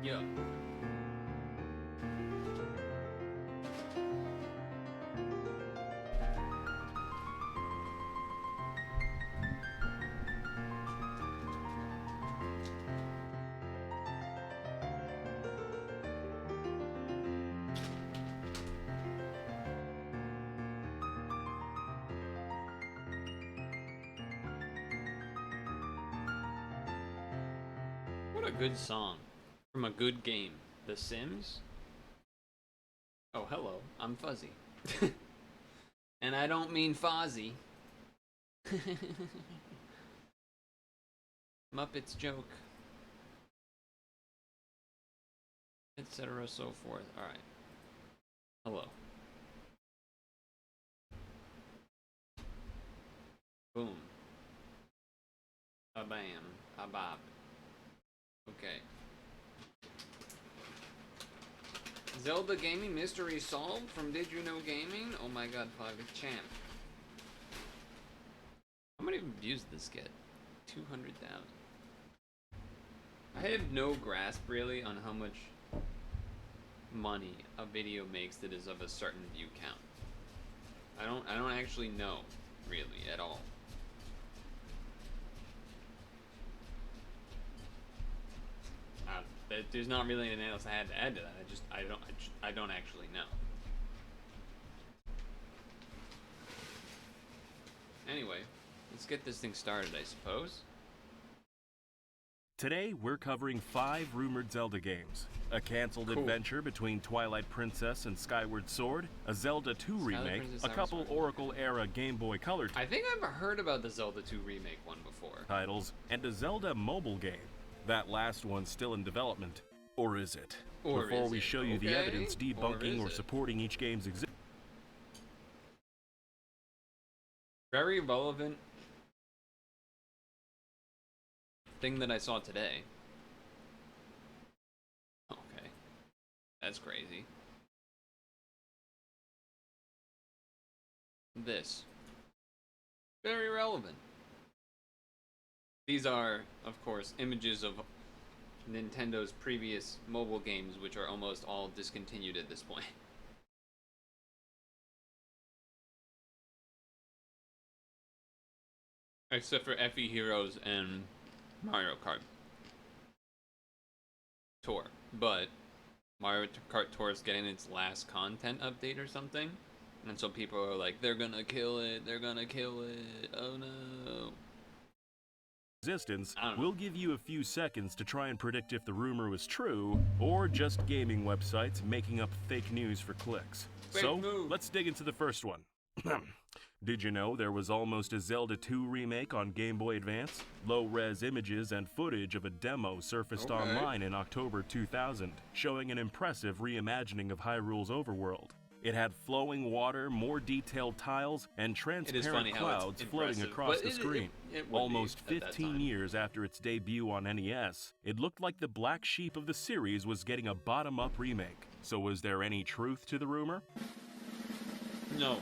Yeah. What a good song from a good game. The Sims? Oh, hello. I'm Fuzzy. And I don't mean Fozzie. Muppets joke. Etc. so forth. Alright. Hello. Boom. A bam. A bob. Okay. Zelda Gaming Mystery Solved from Did You Know Gaming? Oh my god, Private Champ. How many views did this get? 200,000. I have no grasp really on how much money a video makes that is of a certain view count. I don't actually know really at all. There's not really anything else I had to add to that. I don't actually know. Anyway, let's get this thing started, I suppose. Today, we're covering 5 rumored Zelda games. A canceled adventure between Twilight Princess and Skyward Sword, a Zelda 2 remake, a couple Oracle-era Game Boy Color I think I've heard about the Zelda 2 remake one before. titles, and a Zelda mobile game. That last one's still in development. Or is it? Or Before is we it? show you the Okay. evidence debunking Or or is it? supporting each game's existence, Very relevant thing that I saw today. Okay. That's crazy. This. Very relevant. These are, of course, images of Nintendo's previous mobile games, which are almost all discontinued at this point. Except for FE Heroes and Mario Kart Tour. But Mario Kart Tour is getting its last content update or something. And so people are like, they're gonna kill it, they're gonna kill it, oh no. we'll give you a few seconds to try and predict if the rumor was true, or just gaming websites making up fake news for clicks. Let's dig into the first one. Did you know there was almost a Zelda 2 remake on Game Boy Advance? Low-res images and footage of a demo surfaced online in October 2000, showing an impressive reimagining of Hyrule's overworld. It had flowing water, more detailed tiles, and transparent clouds floating across the screen. Almost 15 years after its debut on NES, it looked like the black sheep of the series was getting a bottom-up remake. So was there any truth to the rumor? No.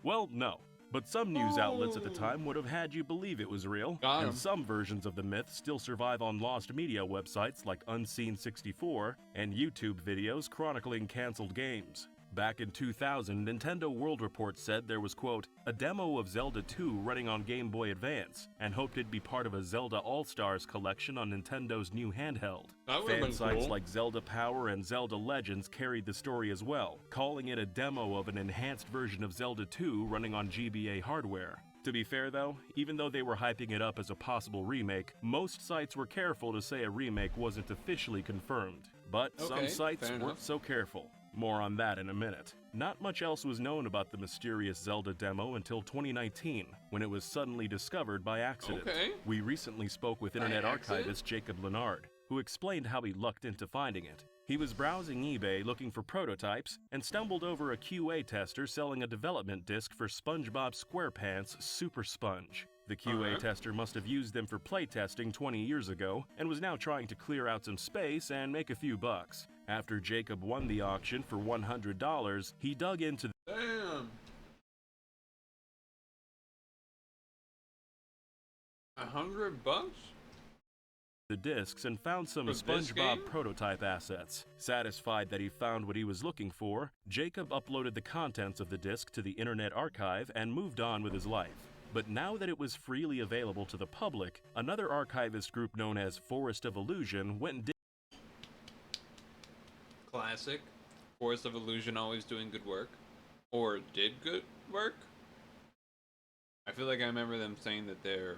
Well, no. But some news outlets at the time would have had you believe it was real, and some versions of the myth still survive on lost media websites like Unseen64 and YouTube videos chronicling canceled games. Back in 2000, Nintendo World Report said there was, quote, a demo of Zelda 2 running on Game Boy Advance, and hoped it'd be part of a Zelda All-Stars collection on Nintendo's new handheld. Fan sites like Zelda Power and Zelda Legends carried the story as well, calling it a demo of an enhanced version of Zelda 2 running on GBA hardware. To be fair though, even though they were hyping it up as a possible remake, most sites were careful to say a remake wasn't officially confirmed. But some sites weren't so careful. More on that in a minute. Not much else was known about the mysterious Zelda demo until 2019, when it was suddenly discovered by accident. We recently spoke with Internet Archivist Jacob Leonard, who explained how he lucked into finding it. He was browsing eBay looking for prototypes and stumbled over a QA tester selling a development disc for SpongeBob SquarePants Super Sponge. The QA tester must have used them for playtesting 20 years ago and was now trying to clear out some space and make a few bucks. After Jacob won the auction for $100, he dug into Damn. $100? the discs and found some For this SpongeBob game? prototype assets. Satisfied that he found what he was looking for, Jacob uploaded the contents of the disc to the Internet Archive and moved on with his life. But now that it was freely available to the public, another archivist group known as Forest of Illusion went and did Classic. Forest of Illusion always doing good work. Or did good work? I feel like I remember them saying that they're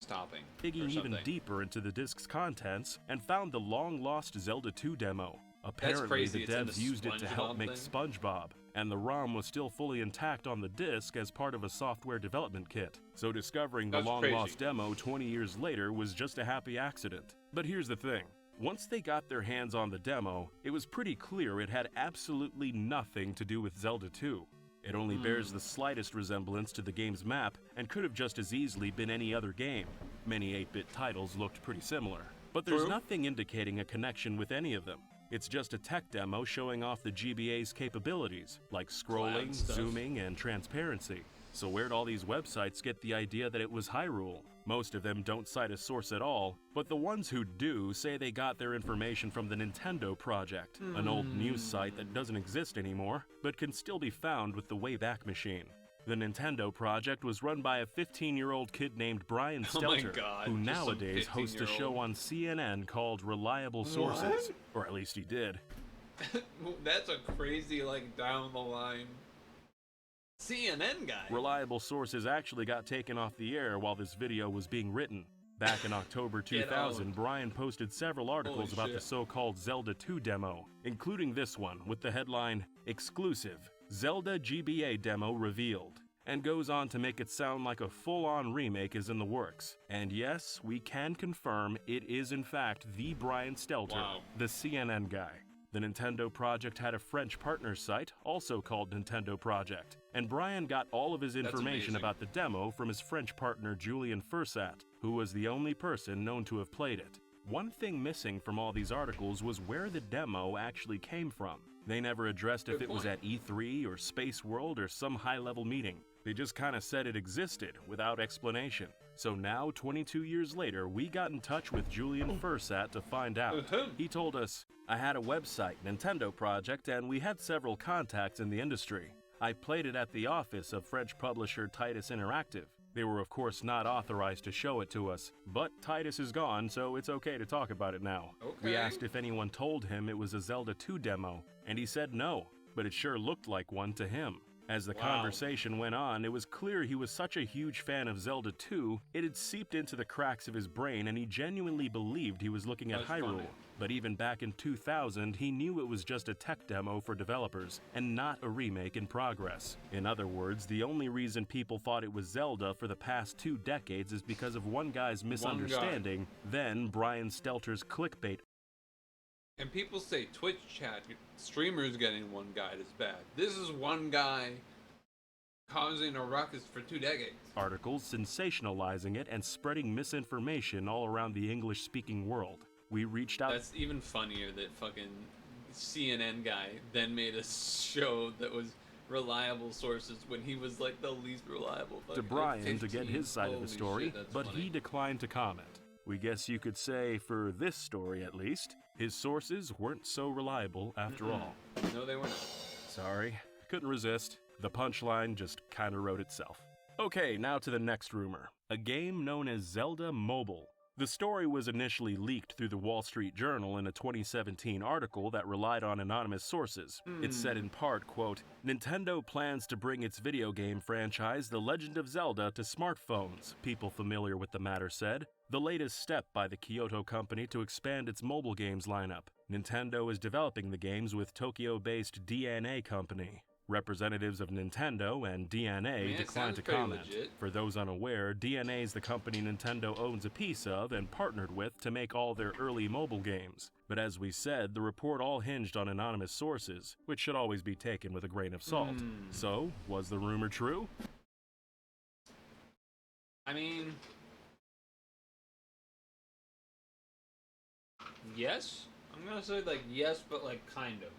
stopping. digging even deeper into the disc's contents and found the long-lost Zelda 2 demo. Apparently, crazy. the devs used it to help make SpongeBob, and the ROM was still fully intact on the disc as part of a software development kit. So discovering the long-lost demo 20 years later was just a happy accident. But here's the thing. Once they got their hands on the demo, it was pretty clear it had absolutely nothing to do with Zelda 2. It only bears the slightest resemblance to the game's map and could have just as easily been any other game. Many 8-bit titles looked pretty similar. But there's nothing indicating a connection with any of them. It's just a tech demo showing off the GBA's capabilities, like scrolling, zooming, and transparency. So where'd all these websites get the idea that it was Hyrule? Most of them don't cite a source at all, but the ones who do say they got their information from the Nintendo Project, an old news site that doesn't exist anymore, but can still be found with the Wayback Machine. The Nintendo Project was run by a 15-year-old kid named Brian Stelter, who nowadays hosts a show on CNN called Reliable Sources. Or at least he did. That's a crazy, like, down the line CNN guy. Reliable Sources actually got taken off the air while this video was being written. Back in October 2000, Brian posted several articles about the so-called Zelda 2 demo, including this one with the headline, "Exclusive, Zelda GBA demo revealed," and goes on to make it sound like a full-on remake is in the works. And yes, we can confirm it is in fact the Brian Stelter, the CNN guy. The Nintendo Project had a French partner site, also called Nintendo Project, and Brian got all of his information about the demo from his French partner Julian Fursat, who was the only person known to have played it. One thing missing from all these articles was where the demo actually came from. They never addressed if it was at E3 or Space World or some high-level meeting. They just kinda said it existed, without explanation. So now, 22 years later, we got in touch with Julian Fursat to find out. He told us, "I had a website, Nintendo Project, and we had several contacts in the industry. I played it at the office of French publisher Titus Interactive. They were of course not authorized to show it to us, but Titus is gone, so it's okay to talk about it now." We asked if anyone told him it was a Zelda 2 demo, and he said no, but it sure looked like one to him. As the conversation went on, it was clear he was such a huge fan of Zelda 2, it had seeped into the cracks of his brain and he genuinely believed he was looking at Hyrule. But even back in 2000, he knew it was just a tech demo for developers, and not a remake in progress. In other words, the only reason people thought it was Zelda for the past 2 decades is because of one guy's misunderstanding, then Brian Stelter's clickbait. And people say Twitch chat streamers getting one guide is bad. This is one guy causing a ruckus for 2 decades. Articles sensationalizing it and spreading misinformation all around the English-speaking world. We reached out. That's even funnier that fucking CNN guy then made a show that was reliable sources when he was like the least reliable. To Brian to get his side of the story, but he declined to comment. We guess you could say, for this story at least, his sources weren't so reliable after all. No, they were not. Sorry, couldn't resist. The punchline just kinda wrote itself. Okay, now to the next rumor. A game known as Zelda Mobile. The story was initially leaked through the Wall Street Journal in a 2017 article that relied on anonymous sources. It said in part, quote, "Nintendo plans to bring its video game franchise The Legend of Zelda to smartphones," people familiar with the matter said. The latest step by the Kyoto company to expand its mobile games lineup. Nintendo is developing the games with Tokyo-based DeNA company. Representatives of Nintendo and DeNA declined to comment. For those unaware, DeNA is the company Nintendo owns a piece of and partnered with to make all their early mobile games. But as we said, the report all hinged on anonymous sources, which should always be taken with a grain of salt. So, was the rumor true? I mean, yes? I'm gonna say like yes, but like kind of.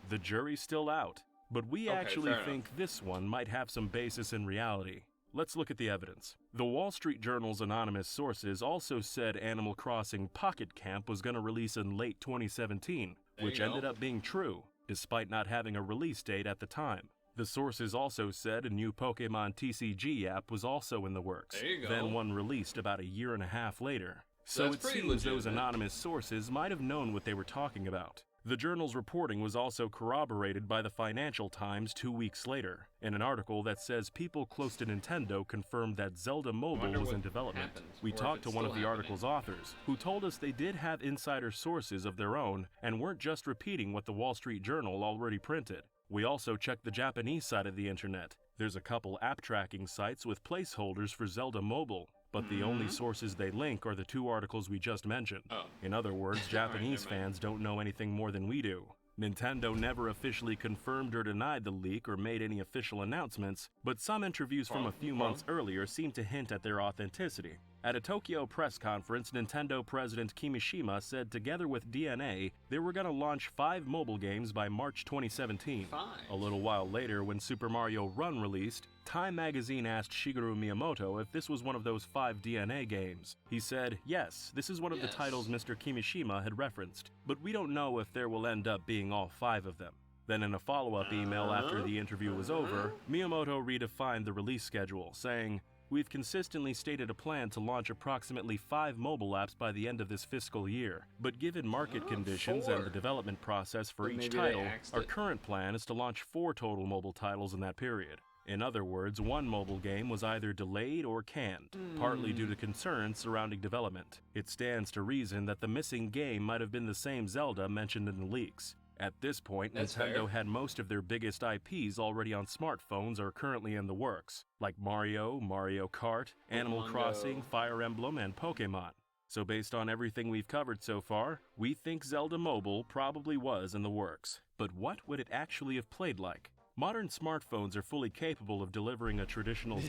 The jury's still out, but we actually think this one might have some basis in reality. Let's look at the evidence. The Wall Street Journal's anonymous sources also said Animal Crossing Pocket Camp was going to release in late 2017, which ended up being true, despite not having a release date at the time. The sources also said a new Pokemon TCG app was also in the works, then one released about a year and a half later. So it seems those anonymous sources might have known what they were talking about. The journal's reporting was also corroborated by the Financial Times 2 weeks later, in an article that says people close to Nintendo confirmed that Zelda Mobile was in development. We talked to one of the article's authors, who told us they did have insider sources of their own and weren't just repeating what the Wall Street Journal already printed. We also checked the Japanese side of the internet. There's a couple app tracking sites with placeholders for Zelda Mobile, but the only sources they link are the 2 articles we just mentioned. In other words, Japanese fans don't know anything more than we do. Nintendo never officially confirmed or denied the leak or made any official announcements, but some interviews from a few months earlier seem to hint at their authenticity. At a Tokyo press conference, Nintendo President Kimishima said together with DNA, they were going to launch 5 mobile games by March 2017. A little while later, when Super Mario Run released, Time magazine asked Shigeru Miyamoto if this was one of those 5 DNA games. He said, yes, this is one of the titles Mr. Kimishima had referenced, but we don't know if there will end up being all 5 of them. Then in a follow-up email after the interview was over, Miyamoto redefined the release schedule, saying, "We've consistently stated a plan to launch approximately 5 mobile apps by the end of this fiscal year, but given market conditions and the development process for each title, our current plan is to launch 4 total mobile titles in that period." In other words, one mobile game was either delayed or canned, partly due to concerns surrounding development. It stands to reason that the missing game might have been the same Zelda mentioned in the leaks. At this point, Nintendo had most of their biggest IPs already on smartphones or currently in the works, like Mario, Mario Kart, Animal Crossing, Fire Emblem, and Pokemon. So based on everything we've covered so far, we think Zelda Mobile probably was in the works. But what would it actually have played like? Modern smartphones are fully capable of delivering a traditional...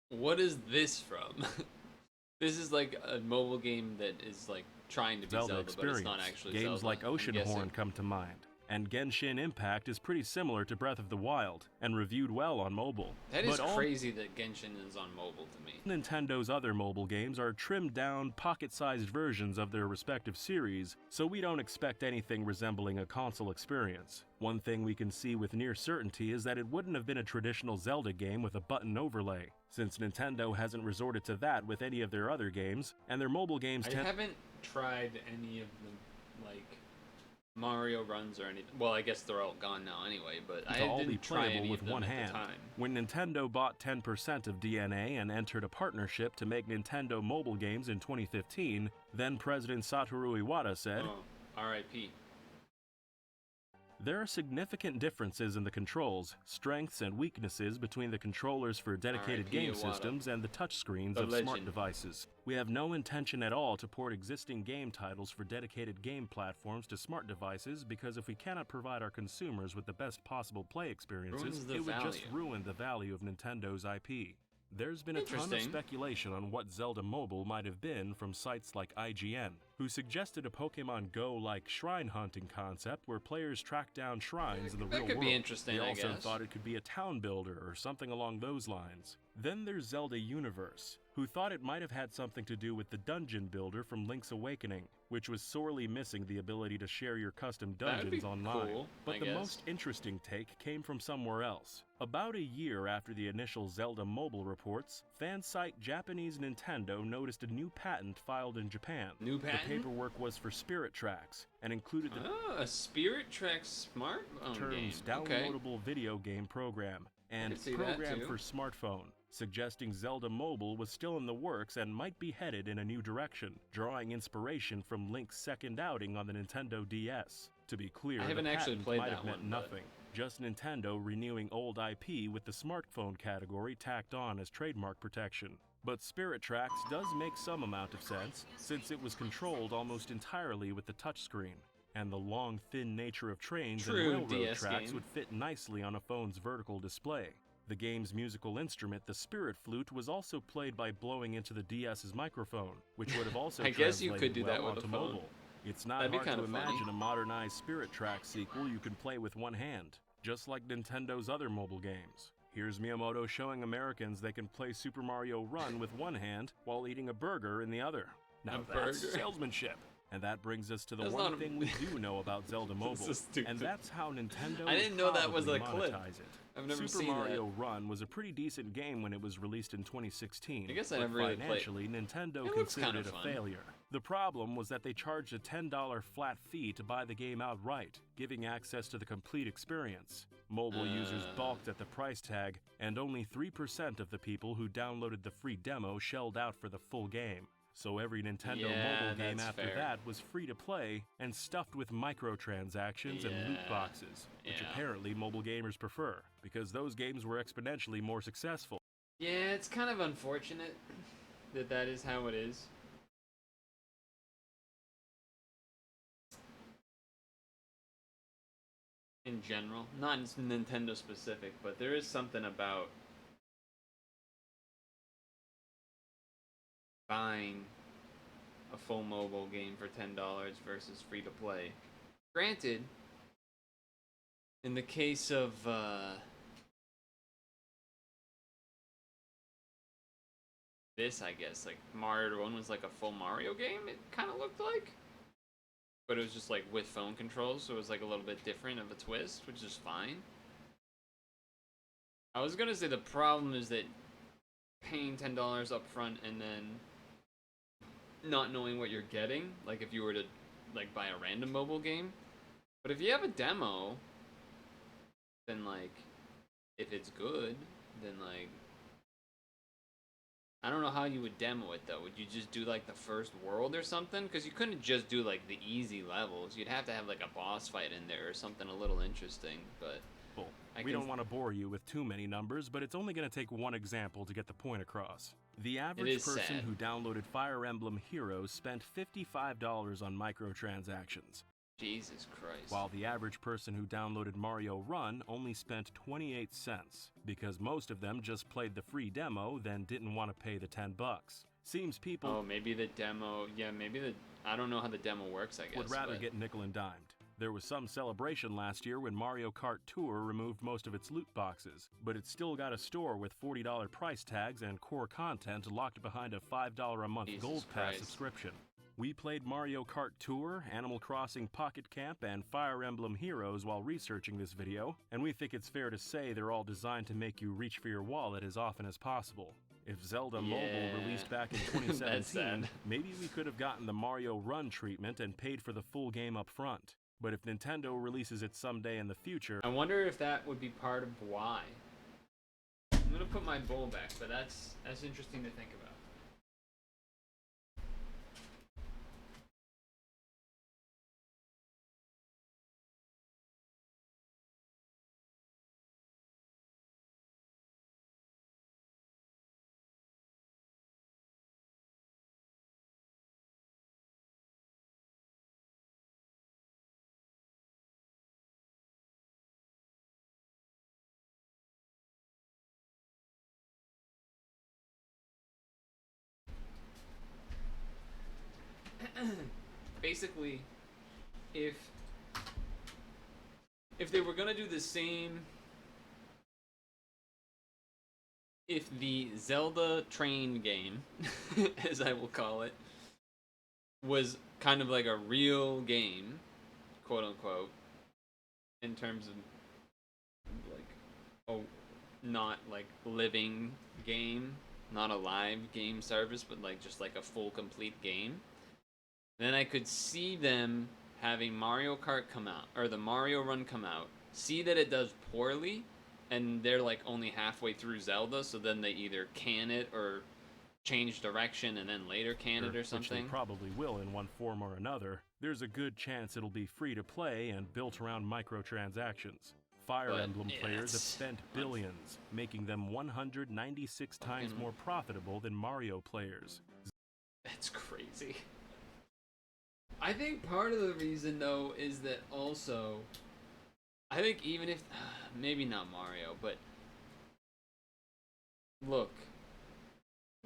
What is this from? This is like a mobile game that is like trying to be Zelda experience. But it's not actually Games Zelda. like Oceanhorn come to mind. And Genshin Impact is pretty similar to Breath of the Wild, and reviewed well on mobile. That is crazy that Genshin is on mobile to me. Nintendo's other mobile games are trimmed down, pocket-sized versions of their respective series, so we don't expect anything resembling a console experience. One thing we can see with near certainty is that it wouldn't have been a traditional Zelda game with a button overlay, since Nintendo hasn't resorted to that with any of their other games, and their mobile games I haven't tried any of the, like, Mario runs or anything. Well, I guess they're all gone now anyway, but I didn't try any with of them one at hand. the time. When Nintendo bought 10% of DNA and entered a partnership to make Nintendo mobile games in 2015, then President Satoru Iwata said, R.I.P. There are significant differences in the controls, strengths, and weaknesses between the controllers for dedicated game systems and the touchscreens of smart devices. We have no intention at all to port existing game titles for dedicated game platforms to smart devices because if we cannot provide our consumers with the best possible play experiences, it would just ruin the value of Nintendo's IP. There's been a ton of speculation on what Zelda Mobile might have been from sites like IGN, who suggested a Pokemon Go-like shrine hunting concept where players track down shrines in the real world. That could be interesting, They also thought it could be a town builder or something along those lines. Then there's Zelda Universe, who thought it might have had something to do with the dungeon builder from Link's Awakening, which was sorely missing the ability to share your custom dungeons online. Cool, but the most interesting take came from somewhere else. About a year after the initial Zelda Mobile reports, fan site Japanese Nintendo noticed a new patent filed in Japan. New patent? The paperwork was for Spirit Tracks and included the a Spirit Tracks smartphone terms game. downloadable video game program and program for smartphone, suggesting Zelda Mobile was still in the works and might be headed in a new direction, drawing inspiration from Link's second outing on the Nintendo DS. To be clear, I haven't the actually patent played might that have meant one, nothing. Just Nintendo renewing old IP with the smartphone category tacked on as trademark protection. But Spirit Tracks does make some amount of sense, since it was controlled almost entirely with the touchscreen, and the long, thin nature of trains and railroad tracks would fit nicely on a phone's vertical display. The game's musical instrument, the Spirit Flute, was also played by blowing into the DS's microphone, which would have also I guess you could do well that with onto a phone. mobile. It's not hard to imagine a modernized Spirit Tracks sequel you can play with one hand, just like Nintendo's other mobile games. Here's Miyamoto showing Americans they can play Super Mario Run with one hand while eating a burger in the other. Now that's salesmanship. And that brings us to the one thing we do know about Zelda Mobile, and that's how Nintendo I didn't know that was a clip. Monetize it. I've never Super seen Mario Run was a pretty decent game when it was released in 2016. I guess I never really played. Financially, Nintendo considered it a failure. The problem was that they charged a $10 flat fee to buy the game outright, giving access to the complete experience. Mobile users balked at the price tag, and only 3% of the people who downloaded the free demo shelled out for the full game. So every Nintendo mobile game after that was free to play and stuffed with microtransactions and loot boxes, which apparently mobile gamers prefer, because those games were exponentially more successful. Yeah, it's kind of unfortunate that that is how it is. In general, not Nintendo specific, but there is something about buying a full mobile game for $10 versus free to play. Granted, in the case of this, I guess, like Mario Run was like a full Mario game, it kind of looked like. But it was just like with phone controls, so it was like a little bit different of a twist, which is fine. I was gonna say the problem is that paying $10 up front and then not knowing what you're getting, like if you were to like buy a random mobile game. But if you have a demo, then like if it's good, then like I don't know how you would demo it though. Would you just do like the first world or something? Because you couldn't just do like the easy levels. You'd have to have like a boss fight in there or something a little interesting. But we don't want to bore you with too many numbers, but it's only going to take one example to get the point across. The average person who downloaded Fire Emblem Heroes spent $55 on microtransactions. Jesus Christ. While the average person who downloaded Mario Run only spent 28 cents, because most of them just played the free demo, then didn't want to pay the $10. Seems people... Oh, maybe the demo... Yeah, maybe the... I don't know how the demo works, I guess. Would rather get nickel and dimed. There was some celebration last year when Mario Kart Tour removed most of its loot boxes, but it still got a store with $40 price tags and core content locked behind a $5 a month Gold Pass subscription. We played Mario Kart Tour, Animal Crossing Pocket Camp, and Fire Emblem Heroes while researching this video, and we think it's fair to say they're all designed to make you reach for your wallet as often as possible. If Zelda Mobile released back in 2017, maybe we could have gotten the Mario Run treatment and paid for the full game up front. But if Nintendo releases it someday in the future... I wonder if that would be part of why. I'm gonna put my bowl back, but that's interesting to think about. Basically, if they were gonna do the same, if the Zelda train game, as I will call it, was kind of like a real game, quote unquote, in terms of like not like living game, not a live game service, but like just like a full complete game. Then I could see them having Mario Kart come out, or the Mario Run come out, see that it does poorly, and they're like only halfway through Zelda, so then they either can it or change direction and then later can it or something. Which they probably will in one form or another. There's a good chance it'll be free to play and built around microtransactions. Fire Emblem players have spent billions, making them 196 times more profitable than Mario players. That's crazy. I think part of the reason, though, is that also, I think even if, maybe not Mario, but look,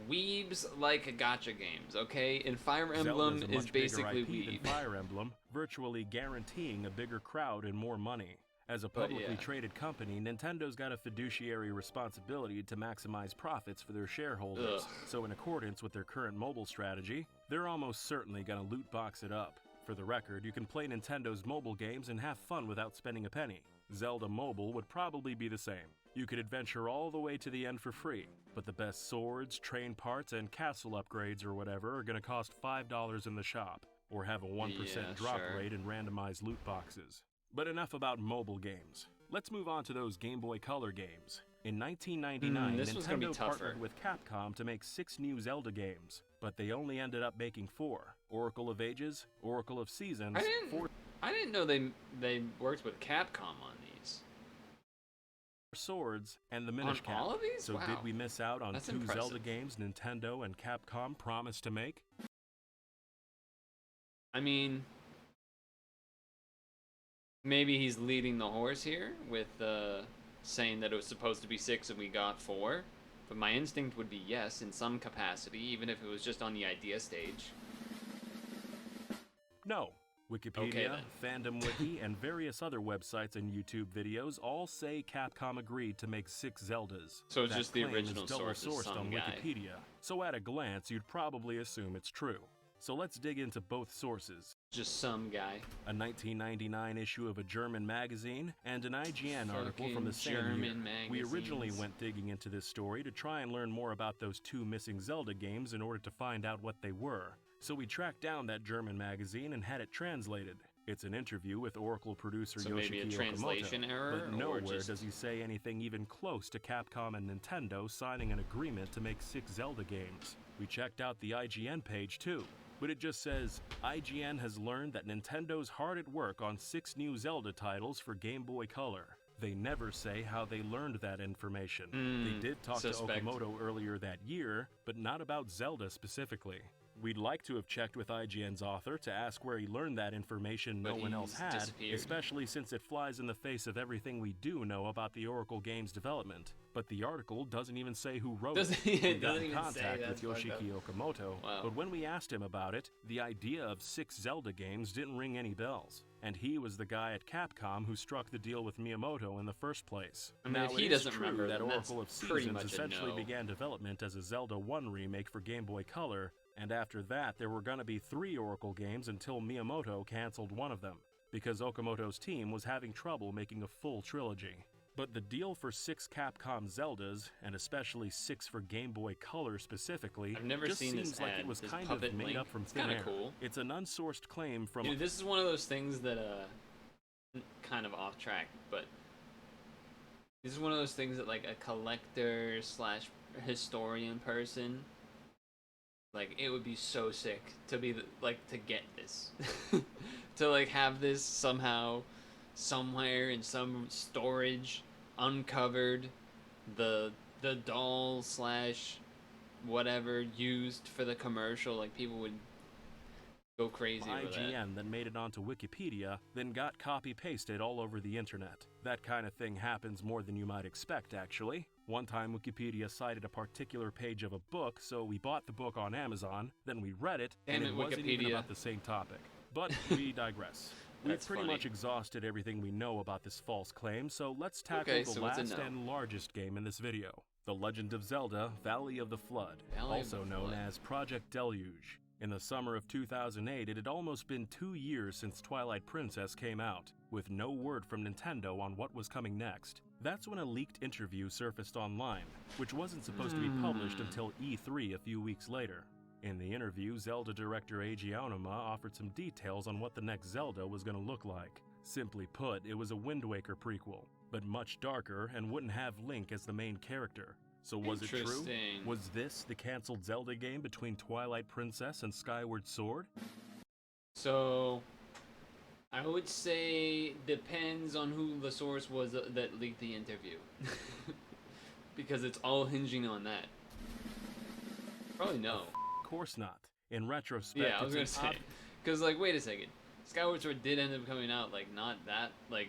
weebs like gacha games, okay? And Fire Emblem is basically weeb. Fire Emblem, virtually guaranteeing a bigger crowd and more money. As a publicly traded company, Nintendo's got a fiduciary responsibility to maximize profits for their shareholders. So in accordance with their current mobile strategy, they're almost certainly gonna loot box it up. For the record, you can play Nintendo's mobile games and have fun without spending a penny. Zelda Mobile would probably be the same. You could adventure all the way to the end for free, but the best swords, train parts, and castle upgrades or whatever are gonna cost $5 in the shop, or have a 1% drop rate in randomized loot boxes. But enough about mobile games. Let's move on to those Game Boy Color games. In 1999, Nintendo partnered with Capcom to make 6 new Zelda games, but they only ended up making 4. Oracle of Ages, Oracle of Seasons, I didn't know they worked with Capcom on these. Swords, and the Minish Cap. All of these? So did we miss out on 2 impressive. Zelda games Nintendo and Capcom promised to make? I mean, maybe he's leading the horse here with saying that it was supposed to be 6 and we got 4. But my instinct would be yes, in some capacity, even if it was just on the idea stage. No. Wikipedia, Fandom Wiki, and various other websites and YouTube videos all say Capcom agreed to make 6 Zeldas. So it's just the original source on Wikipedia. So at a glance, you'd probably assume it's true. So let's dig into both sources. Just some guy. A 1999 issue of a German magazine and an IGN article from the same year. We originally went digging into this story to try and learn more about those 2 missing Zelda games in order to find out what they were. So we tracked down that German magazine and had it translated. It's an interview with Oracle producer Yoshiki maybe a translation Okamoto, error, but nowhere does he say anything even close to Capcom and Nintendo signing an agreement to make 6 Zelda games. We checked out the IGN page too, but it just says, IGN has learned that Nintendo's hard at work on 6 new Zelda titles for Game Boy Color. They never say how they learned that information. They did talk to Okamoto earlier that year, but not about Zelda specifically. We'd like to have checked with IGN's author to ask where he learned that information no one else had, especially since it flies in the face of everything we do know about the Oracle game's development. But the article doesn't even say who wrote it. We got in contact with Yoshiki Okamoto, but when we asked him about it, the idea of 6 Zelda games didn't ring any bells. And he was the guy at Capcom who struck the deal with Miyamoto in the first place. I mean, now, if he doesn't remember that Oracle of Seasons essentially began development as a Zelda 1 remake for Game Boy Color, and after that there were gonna be 3 Oracle games until Miyamoto canceled one of them, because Okamoto's team was having trouble making a full trilogy. But the deal for 6 Capcom Zeldas, and especially 6 for Game Boy Color specifically, just seems like it was kind of made up from thin air. Cool. It's an unsourced claim from... Dude, this is one of those things that, kind of off track, but this is one of those things that, like, a collector / historian person, like, it would be so sick to be, to get this. To, like, have this somehow... somewhere in some storage, uncovered, the doll / whatever used for the commercial, like people would go crazy over IGN that made it onto Wikipedia, then got copy-pasted all over the internet. That kind of thing happens more than you might expect, actually. One time Wikipedia cited a particular page of a book, so we bought the book on Amazon, then we read it, and it wasn't even about the same topic. But we digress. We've pretty much exhausted everything we know about this false claim, so let's tackle the last and largest game in this video. The Legend of Zelda: Valley of the Flood, also known as Project Deluge. In the summer of 2008, it had almost been 2 years since Twilight Princess came out, with no word from Nintendo on what was coming next. That's when a leaked interview surfaced online, which wasn't supposed to be published until E3 a few weeks later. In the interview, Zelda director Eiji Aonuma offered some details on what the next Zelda was going to look like. Simply put, it was a Wind Waker prequel, but much darker and wouldn't have Link as the main character. So was it true? Was this the cancelled Zelda game between Twilight Princess and Skyward Sword? So, I would say depends on who the source was that leaked the interview. Because it's all hinging on that. Probably no. Of course not. In retrospect, yeah, I was gonna say, because like, wait a second, Skyward Sword did end up coming out, like, not that, like,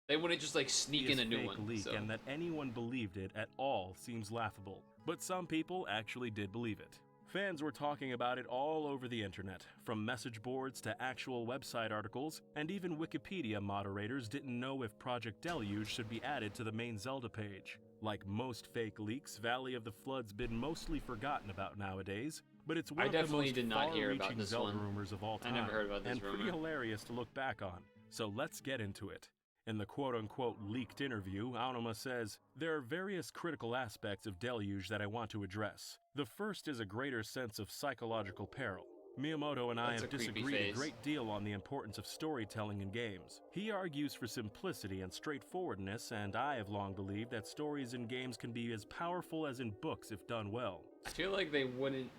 they wouldn't just like sneak in a new one. Leak, and that anyone believed it at all seems laughable. But some people actually did believe it. Fans were talking about it all over the internet, from message boards to actual website articles, and even Wikipedia moderators didn't know if Project Deluge should be added to the main Zelda page. Like most fake leaks, Valley of the Flood's been mostly forgotten about nowadays, but it's one of the most far-reaching Zelda rumors of all time, I never heard about this and pretty hilarious to look back on. So let's get into it. In the quote-unquote leaked interview, Aonuma says, "There are various critical aspects of Deluge that I want to address. The first is a greater sense of psychological peril. Miyamoto and I have disagreed a great deal on the importance of storytelling in games. He argues for simplicity and straightforwardness, and I have long believed that stories in games can be as powerful as in books if done well." I feel like they wouldn't...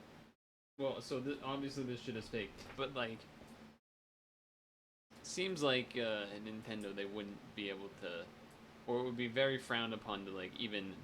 Well, so obviously this shit is fake, but like... Seems like Nintendo, they wouldn't be able to... Or it would be very frowned upon to like even...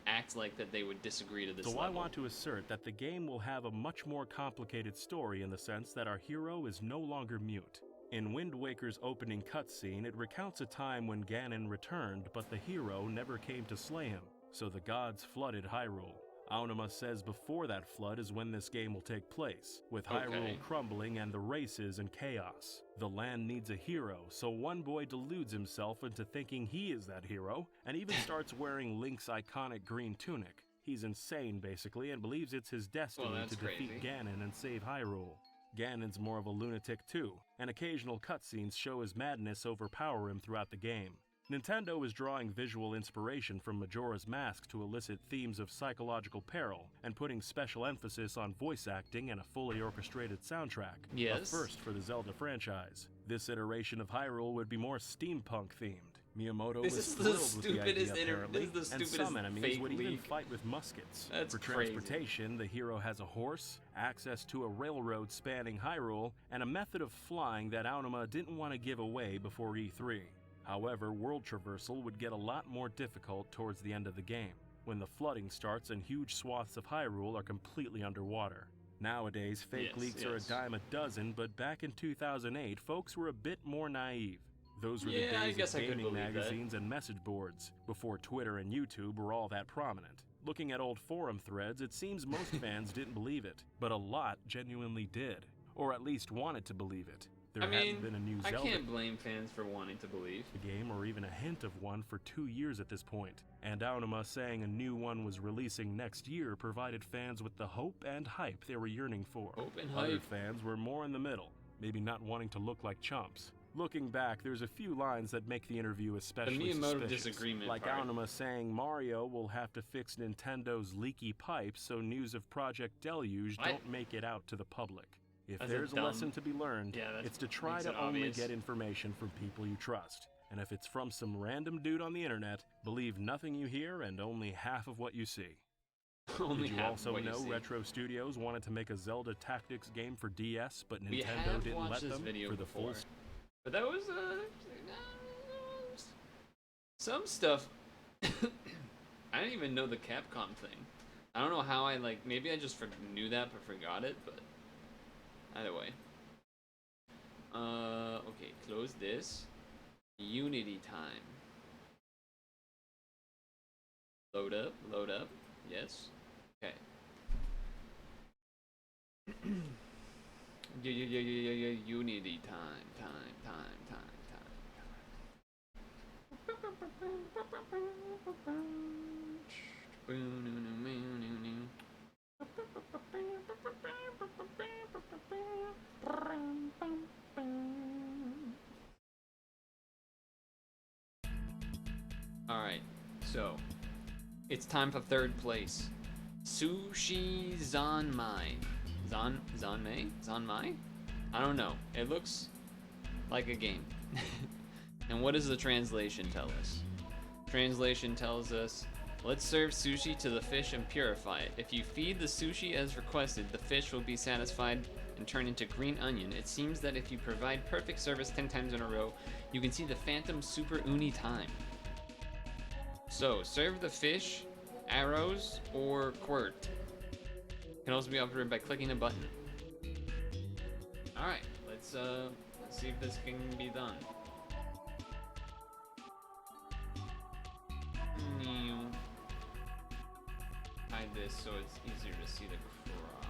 act like that they would disagree to this level. So I want to assert that the game will have a much more complicated story in the sense that our hero is no longer mute. In Wind Waker's opening cutscene, it recounts a time when Ganon returned, but the hero never came to slay him, so the gods flooded Hyrule. Aonuma says before that flood is when this game will take place, with Hyrule crumbling and the races in chaos. The land needs a hero, so one boy deludes himself into thinking he is that hero, and even starts wearing Link's iconic green tunic. He's insane, basically, and believes it's his destiny to defeat Ganon and save Hyrule. Ganon's more of a lunatic too, and occasional cutscenes show his madness overpower him throughout the game. Nintendo is drawing visual inspiration from Majora's Mask to elicit themes of psychological peril, and putting special emphasis on voice acting and a fully orchestrated soundtrack. Yes. A first for the Zelda franchise. This iteration of Hyrule would be more steampunk-themed. Miyamoto was thrilled with the idea, apparently, and some enemies would even fight with muskets. For transportation, the hero has a horse, access to a railroad spanning Hyrule, and a method of flying that Aonuma didn't want to give away before E3. However, world traversal would get a lot more difficult towards the end of the game, when the flooding starts and huge swaths of Hyrule are completely underwater. Nowadays, fake leaks are a dime a dozen, but back in 2008, folks were a bit more naive. Those were the days of gaming magazines and message boards, before Twitter and YouTube were all that prominent. Looking at old forum threads, it seems most fans didn't believe it, but a lot genuinely did, or at least wanted to believe it. There hadn't been a new Zelda. I can't blame fans for wanting to believe the game, or even a hint of one, for 2 years at this point. And Aonuma saying a new one was releasing next year provided fans with the hope and hype they were yearning for. Hope and hype. Other fans were more in the middle, maybe not wanting to look like chumps. Looking back, there's a few lines that make the interview especially suspicious. Like Aonuma saying Mario will have to fix Nintendo's leaky pipes so news of Project Deluge don't make it out to the public. If there's a lesson to be learned, it's to try to only get information from people you trust. And if it's from some random dude on the internet, believe nothing you hear and only half of what you see. Did you also know Retro Studios wanted to make a Zelda Tactics game for DS, but Nintendo didn't let them for the full... But that was, some stuff... I didn't even know the Capcom thing. I don't know how maybe I just knew that but forgot it, but... Either way. Okay, close this. Unity time. Load up. Yes. Okay. Unity time. Alright, so it's time for third place. Sushi Zanmai. Zanmai? I don't know. It looks like a game. And what does the translation tell us? Translation tells us, let's serve sushi to the fish and purify it. If you feed the sushi as requested, the fish will be satisfied and turn into green onion. It seems that if you provide perfect service 10 times in a row, you can see the Phantom Super Uni time. So, serve the fish, arrows, or quirt. Can also be operated by clicking a button. Alright, let's see if this can be done. Hide this so it's easier to see the crop.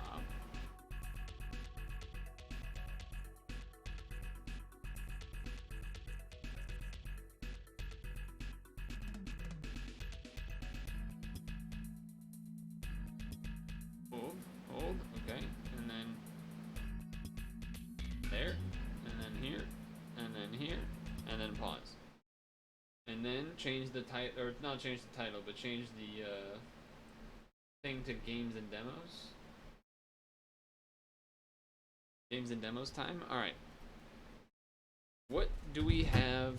change the title, or not change the title, but change the thing to games and demos. Games and demos time? Alright. What do we have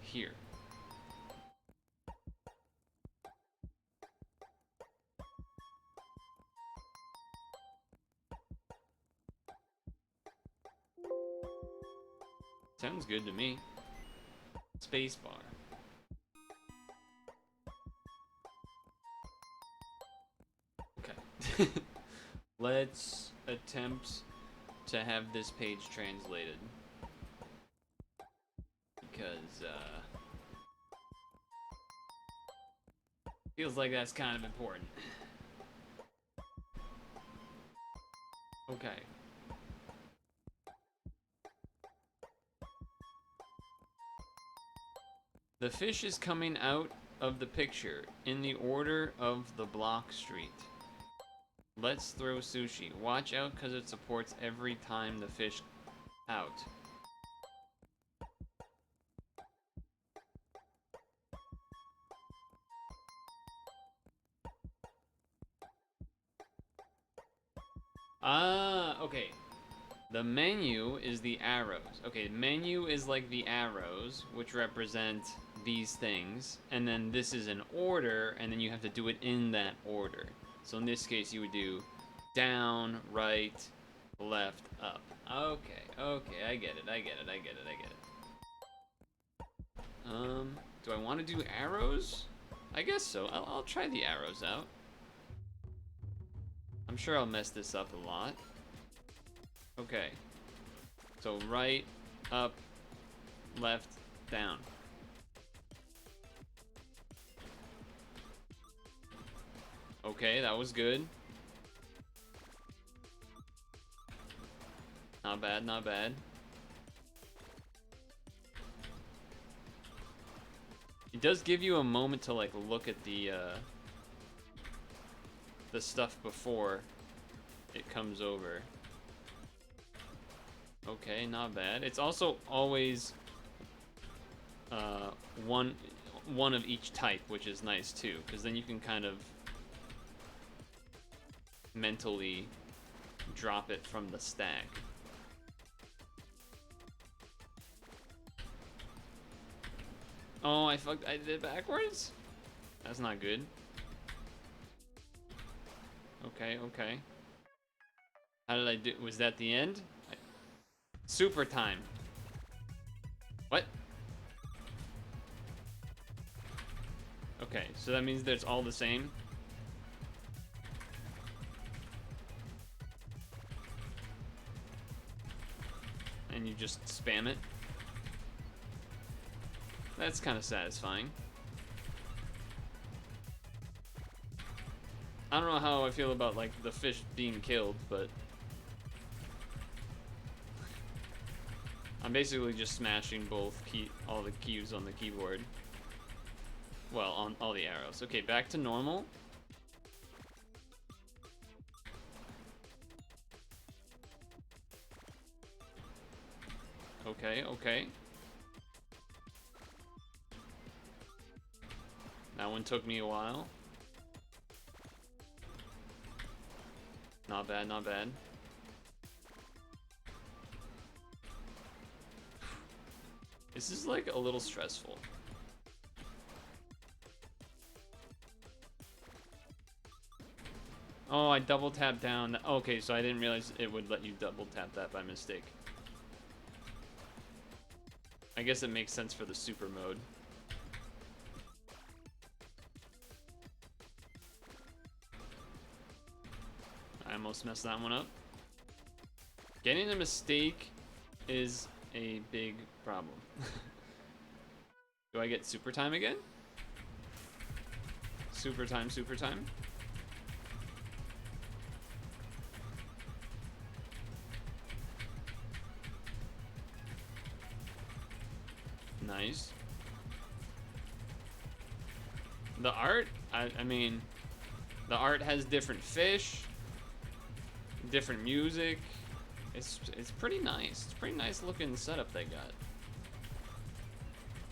here? Sounds good to me. Spacebar. Okay. Let's attempt to have this page translated. Because, feels like that's kind of important. Okay. The fish is coming out of the picture in the order of the block street. Let's throw sushi. Watch out because it supports every time the fish out. Ah, okay. The menu is the arrows. Okay, menu is like the arrows, which represent these things, and then this is an order, and then you have to do it in that order. So in this case, you would do down, right, left, up. Okay, okay, I get it, I get it, I get it, I get it. Do I want to do arrows? I guess so. I'll try the arrows out. I'm sure I'll mess this up a lot. Okay. So right, up, left, down. Okay, that was good. Not bad, not bad. It does give you a moment to like look at the stuff before it comes over. Okay, not bad. It's also always one of each type, which is nice too, because then you can kind of mentally drop it from the stack. Oh, I did it backwards? That's not good. Okay, okay. How did I do? Was that the end? Super time. What? Okay, so that means that it's all the same. And you just spam it. That's kind of satisfying. I don't know how I feel about like the fish being killed, but I'm basically just smashing all the keys on the keyboard. Well, on all the arrows. Okay, back to normal. Okay, okay. That one took me a while. Not bad, not bad. This is like a little stressful. Oh, I double tapped down. Okay, so I didn't realize it would let you double tap that by mistake. I guess it makes sense for the super mode. I almost messed that one up. Getting a mistake is a big problem. Do I get super time again? Super time, super time. Nice. The art, I mean, the art has different fish, different music. It's pretty nice. It's a pretty nice looking setup they got.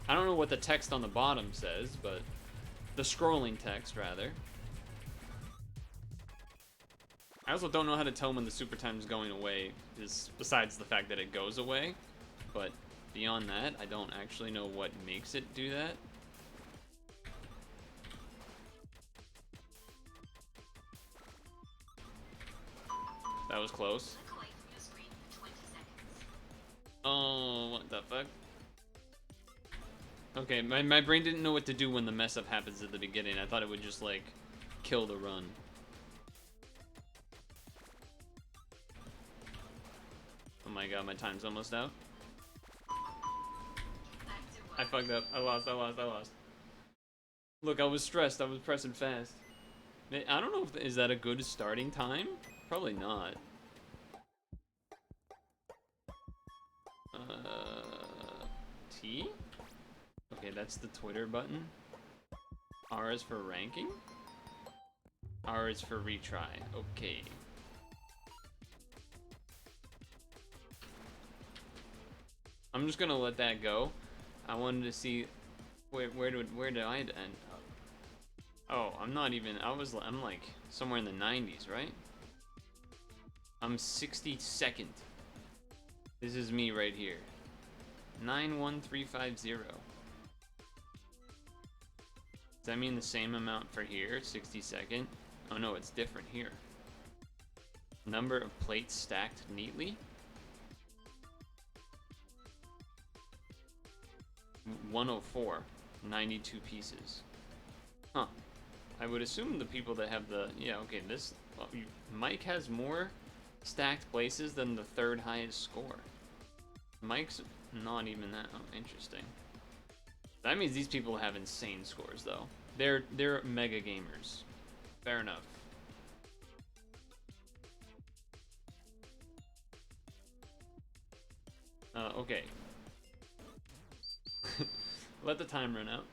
I don't know what the text on the bottom says, but the scrolling text, rather. I also don't know how to tell when the super time is going away, besides the fact that it goes away. But beyond that, I don't actually know what makes it do that. That was close. Oh, what the fuck? Okay, my brain didn't know what to do when the mess up happens at the beginning. I thought it would just, like, kill the run. Oh my god, my time's almost out. I fucked up. I lost. Look, I was stressed. I was pressing fast. I don't know if... Is that a good starting time? Probably not. T? Okay, that's the Twitter button. R is for ranking. R is for retry. Okay. I'm just gonna let that go. I wanted to see where did I end up? Oh, I'm not even. I'm like somewhere in the 90s, right? I'm 62nd. This is me right here. 91350. Does that mean the same amount for here? 62nd? Oh no, it's different here. Number of plates stacked neatly? 104. 92 pieces. Huh. I would assume the people that have the... Yeah, okay, this... Well, Mike has more stacked places than the third highest score. Mike's not even that... Oh, interesting. That means these people have insane scores, though. They're mega gamers. Fair enough. Okay. Let the time run out.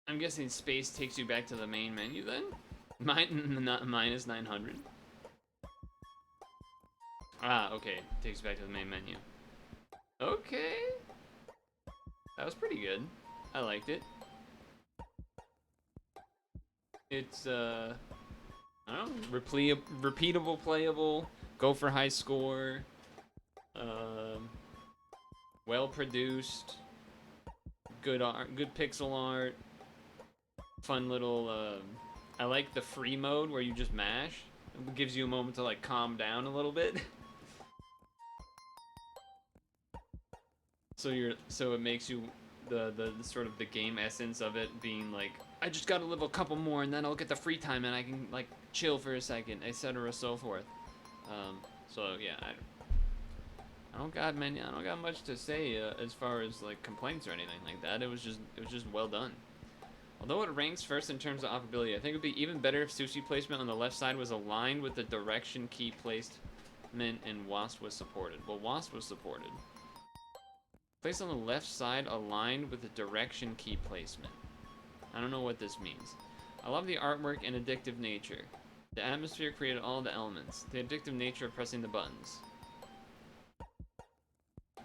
I'm guessing space takes you back to the main menu then? Minus 900. Ah, okay. Takes you back to the main menu. Okay. That was pretty good. I liked it. It's, I don't know, repeatable, playable, go for high score, well produced, good art, good pixel art, fun little, I like the free mode where you just mash. It gives you a moment to like calm down a little bit. So it makes you the sort of the game essence of it being like, I just gotta live a couple more and then I'll get the free time and I can like chill for a second, etc. so forth. So yeah, I don't got much to say as far as like complaints or anything like that. It was just well done. Although it ranks first in terms of operability, I think it would be even better if sushi placement on the left side was aligned with the direction key placement and WASP was supported. Well, WASP was supported. Placed on the left side aligned with the direction key placement. I don't know what this means. I love the artwork and addictive nature. The atmosphere created all the elements. The addictive nature of pressing the buttons.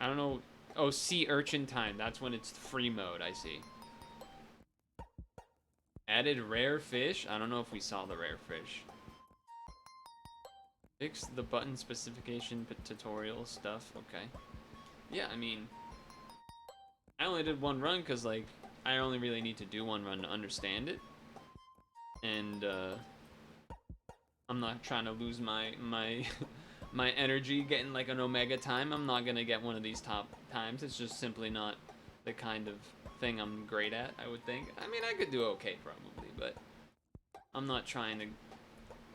I don't know. Oh, sea urchin time. That's when it's free mode, I see. Added rare fish? I don't know if we saw the rare fish. Fix the button specification tutorial stuff. Okay. Yeah, I mean... I only did one run because, like, I only really need to do one run to understand it. And, I'm not trying to lose my my energy getting, like, an Omega time. I'm not gonna get one of these top times. It's just simply not the kind of thing I'm great at, I would think. I mean, I could do okay, probably, but I'm not trying to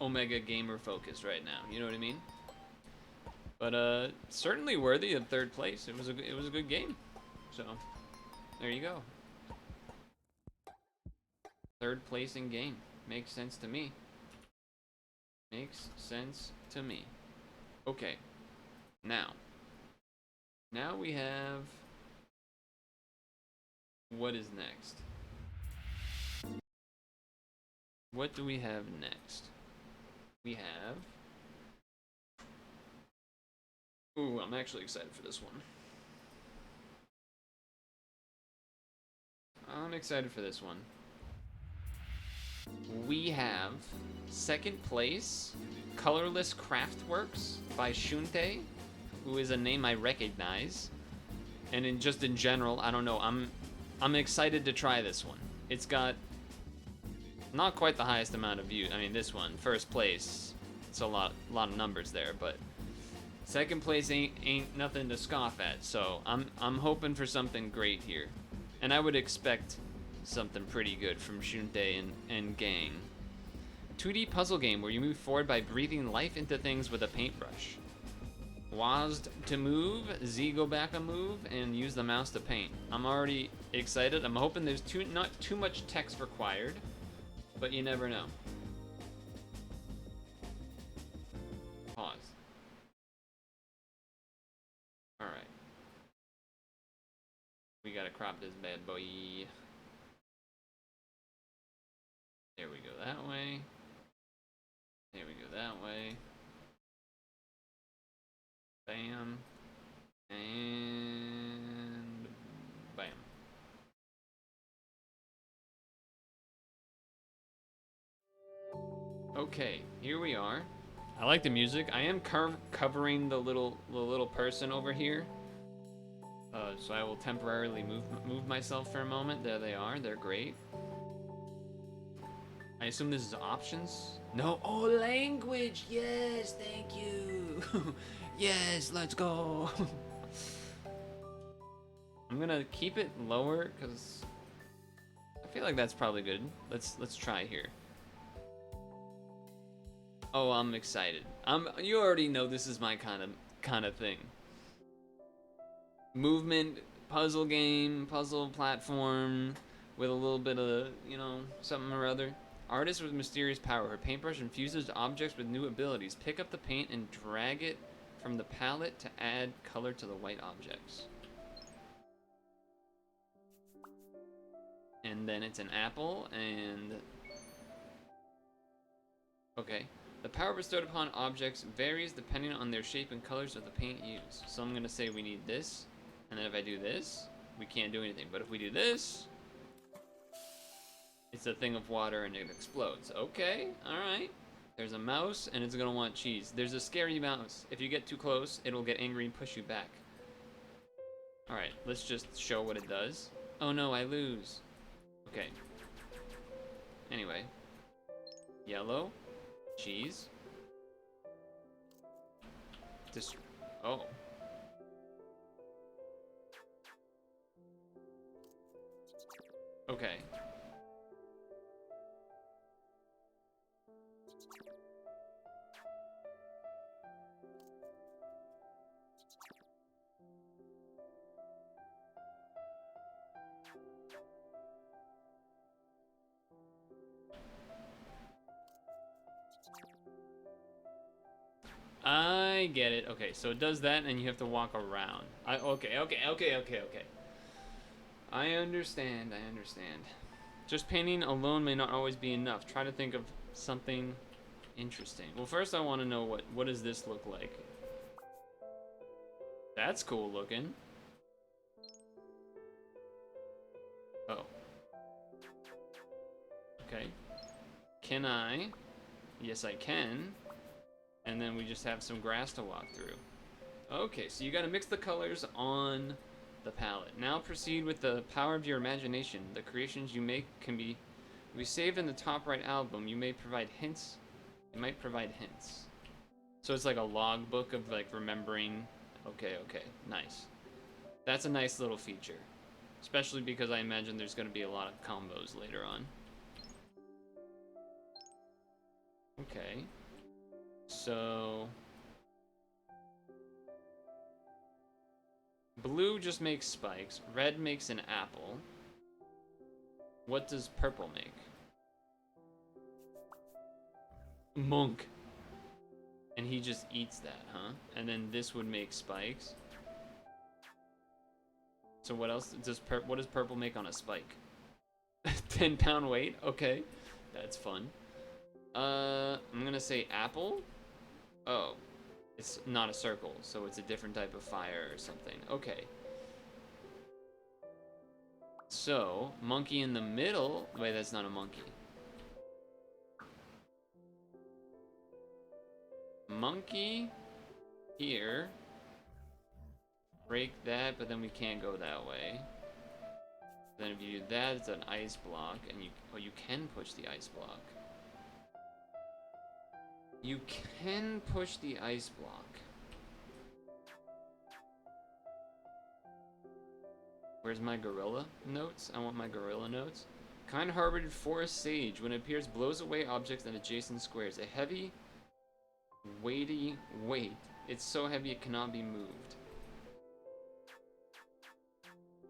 Omega gamer focus right now. You know what I mean? But, certainly worthy of third place. It was a good game. So... there you go. Third place in game. Makes sense to me. Makes sense to me. Okay. Now we have... what is next? What do we have next? We have... ooh, I'm actually excited for this one. I'm excited for this one. We have second place, Colorless Craftworks by Shunte, who is a name I recognize. And in general, I don't know, I'm excited to try this one. It's got not quite the highest amount of views. I mean, this one, first place, it's a lot of numbers there, but second place ain't nothing to scoff at. So I'm hoping for something great here, and I would expect something pretty good from Shunte and gang. 2D puzzle game where you move forward by breathing life into things with a paintbrush. WASD to move, Z go back a move, and use the mouse to paint. I'm already excited. I'm hoping there's not too much text required, but you never know. Pause. Alright. We gotta crop this bad boy. There we go that way. There we go that way. Bam. And bam. Okay, here we are. I like the music. I am covering the little person over here. So I will temporarily move myself for a moment. There they are. They're great. I assume this is options? No. Oh, language. Yes, thank you. Yes, let's go. I'm gonna keep it lower because I feel like that's probably good. Let's try here. Oh, I'm excited. You already know this is my kind of thing. Movement, puzzle game, puzzle platform with a little bit of, you know, something or other. Artist with mysterious power. Her paintbrush infuses objects with new abilities. Pick up the paint and drag it from the palette to add color to the white objects. And then it's an apple and... Okay. The power bestowed upon objects varies depending on their shape and colors of the paint used. So I'm gonna say we need this, and then if I do this, we can't do anything. But if we do this, it's a thing of water and it explodes. Okay, alright. There's a mouse and it's gonna want cheese. There's a scary mouse. If you get too close, it'll get angry and push you back. Alright, let's just show what it does. Oh no, I lose. Okay. Anyway. Yellow. Cheese. Oh. Okay. I get it. Okay, so it does that and you have to walk around. Okay. I understand. Just painting alone may not always be enough. Try to think of something interesting. Well, first I want to know what does this look like? That's cool looking. Oh. Okay. Can I? Yes, I can. And then we just have some grass to walk through. Okay, so you gotta mix the colors on the palette. Now proceed with the power of your imagination. The creations you make can be saved in the top right album. You may provide hints. It might provide hints. So it's like a logbook of like remembering. Okay, nice. That's a nice little feature. Especially because I imagine there's gonna be a lot of combos later on. Okay. So blue just makes spikes, red makes an apple. What does purple make? Monk. And he just eats that, huh? And then this would make spikes. So what else what does purple make on a spike? 10-pound weight? Okay. That's fun. I'm gonna say apple. Oh, it's not a circle, so it's a different type of fire or something. Okay. So, monkey in the middle. Wait, that's not a monkey. Monkey here. Break that, but then we can't go that way. Then if you do that, it's an ice block, and you can push the ice block. You can push the ice block. Where's my gorilla notes? I want my gorilla notes. Kind-hearted forest sage. When it appears, blows away objects and adjacent squares. A heavy, weighty weight. It's so heavy it cannot be moved.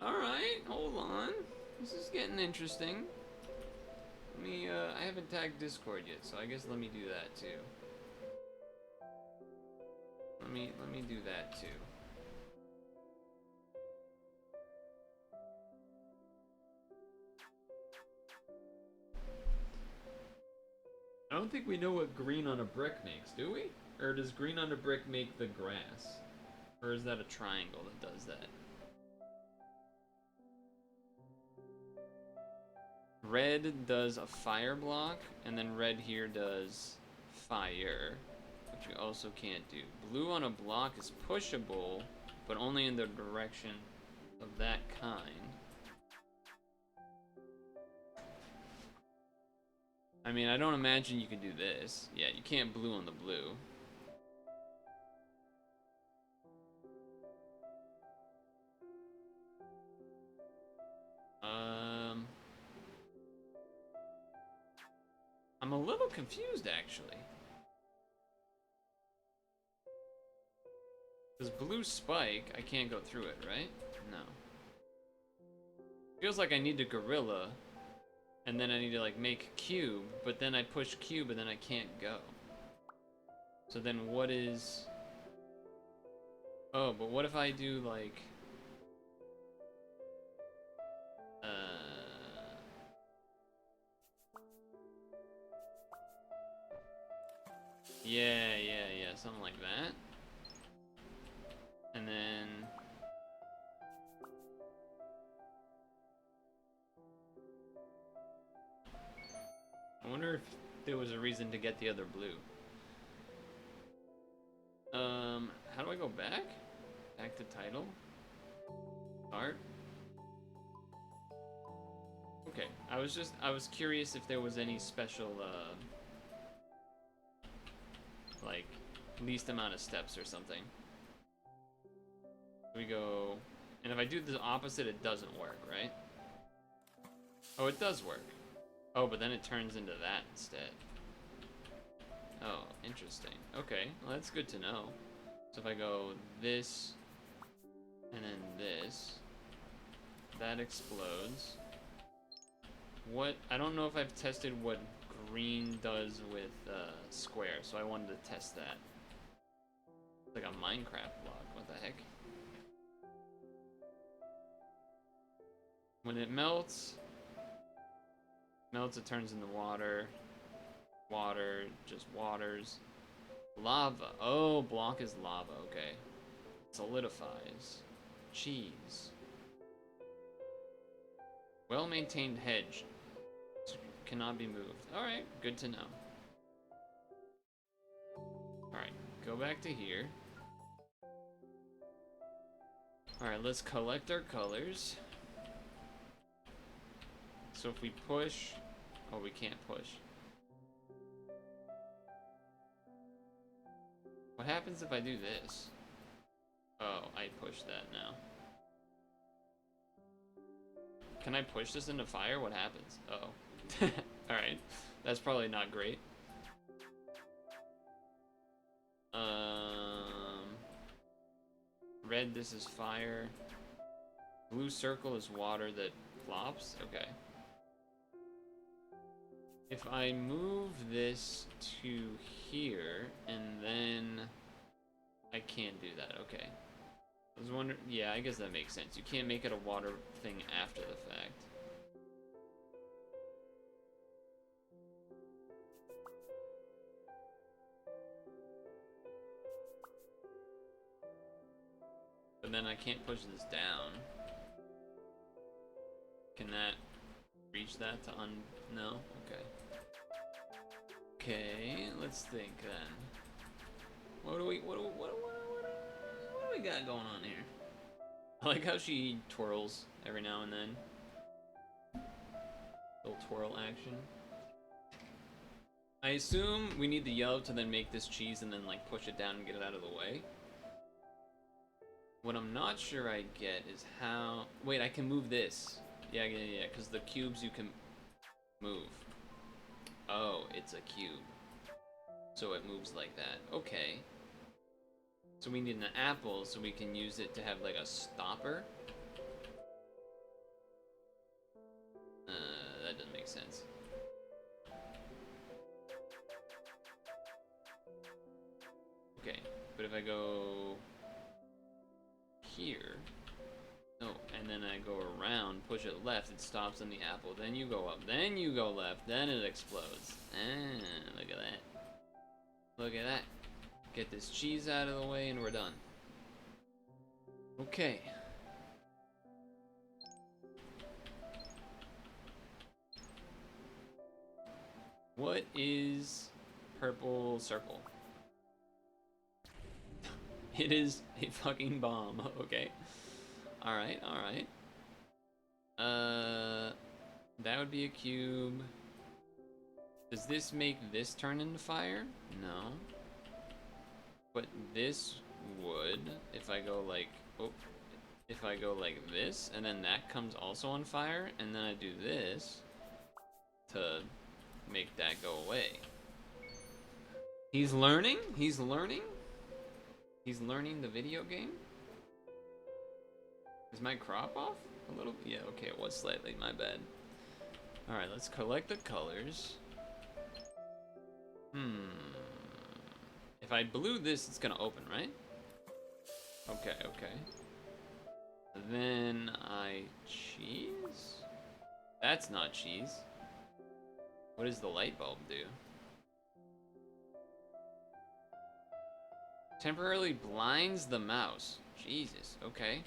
Alright, hold on. This is getting interesting. Let me, I haven't tagged Discord yet, so I guess let me do that too. Let me do that too. I don't think we know what green on a brick makes, do we? Or does green on a brick make the grass? Or is that a triangle that does that? Red does a fire block, and then red here does fire, which we also can't do. Blue on a block is pushable, but only in the direction of that kind. I mean, I don't imagine you can do this. Yeah, you can't blue on the blue. I'm a little confused, actually. Because blue spike, I can't go through it, right? No. Feels like I need a gorilla, and then I need to, like, make cube, but then I push cube, and then I can't go. So then what is... Oh, but what if I do, like... Yeah, something like that. And then... I wonder if there was a reason to get the other blue. How do I go back? Back to title? Start? Okay, I was curious if there was any special, like, least amount of steps or something. We go, and if I do the opposite, it doesn't work, right? Oh, it does work. Oh, but then it turns into that instead. Oh, interesting. Okay, well that's good to know. So if I go this, and then this, that explodes. What, I don't know if I've tested what green does with square, so I wanted to test that. It's like a Minecraft block, what the heck? When it melts, it turns into water. Water just waters. Lava. Oh, block is lava, okay. Solidifies. Cheese. Well-maintained hedge. Cannot be moved. Alright, good to know. Alright, go back to here. Alright, let's collect our colors. So if we push... Oh, we can't push. What happens if I do this? Oh, I pushed that now. Can I push this into fire? What happens? Uh-oh. Alright. That's probably not great. Red, this is fire. Blue circle is water that flops? Okay. If I move this to here, and then I can't do that, okay. I was wondering, yeah, I guess that makes sense. You can't make it a water thing after the fact. But then I can't push this down. Can that reach that to no? Okay. Okay, let's think then. What do we got going on here? I like how she twirls every now and then. Little twirl action. I assume we need the yellow to then make this cheese and then like push it down and get it out of the way. What I'm not sure I get is how... Wait, I can move this. Yeah, because the cubes you can move. Oh, it's a cube. So it moves like that. Okay. So we need an apple so we can use it to have like a stopper. That doesn't make sense. Okay, but if I go here, no, and then I go around, push it left, it stops on the apple, then you go up, then you go left, then it explodes. Ah, look at that. Look at that. Get this cheese out of the way and we're done. Okay. What is purple circle? It is a fucking bomb. Okay. Alright, alright. That would be a cube. Does this make this turn into fire? No. But this would, if I go like, oh, if I go like this, and then that comes also on fire, and then I do this to make that go away. He's learning? He's learning? He's learning the video game? Is my crop off? A little? Yeah, okay, it was slightly, my bad. Alright, let's collect the colors. If I blew this, it's gonna open, right? Okay, okay. Then I cheese? That's not cheese. What does the light bulb do? Temporarily blinds the mouse. Jesus, okay.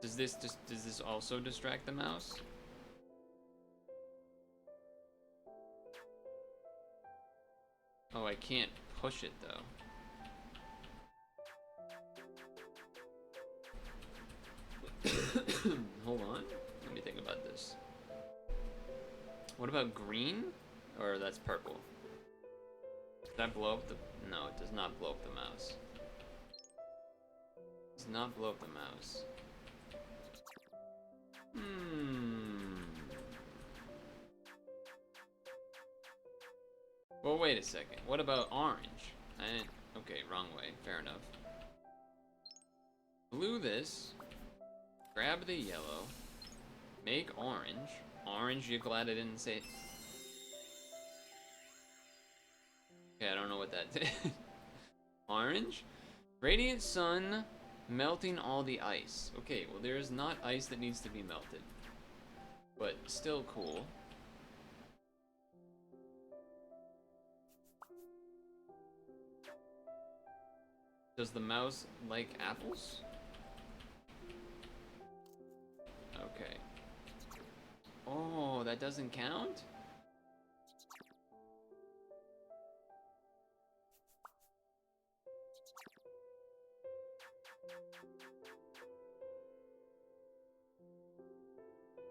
Does this also distract the mouse? Oh, I can't push it though. Hold on. Let me think about this. What about green? Or that's purple? Does that blow up the... No, it does not blow up the mouse. It does not blow up the mouse. Well, wait a second. What about orange? Okay, wrong way. Fair enough. Blue this. Grab the yellow. Make orange. Orange, you glad I didn't say... Okay, I don't know what that did. Orange. Radiant sun melting all the ice. Okay, well there is not ice that needs to be melted. But still cool. Does the mouse like apples? Okay. Oh, that doesn't count?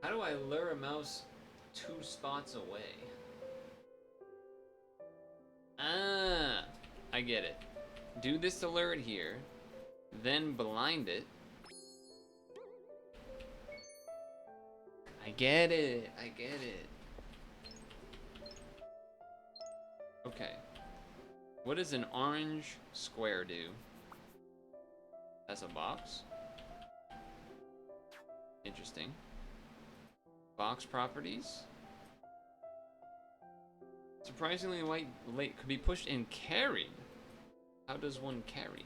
How do I lure a mouse 2 spots away? Ah, I get it. Do this to lure it here, then blind it. I get it, I get it. Okay. What does an orange square do? That's a box? Interesting. Box properties. Surprisingly late could be pushed and carried. How does one carry?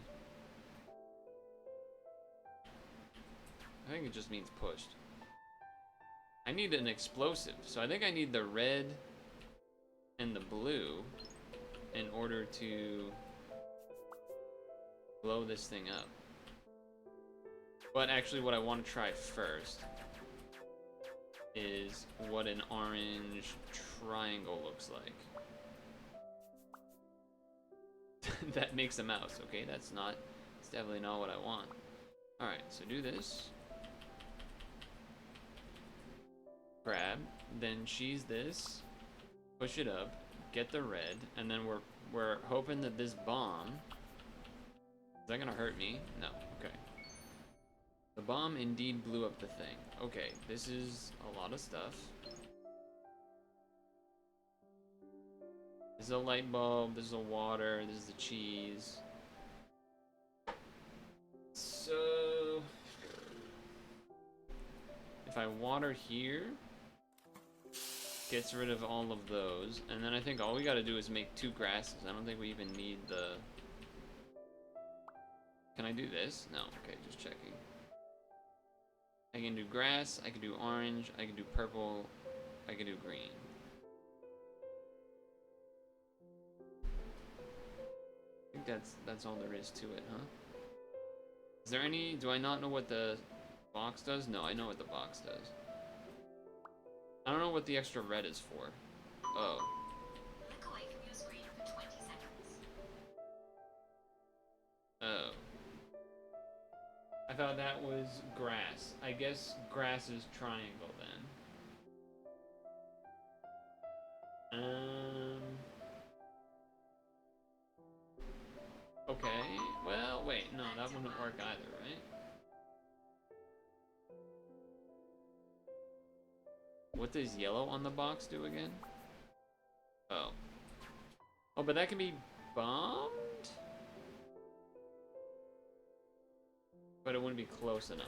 I think it just means pushed. I need an explosive, so I think I need the red and the blue in order to blow this thing up. But actually what I want to try first is what an orange triangle looks like. That makes a mouse, okay? That's definitely not what I want. Alright, so do this. Grab, then cheese this, push it up, get the red, and then we're hoping that this bomb, is that gonna hurt me? No, okay. The bomb indeed blew up the thing. Okay, this is a lot of stuff. This is a light bulb, this is a water, this is the cheese. So, if I water here, gets rid of all of those, and then I think all we gotta do is make 2 grasses. I don't think we even need the... Can I do this? No, okay, just checking. I can do grass, I can do orange, I can do purple, I can do green. I think that's all there is to it, huh? Is there any... Do I not know what the box does? No, I know what the box does. I don't know what the extra red is for. Oh. Look away from your screen for 20 seconds. Oh. I thought that was grass. I guess grass is triangle then. Okay. Well, wait. No, that wouldn't work either, right? What does yellow on the box do again? Oh. Oh, but that can be bombed? But it wouldn't be close enough.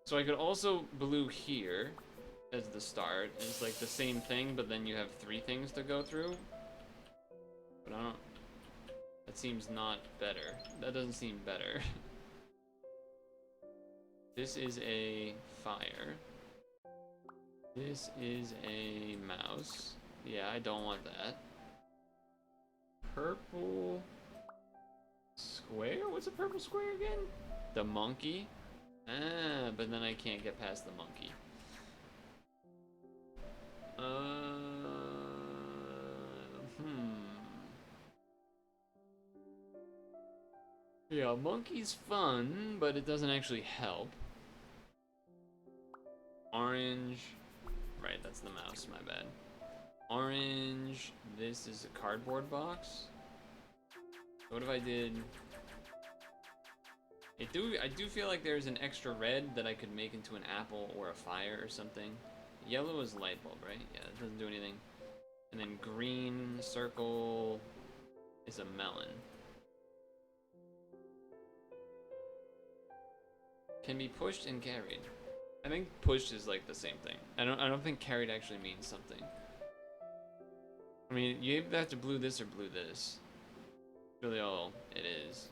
So I could also blue here as the start. It's like the same thing, but then you have 3 things to go through. But I don't... That seems not better. That doesn't seem better. This is a fire. This is a mouse. Yeah, I don't want that. Purple square? What's a purple square again? The monkey? Ah, but then I can't get past the monkey. Yeah, monkey's fun, but it doesn't actually help. Orange. Right, that's the mouse, my bad. Orange. This is a cardboard box. What if I did... I do feel like there's an extra red that I could make into an apple or a fire or something. Yellow is light bulb, right? Yeah, it doesn't do anything. And then green circle is a melon. Can be pushed and carried. I think pushed is like the same thing. I don't think carried actually means something. I mean, you either have to blue this or blue this. Really all it is.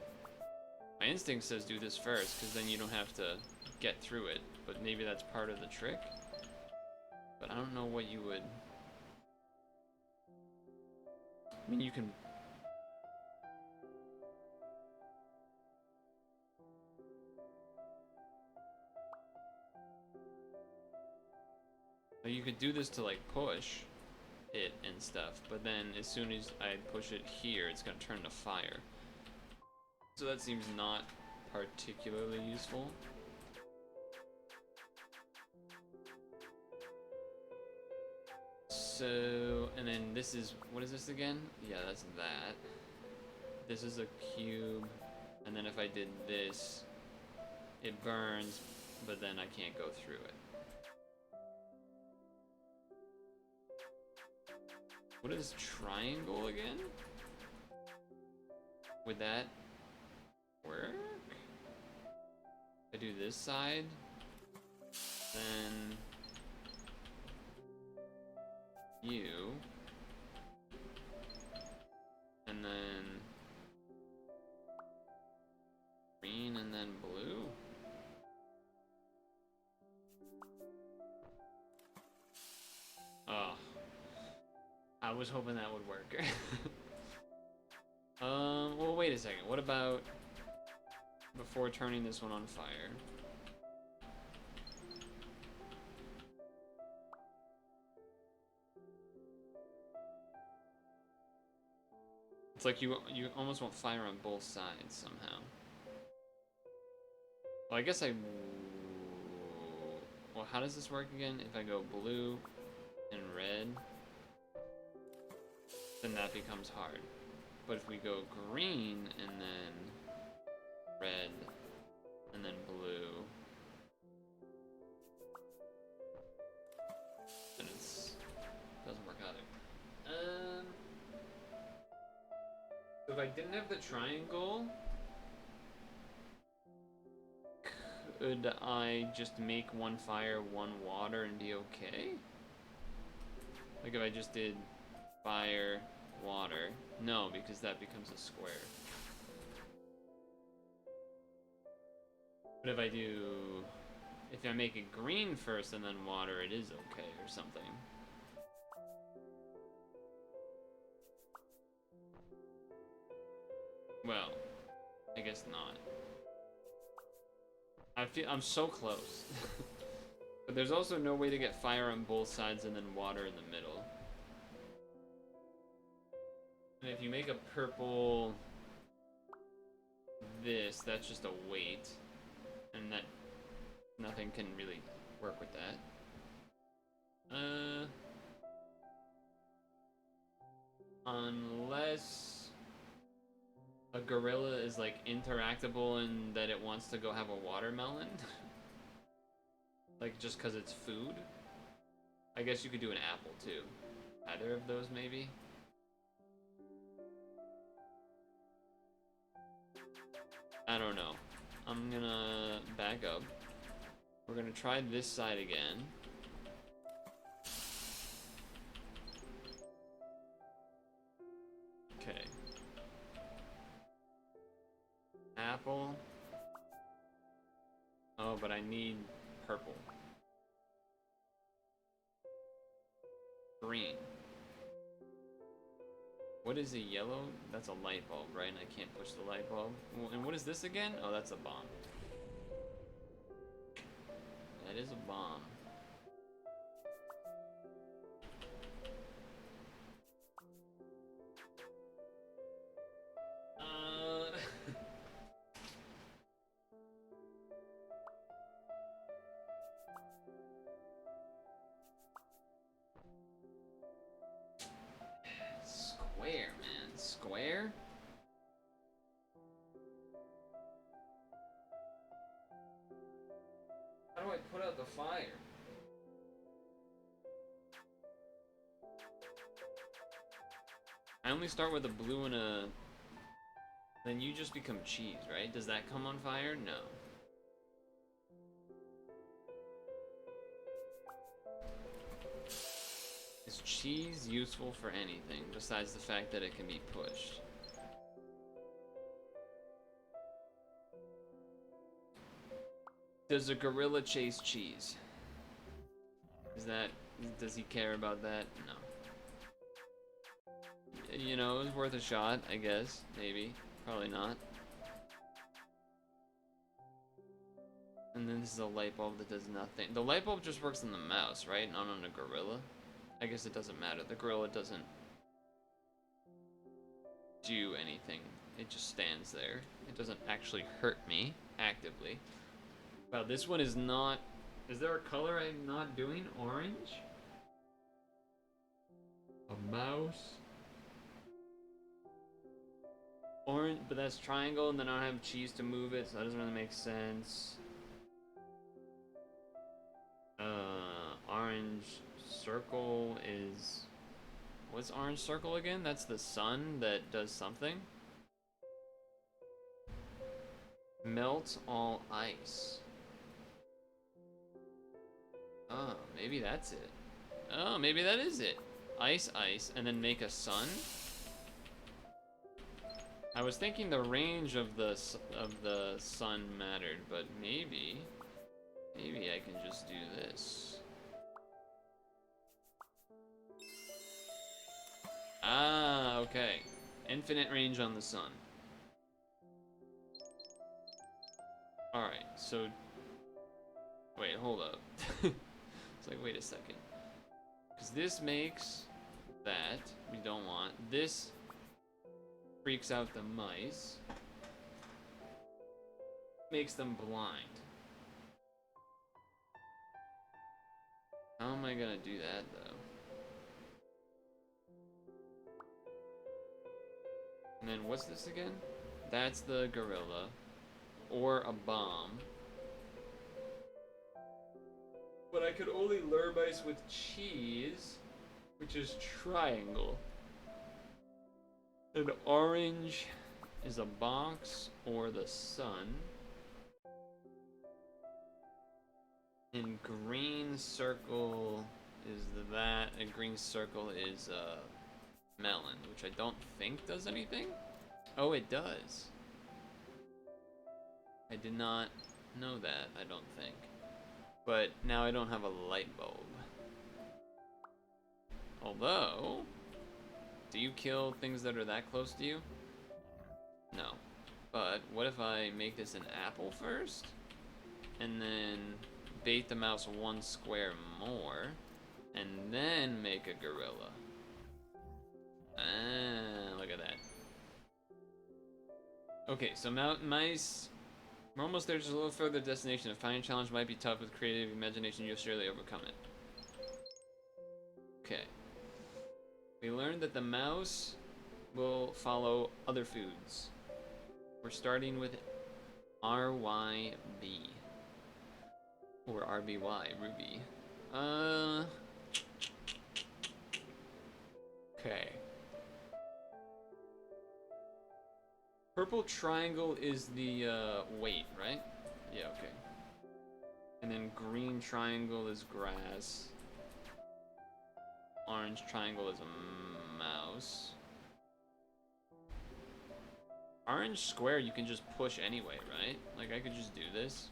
My instinct says do this first, because then you don't have to get through it. But maybe that's part of the trick. But I don't know what you would... I mean, you can... You could do this to like push it and stuff, but then as soon as I push it here, it's gonna turn to fire. So that seems not particularly useful. So, and then this is, what is this again? Yeah, that's that. This is a cube, and then if I did this, it burns, but then I can't go through it. What is triangle again? Would that work? I do this side, then you, and then green, and then blue. Oh. I was hoping that would work. Well, wait a second. What about before turning this one on fire. It's like you almost want fire on both sides somehow. Well, I guess well, how does this work again? If I go blue and red, then that becomes hard. But if we go green and then red and then blue, then it doesn't work either. If I didn't have the triangle, could I just make one fire, one water, and be okay? Like if I just did fire, water. No, because that becomes a square. But if I make it green first and then water, it is okay or something. Well, I guess not. I'm so close. But there's also no way to get fire on both sides and then water in the middle. And if you make a purple this, that's just a weight. And that nothing can really work with that. Unless a gorilla is like interactable in that it wants to go have a watermelon. Like just because it's food. I guess you could do an apple too. Either of those maybe. I don't know. I'm gonna back up. We're gonna try this side again. Okay. Apple. Oh, but I need purple. Green. What is a yellow? That's a light bulb, right? And I can't push the light bulb. And what is this again? Oh, that's a bomb. That is a bomb. Square, man. Square? How do I put out the fire? I only start with a blue and a... Then you just become cheese, right? Does that come on fire? No. Is cheese useful for anything besides the fact that it can be pushed? Does a gorilla chase cheese? Does he care about that? No. You know, it was worth a shot, I guess. Maybe. Probably not. And then this is a light bulb that does nothing. The light bulb just works on the mouse, right? Not on a gorilla. I guess it doesn't matter. The gorilla doesn't do anything. It just stands there. It doesn't actually hurt me actively. Wow, this one is not... Is there a color I'm not doing? Orange? A mouse? Orange, but that's triangle, and then I don't have cheese to move it, so that doesn't really make sense. Orange circle is... What's orange circle again? That's the sun that does something. Melt all ice. Oh, maybe that's it. Oh, maybe that is it. Ice, ice, and then make a sun? I was thinking the range of the sun mattered, but maybe I can just do this. Ah, okay. Infinite range on the sun. Alright, so... Wait, hold up. It's like, wait a second. Because this makes that we don't want. This freaks out the mice. Makes them blind. How am I gonna do that, though? And then what's this again? That's the gorilla. Or a bomb. But I could only lure mice with cheese, which is triangle. And orange is a box or the sun. And green circle is that, and green circle is melon, which I don't think does anything. Oh, it does. I did not know that, I don't think. But now I don't have a light bulb. Although, do you kill things that are that close to you? No. But what if I make this an apple first? And then bait the mouse one square more, and then make a gorilla. Ah, look at that. Okay, so mice, we're almost there, just a little further destination. A fine challenge might be tough with creative imagination, you'll surely overcome it. Okay. We learned that the mouse will follow other foods. We're starting with RYB. Or RBY, Ruby. Okay. Purple triangle is the weight, right? Yeah, okay. And then green triangle is grass. Orange triangle is a mouse. Orange square you can just push anyway, right? Like I could just do this.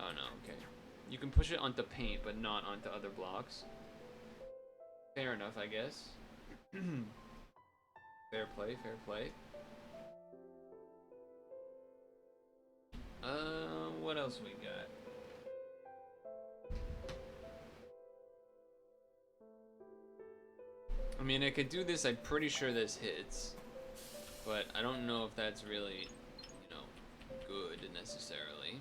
Oh no, okay. You can push it onto paint, but not onto other blocks. Fair enough, I guess. Fair play, fair play. What else we got? I mean, I could do this, I'm pretty sure this hits. But I don't know if that's really, you know, good necessarily.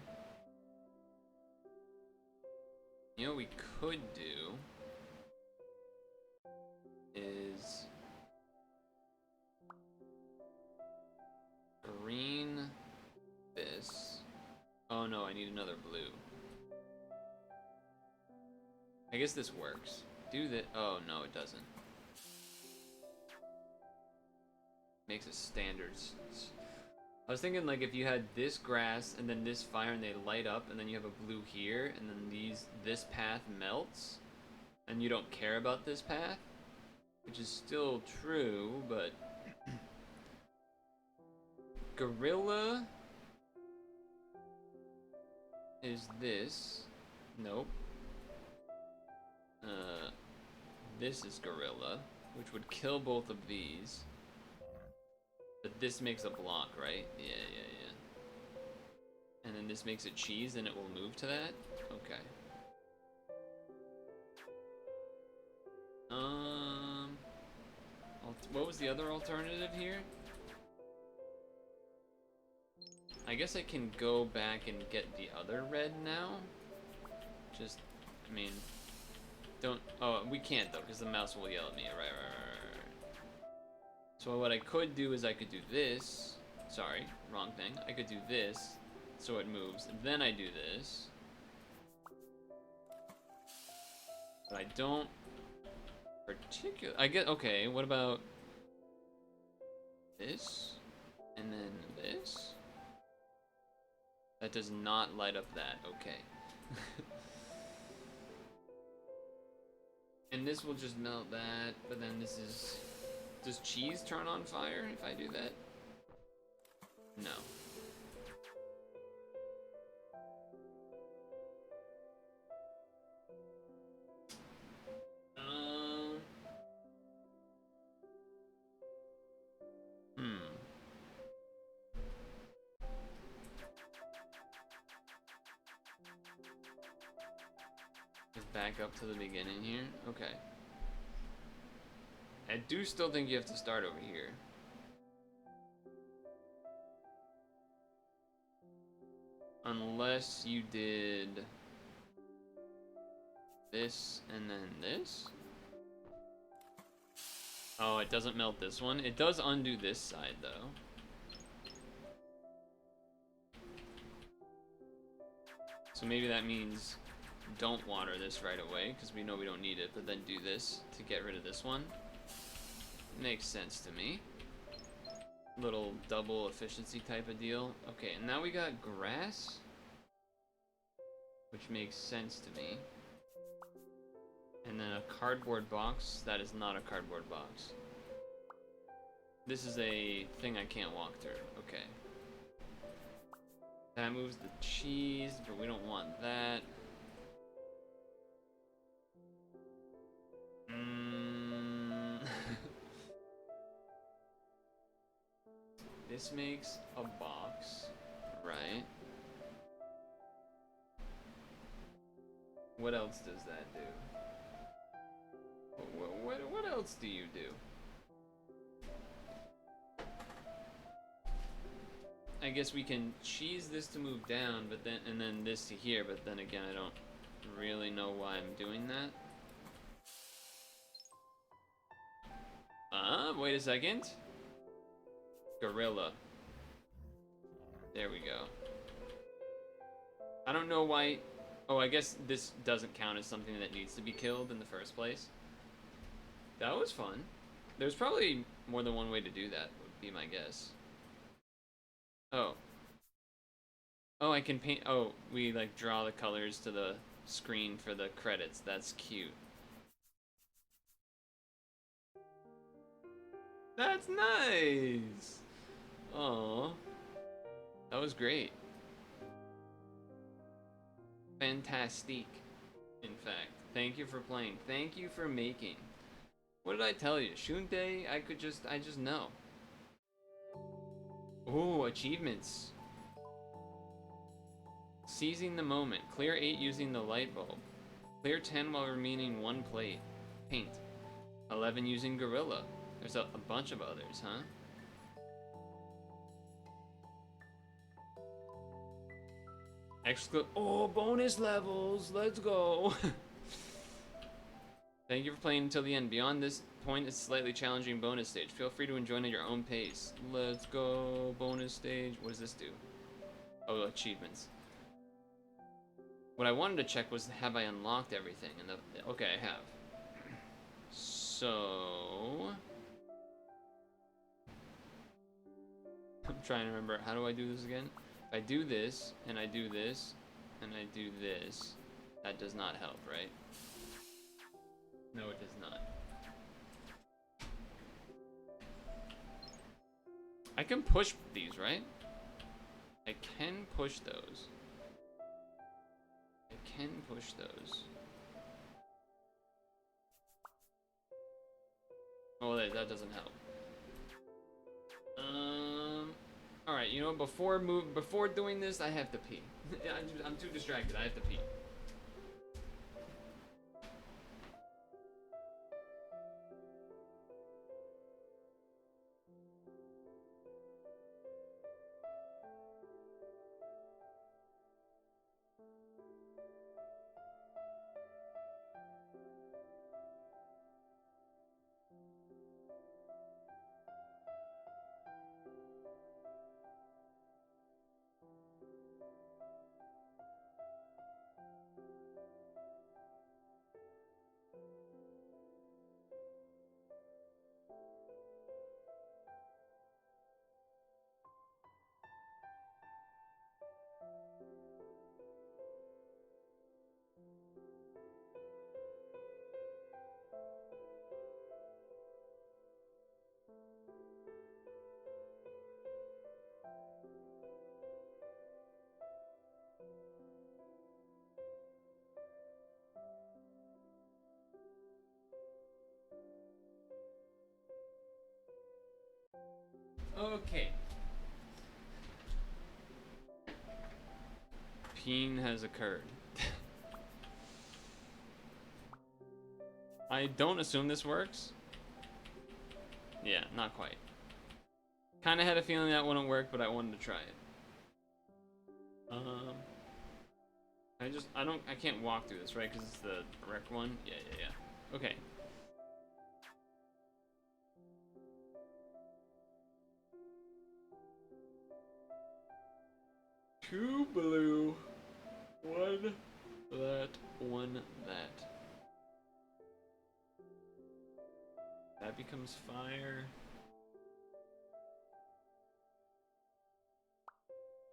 You know what we could do is green this. Oh no, I need another blue. I guess this works. Do that. Oh no, it doesn't. Makes a standard. I was thinking like if you had this grass and then this fire and they light up and then you have a blue here and then this path melts and you don't care about this path, which is still true, but gorilla is this. Nope. This is gorilla, which would kill both of these. But this makes a block, right? Yeah. And then this makes it cheese, and it will move to that? Okay. What was the other alternative here? I guess I can go back and get the other red now. Just, I mean, don't, oh, we can't though, because the mouse will yell at me. Right. So what I could do is I could do this. Sorry, wrong thing. I could do this, so it moves. Then I do this. But I don't particularly, I get, okay, what about this? And then this? That does not light up that, okay. And this will just melt that, but then this is... Does cheese turn on fire if I do that? No. back up to the beginning here. Okay. I do still think you have to start over here. Unless you did this and then this. Oh, it doesn't melt this one. It does undo this side though. So maybe that means don't water this right away because we know we don't need it, but then do this to get rid of this one. Makes sense to me. Little double efficiency type of deal. Okay, and now we got grass, which makes sense to me. And then a cardboard box. That is not a cardboard box. This is a thing I can't walk through. Okay. That moves the cheese, but we don't want that. This makes a box, right? What else does that do? What else do you do? I guess we can cheese this to move down, but then and then this to here, but then again I don't really know why I'm doing that. Wait a second. Gorilla. There we go. I don't know why. Oh, I guess this doesn't count as something that needs to be killed in the first place. That was fun. There's probably more than one way to do that, would be my guess. Oh. Oh, I can paint. Oh, we like draw the colors to the screen for the credits. That's cute. That's nice. Oh, that was great. Fantastic. In fact, thank you for playing. Thank you for making. What did I tell you? Shunte, I just know. Oh, achievements. Seizing the moment. Clear 8 using the light bulb. Clear 10 while remaining 1 plate. Paint. 11 using gorilla. There's a bunch of others, huh? Oh, bonus levels. Let's go. Thank you for playing until the end. Beyond this point is a slightly challenging bonus stage. Feel free to enjoy it at your own pace. Let's go. Bonus stage. What does this do? Oh, achievements. What I wanted to check was, have I unlocked everything? And okay, I have. So I'm trying to remember, how do I do this again? If I do this, and I do this, and I do this, that does not help, right? No, it does not. I can push these, right? I can push those. I can push those. Oh, that doesn't help. All right. You know, before doing this, I have to pee. I'm too distracted. I have to pee. Okay. Peeing has occurred. I don't assume this works. Yeah, not quite. Kind of had a feeling that wouldn't work, but I wanted to try it. I can't walk through this, right? Because it's the wreck one? Yeah. Okay. Two blue. One that, one that. That becomes fire.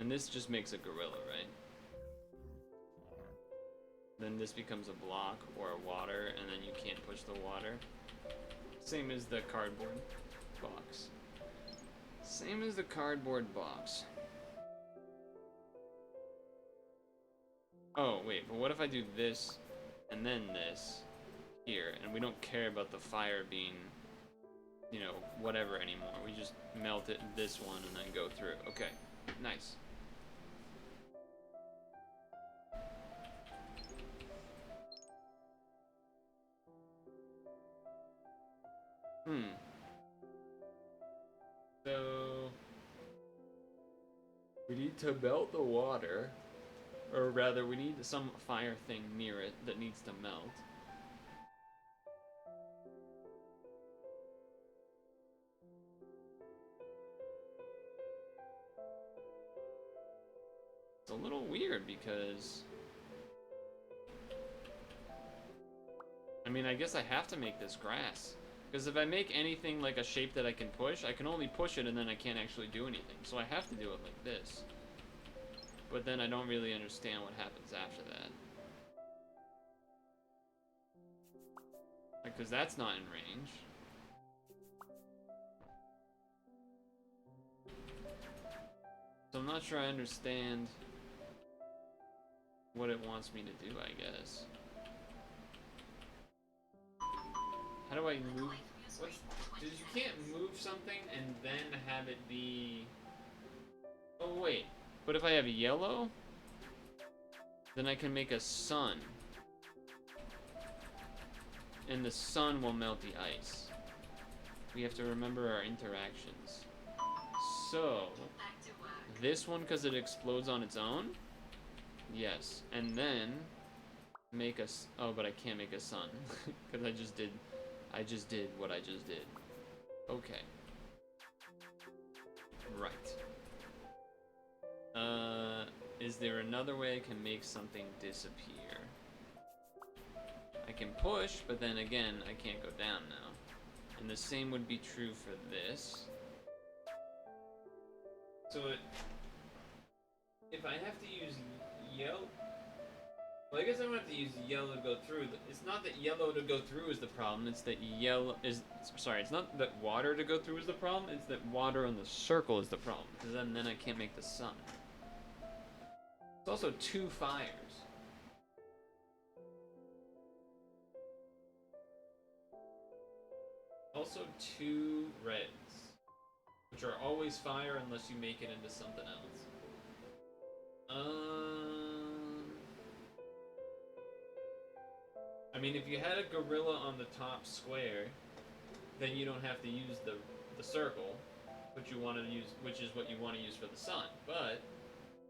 And this just makes a gorilla, right? Then this becomes a block or a water, and then you can't push the water. Same as the cardboard box. Same as the cardboard box. Oh, wait, but what if I do this and then this here, and we don't care about the fire being, you know, whatever anymore. We just melt it in this one and then go through. Okay, nice. So we need to melt the water, or rather we need some fire thing near it that needs to melt. It's a little weird because, I mean, I guess I have to make this grass. Because if I make anything like a shape that I can push, I can only push it and then I can't actually do anything. So I have to do it like this. But then I don't really understand what happens after that. Because that's not in range. So I'm not sure I understand what it wants me to do, I guess. How do I move? Because you can't move something and then have it be... Oh, wait. But if I have yellow, then I can make a sun. And the sun will melt the ice. We have to remember our interactions. So, this one, because it explodes on its own? Yes. And then make a... Oh, but I can't make a sun. Because I just did what I just did. Okay. Right. Is there another way I can make something disappear? I can push, but then again, I can't go down now. And the same would be true for this. So if I have to use yellow... Well, I guess I don't have to use yellow to go through. It's not that yellow to go through is the problem. It's that yellow is... Sorry, it's not that water to go through is the problem. It's that water on the circle is the problem. Because then I can't make the sun. It's also two fires. Also two reds. Which are always fire unless you make it into something else. I mean, if you had a gorilla on the top square, then you don't have to use the circle, which you want to use, which is what you want to use for the sun. But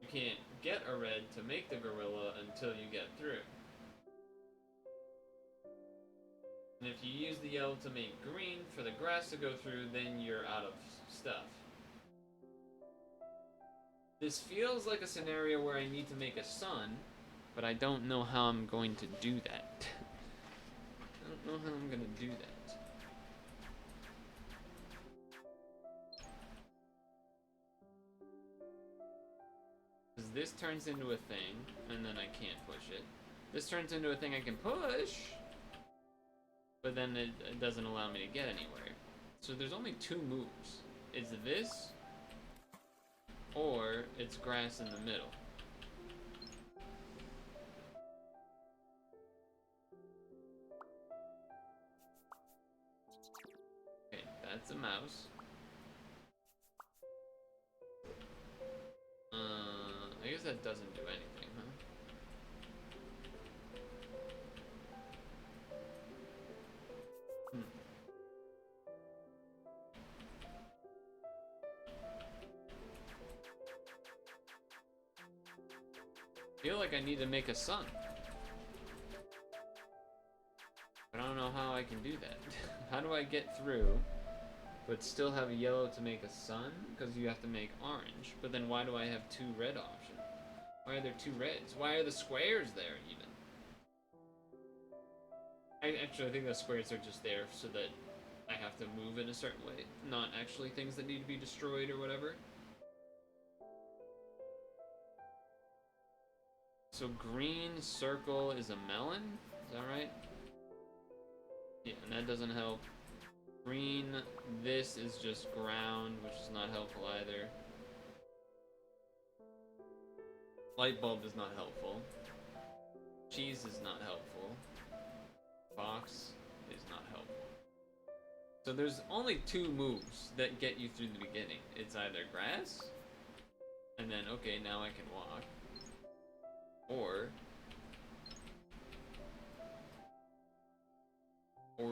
you can't get a red to make the gorilla until you get through. And if you use the yellow to make green for the grass to go through, then you're out of stuff. This feels like a scenario where I need to make a sun, but I don't know how I'm going to do that. I don't know how I'm going to do that. Because this turns into a thing, and then I can't push it. This turns into a thing I can push, but then it doesn't allow me to get anywhere. So there's only two moves. It's this, or it's grass in the middle. Okay, that's a mouse. I guess that doesn't do anything, huh? feel like I need to make a sun. But I don't know how I can do that. How do I get through, but still have a yellow to make a sun? Because you have to make orange. But then why do I have 2 red options? Why are there 2 reds? Why are the squares there, even? I think the squares are just there so that I have to move in a certain way. Not actually things that need to be destroyed or whatever. So green circle is a melon? Is that right? Yeah, and that doesn't help. Green, this is just ground, which is not helpful either. Light bulb is not helpful. Cheese is not helpful. Box is not helpful. So there's only 2 moves that get you through the beginning. It's either grass, and then, okay, now I can walk. Or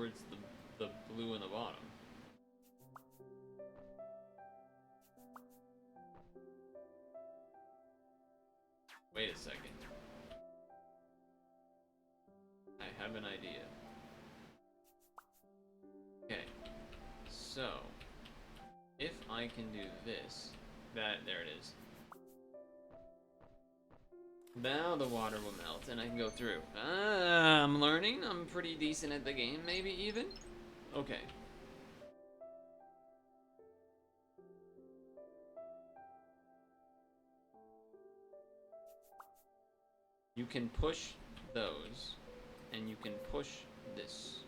it's the blue in the bottom. Wait a second. I have an idea. Okay. So, if I can do this, there it is. Now the water will melt and I can go through. I'm learning. I'm pretty decent at the game, maybe even. Okay. You can push those, and you can push this.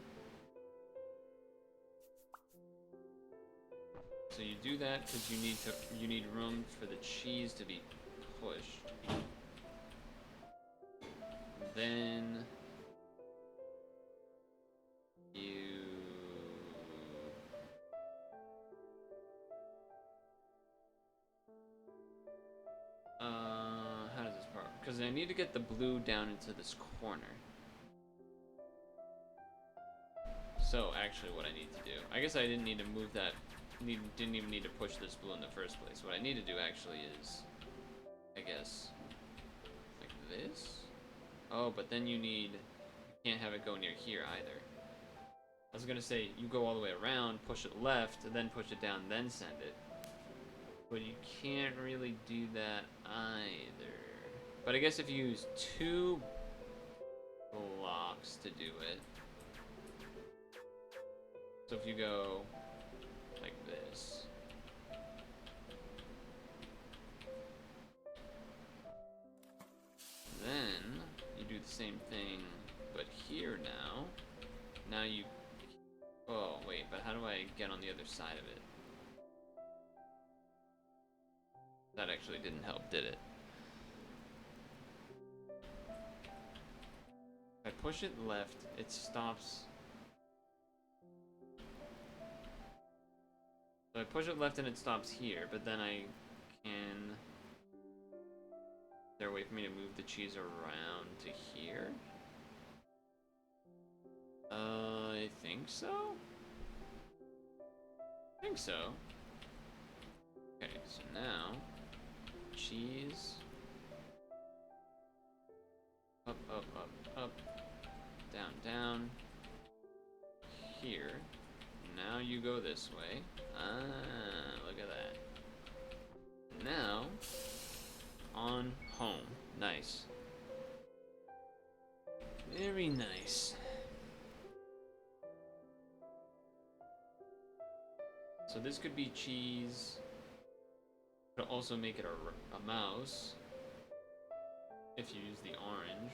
So you do that because you need room for the cheese to be pushed. Then you how does this part? Because I need to get the blue down into this corner. So actually what I need to do, I guess I didn't need to move that, didn't even need to push this blue in the first place. What I need to do actually is, I guess, like this. Oh, but then you can't have it go near here either. I was gonna say, you go all the way around, push it left, and then push it down, then send it. But you can't really do that either. But I guess if you use 2 blocks to do it. So if you go like this. Then you do the same thing, but here now. Now you... Oh, wait, but how do I get on the other side of it? That actually didn't help, did it? If I push it left, it stops. So I push it left and it stops here, but then I can... Is there a way for me to move the cheese around to here? I think so? I think so. Okay, so now... Cheese. Up, up, up, up. Down, down. Here. Now you go this way. Ah, look at that. Now, on home. Nice. Very nice. So this could be cheese. Could also make it a mouse. If you use the orange.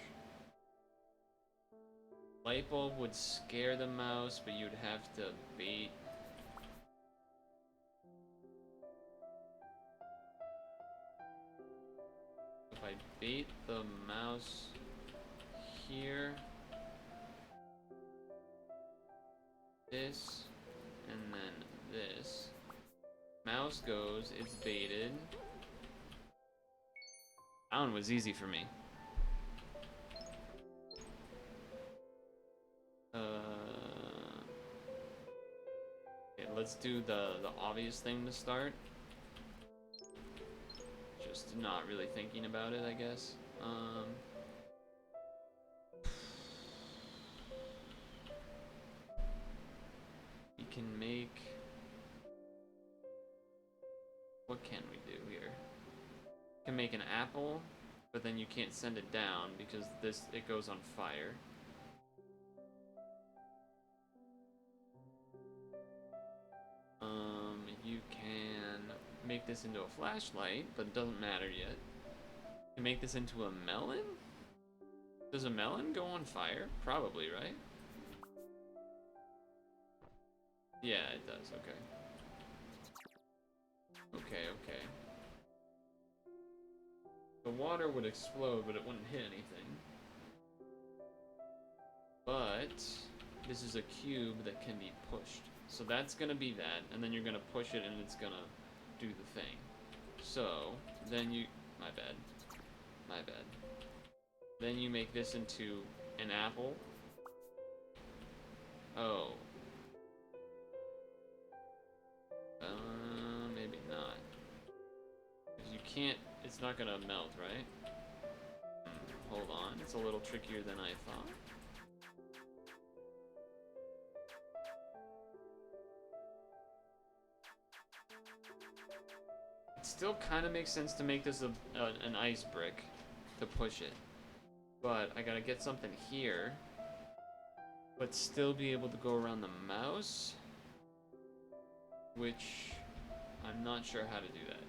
Light bulb would scare the mouse, but you'd have to bait. If I bait the mouse here, this, and then this. Mouse goes, it's baited. That one was easy for me. Okay, let's do the obvious thing to start. Just not really thinking about it, I guess. We can make... What can we do here? We can make an apple, but then you can't send it down because it goes on fire. You can make this into a flashlight, but it doesn't matter yet. You can make this into a melon? Does a melon go on fire? Probably, right? Yeah, it does, okay. Okay. The water would explode, but it wouldn't hit anything. But this is a cube that can be pushed. So that's gonna be that, and then you're gonna push it and it's gonna do the thing. So, then you... My bad. Then you make this into an apple. Oh. Maybe not. 'Cause you can't... It's not gonna melt, right? Hold on, it's a little trickier than I thought. It still kind of makes sense to make this an ice brick to push it. But I gotta get something here, but still be able to go around the mouse, which I'm not sure how to do that.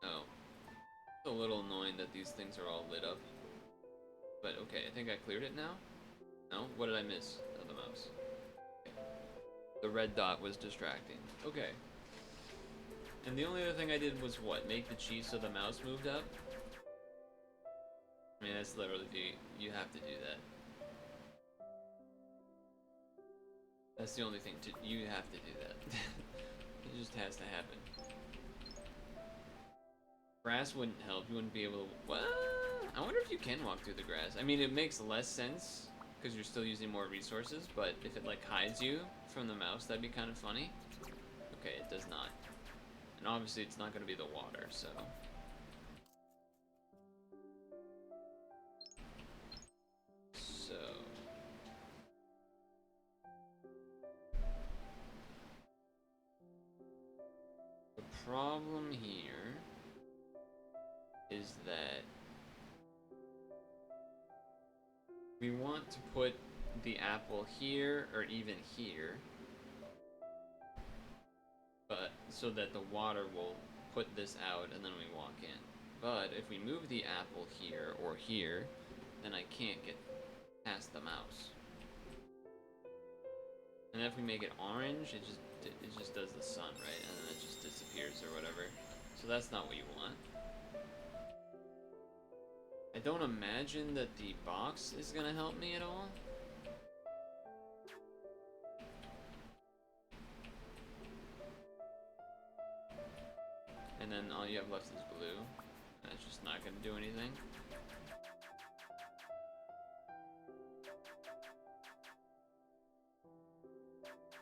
Oh, it's a little annoying that these things are all lit up. But okay, I think I cleared it now. No? What did I miss? Oh, the mouse. The red dot was distracting. Okay. And the only other thing I did was what? Make the cheese so the mouse moved up? I mean, that's literally you have to do that. That's the only thing you have to do that. It just has to happen. Grass wouldn't help. You wouldn't be able to... What? I wonder if you can walk through the grass. I mean, it makes less sense because you're still using more resources, but if it like hides you from the mouse, that'd be kind of funny. Okay, it does not. And obviously it's not going to be the water, so... The problem here is that we want to put the apple here or even here, but so that the water will put this out and then we walk in. But if we move the apple here or here, then I can't get past the mouse. And if we make it orange, it just does the sun, right? And then it just disappears or whatever. So that's not what you want. I don't imagine that the box is gonna help me at all. And then all you have left is blue. That's just not gonna do anything.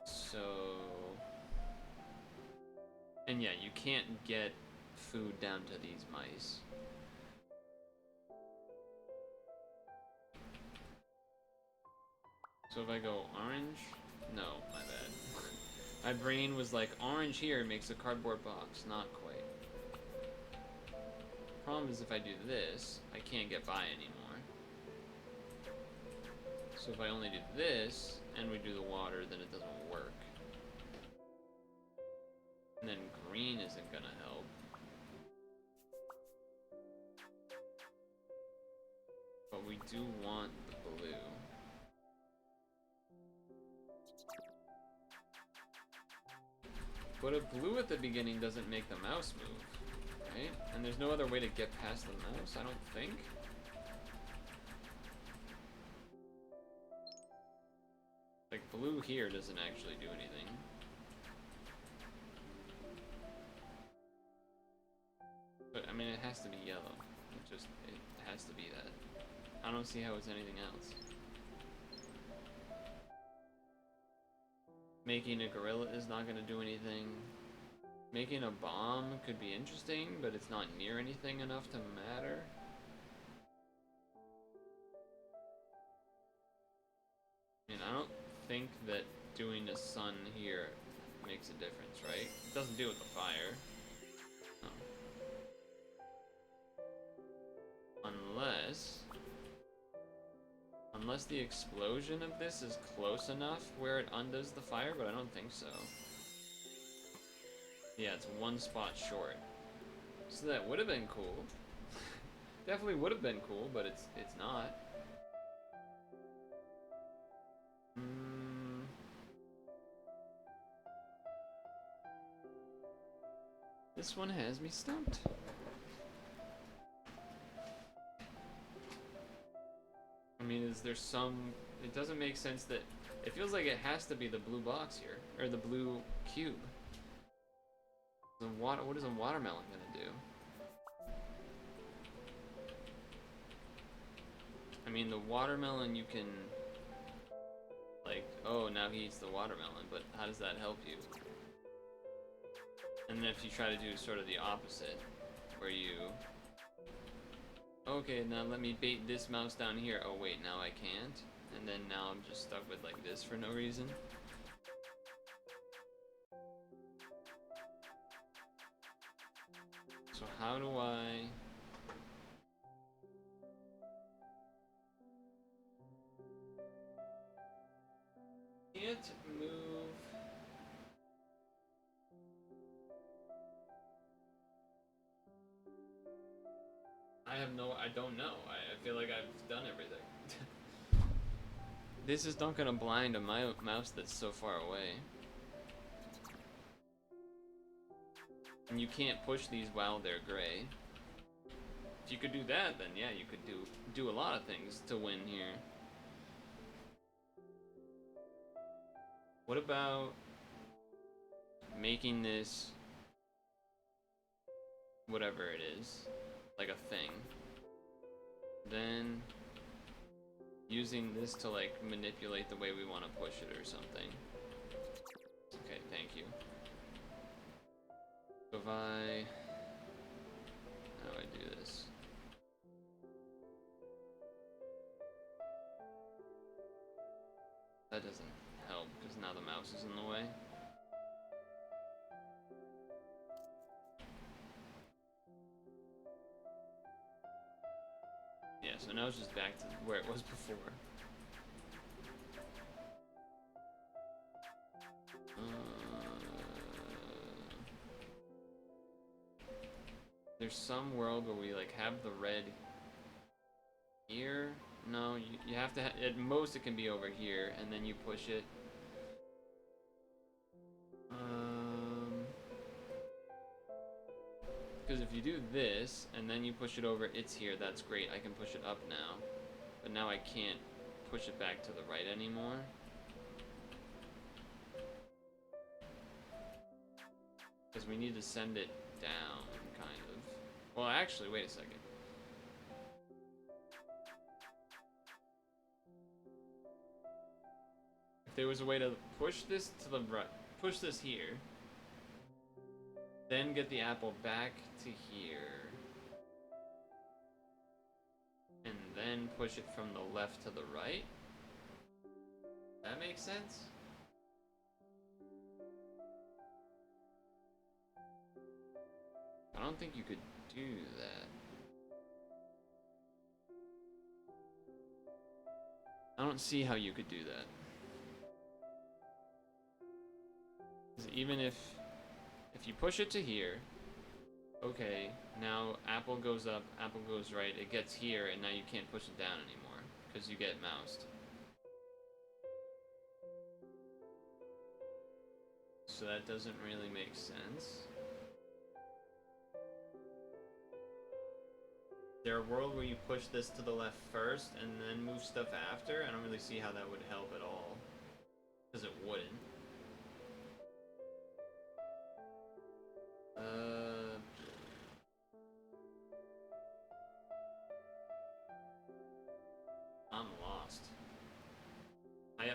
So... And yeah, you can't get food down to these mice. So if I go orange... No, my bad. My brain was like, orange here makes a cardboard box. Not quite. Problem is if I do this, I can't get by anymore. So if I only do this, and we do the water, then it doesn't work. And then green isn't gonna help. But we do want the blue. But a blue at the beginning doesn't make the mouse move, right? And there's no other way to get past the mouse, I don't think. Like, blue here doesn't actually do anything. But, I mean, it has to be yellow. It has to be that. I don't see how it's anything else. Making a gorilla is not going to do anything. Making a bomb could be interesting, but it's not near anything enough to matter. And I don't think that doing a sun here makes a difference, right? It doesn't deal with the fire. No. Unless the explosion of this is close enough where it undoes the fire, but I don't think so. Yeah, it's one spot short. So that would have been cool. Definitely would have been cool, but it's not. This one has me stumped. I mean, is there some... It doesn't make sense that... It feels like it has to be the blue box here. Or the blue cube. What is a watermelon gonna do? I mean, the watermelon you can... Like, oh, now he eats the watermelon, but how does that help you? And then if you try to do sort of the opposite, where you... Okay, now let me bait this mouse down here. Oh wait, now I can't. And then now I'm just stuck with like this for no reason. So how do I... Can't move... I don't know. I feel like I've done everything. This is not gonna blind a mouse that's so far away. And you can't push these while they're gray. If you could do that, then yeah, you could do a lot of things to win here. What about making this whatever it is, like a thing? Then using this to like manipulate the way we want to push it or something. Okay, thank you. So if I... How do I do this? That doesn't help because now the mouse is in the way. Yeah, so now it's just back to where it was before. There's some world where we like have the red here. No, you have to. At most, it can be over here, and then you push it. Because if you do this and then you push it over, it's here. That's great. I can push it up now, but now I can't push it back to the right anymore. Because we need to send it down, kind of. Well, actually, wait a second. If there was a way to push this to the right, push this here, then get the apple back to here, and then push it from the left to the right. That makes sense? I don't think you could do that. I don't see how you could do that. 'Cause even if you push it to here, okay, now apple goes up, apple goes right, it gets here, and now you can't push it down anymore, because you get moused. So that doesn't really make sense. Is there a world where you push this to the left first and then move stuff after? I don't really see how that would help at all. Because it wouldn't. I'm lost.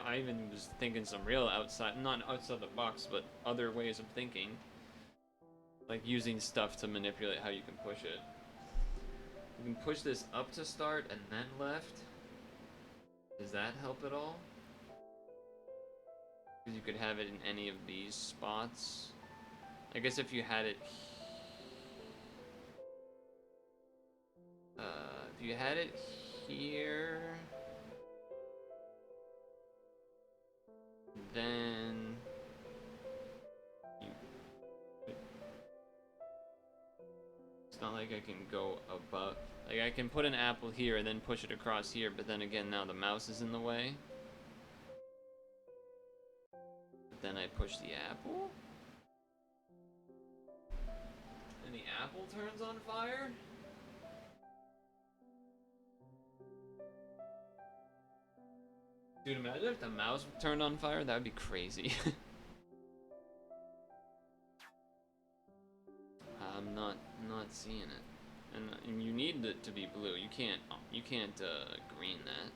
I even was thinking some real not outside the box, but other ways of thinking. Like using stuff to manipulate how you can push it. You can push this up to start and then left. Does that help at all? Because you could have it in any of these spots. I guess if you had it... if you had it here... Then... It's not like I can go above... Like, I can put an apple here and then push it across here, but then again, now the mouse is in the way. But then I push the apple? And the apple turns on fire? Dude, imagine if the mouse turned on fire, that would be crazy. I'm not seeing it. And you need it to be blue. You can't green that.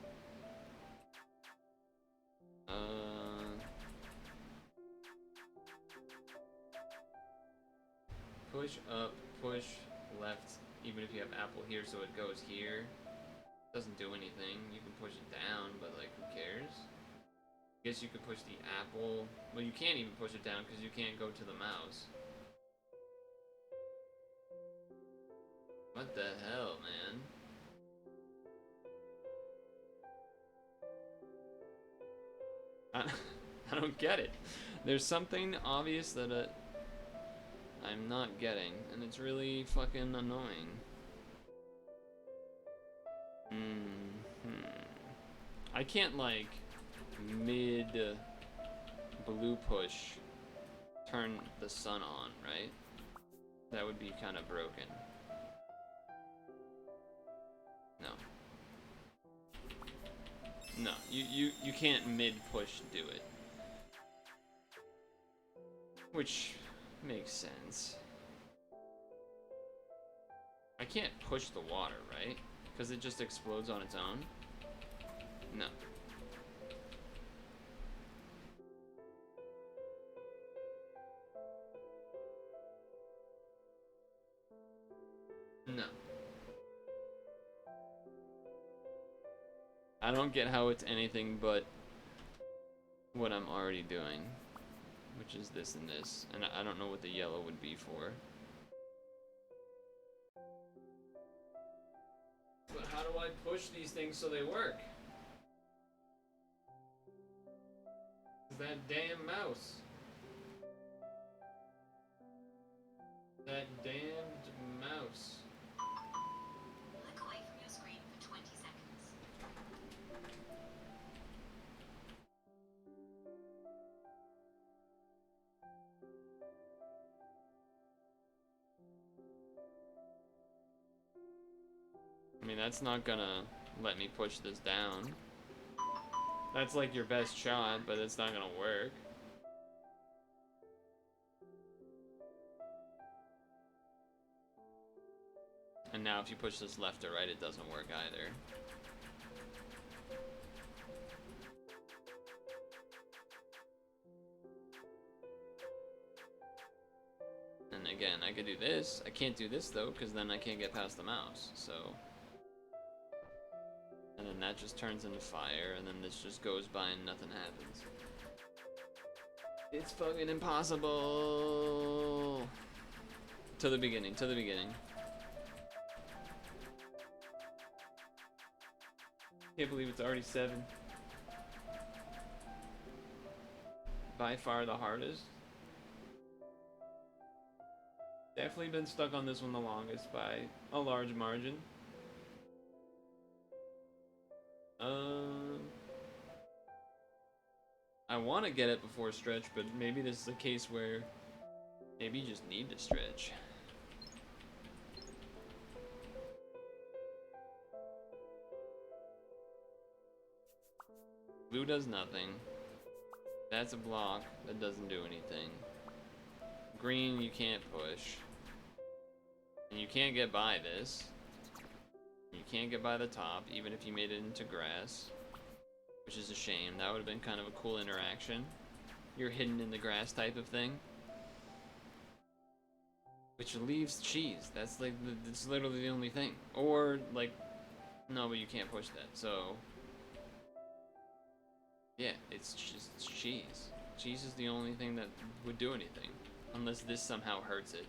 Push up, push left, even if you have apple here so it goes here. Doesn't do anything. You can push it down, but like, who cares? I guess you could push the apple. Well, you can't even push it down because you can't go to the mouse. What the hell, man? I don't get it. There's something obvious that I'm not getting, and it's really fucking annoying. I can't, like, mid blue push turn the sun on, right? That would be kind of broken. No. No, you can't mid-push do it. Which makes sense. I can't push the water, right? Because it just explodes on its own? No. No. I don't get how it's anything but what I'm already doing, which is this and this, and I don't know what the yellow would be for. But how do I push these things so they work? That damn mouse. That damned mouse. Look away from your screen for 20 seconds. I mean, that's not gonna let me push this down. That's like your best shot, but it's not gonna work. And now if you push this left or right, it doesn't work either. And again, I could do this. I can't do this though, because then I can't get past the mouse, so... And then that just turns into fire, and then this just goes by and nothing happens. It's fucking impossible! To the beginning, to the beginning. Can't believe it's already 7. By far the hardest. Definitely been stuck on this one the longest by a large margin. I want to get it before stretch, but maybe this is a case where maybe you just need to stretch. Blue does nothing. That's a block that doesn't do anything. Green you can't push. And you can't get by this. You can't get by the top, even if you made it into grass. Which which is a shame. That would have been kind of a cool interaction. You're hidden in the grass type of thing. Which leaves cheese. That's like, it's literally the only thing. Or, like, no, but you can't push that, so... Yeah, it's just cheese. Cheese is the only thing that would do anything. Unless this somehow hurts it.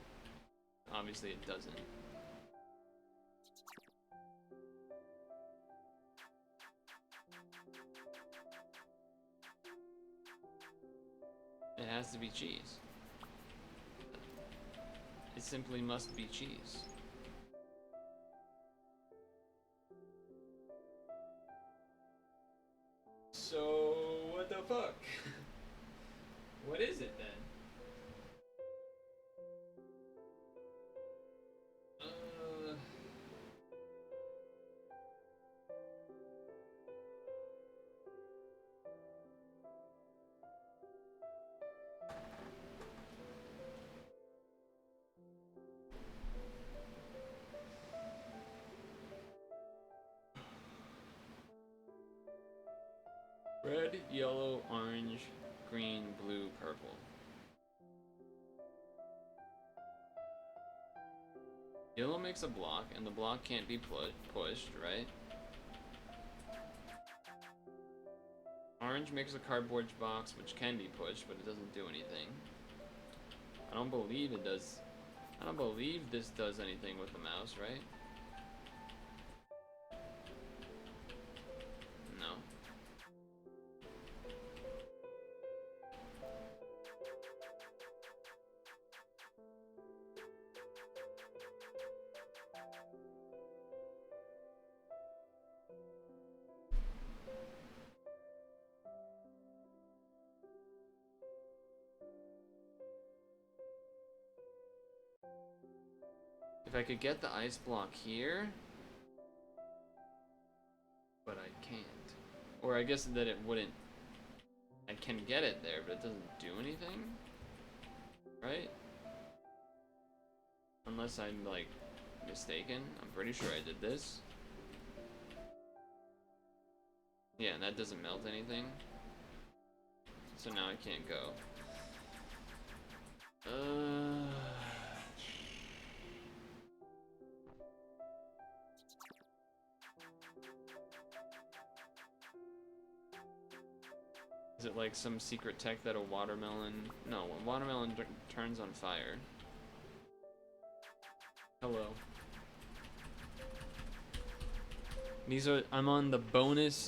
Obviously it doesn't. It has to be cheese. It simply must be cheese. So, what the fuck? What is it then? Red, yellow, orange, green, blue, purple. Yellow makes a block, and the block can't be pushed, right? Orange makes a cardboard box, which can be pushed, but it doesn't do anything. I don't believe it does. I don't believe this does anything with the mouse, right? No. If I could get the ice block here, but I can't. Or I guess that it wouldn't. I can get it there, but it doesn't do anything, right? Unless I'm like mistaken. I'm pretty sure I did this. Yeah, and that doesn't melt anything. So now I can't go. Is it like some secret tech that a watermelon... No, a watermelon turns on fire. Hello. These are... I'm on the bonus,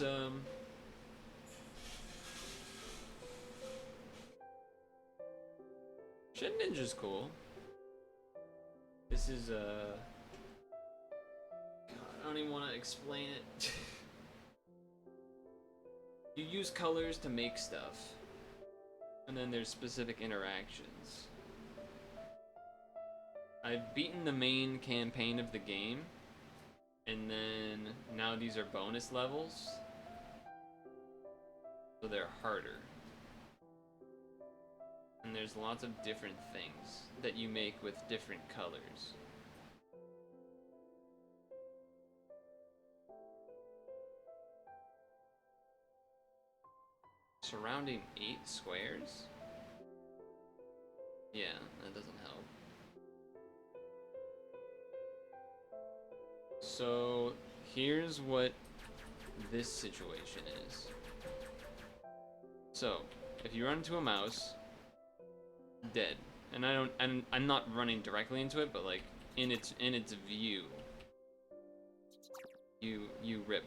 Shed Ninja's cool. This is, God, I don't even want to explain it. You use colors to make stuff. And then there's specific interactions. I've beaten the main campaign of the game. And then now these are bonus levels. So they're harder. And there's lots of different things that you make with different colors. Surrounding 8 squares? Yeah, that doesn't help. So, here's what this situation is. So, if you run into a mouse, dead. And I'm not running directly into it, but like in its view, you rip.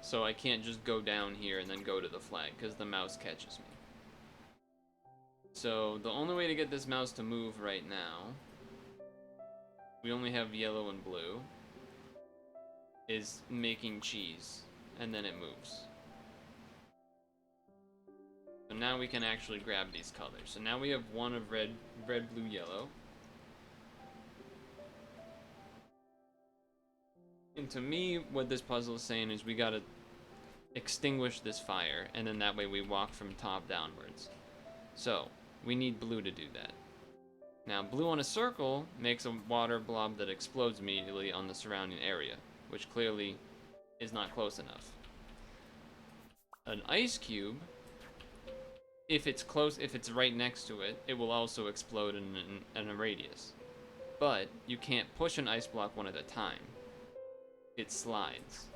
So I can't just go down here and then go to the flag because the mouse catches me. So the only way to get this mouse to move right now, we only have yellow and blue, is making cheese, and then it moves. So now we can actually grab these colors. So now we have one of red, blue, yellow. And to me, what this puzzle is saying is we gotta extinguish this fire, and then that way we walk from top downwards. So, we need blue to do that. Now, blue on a circle makes a water blob that explodes immediately on the surrounding area, which clearly is not close enough. An ice cube, if it's close, if it's right next to it, it will also explode in a radius. But you can't push an ice block one at a time. It slides.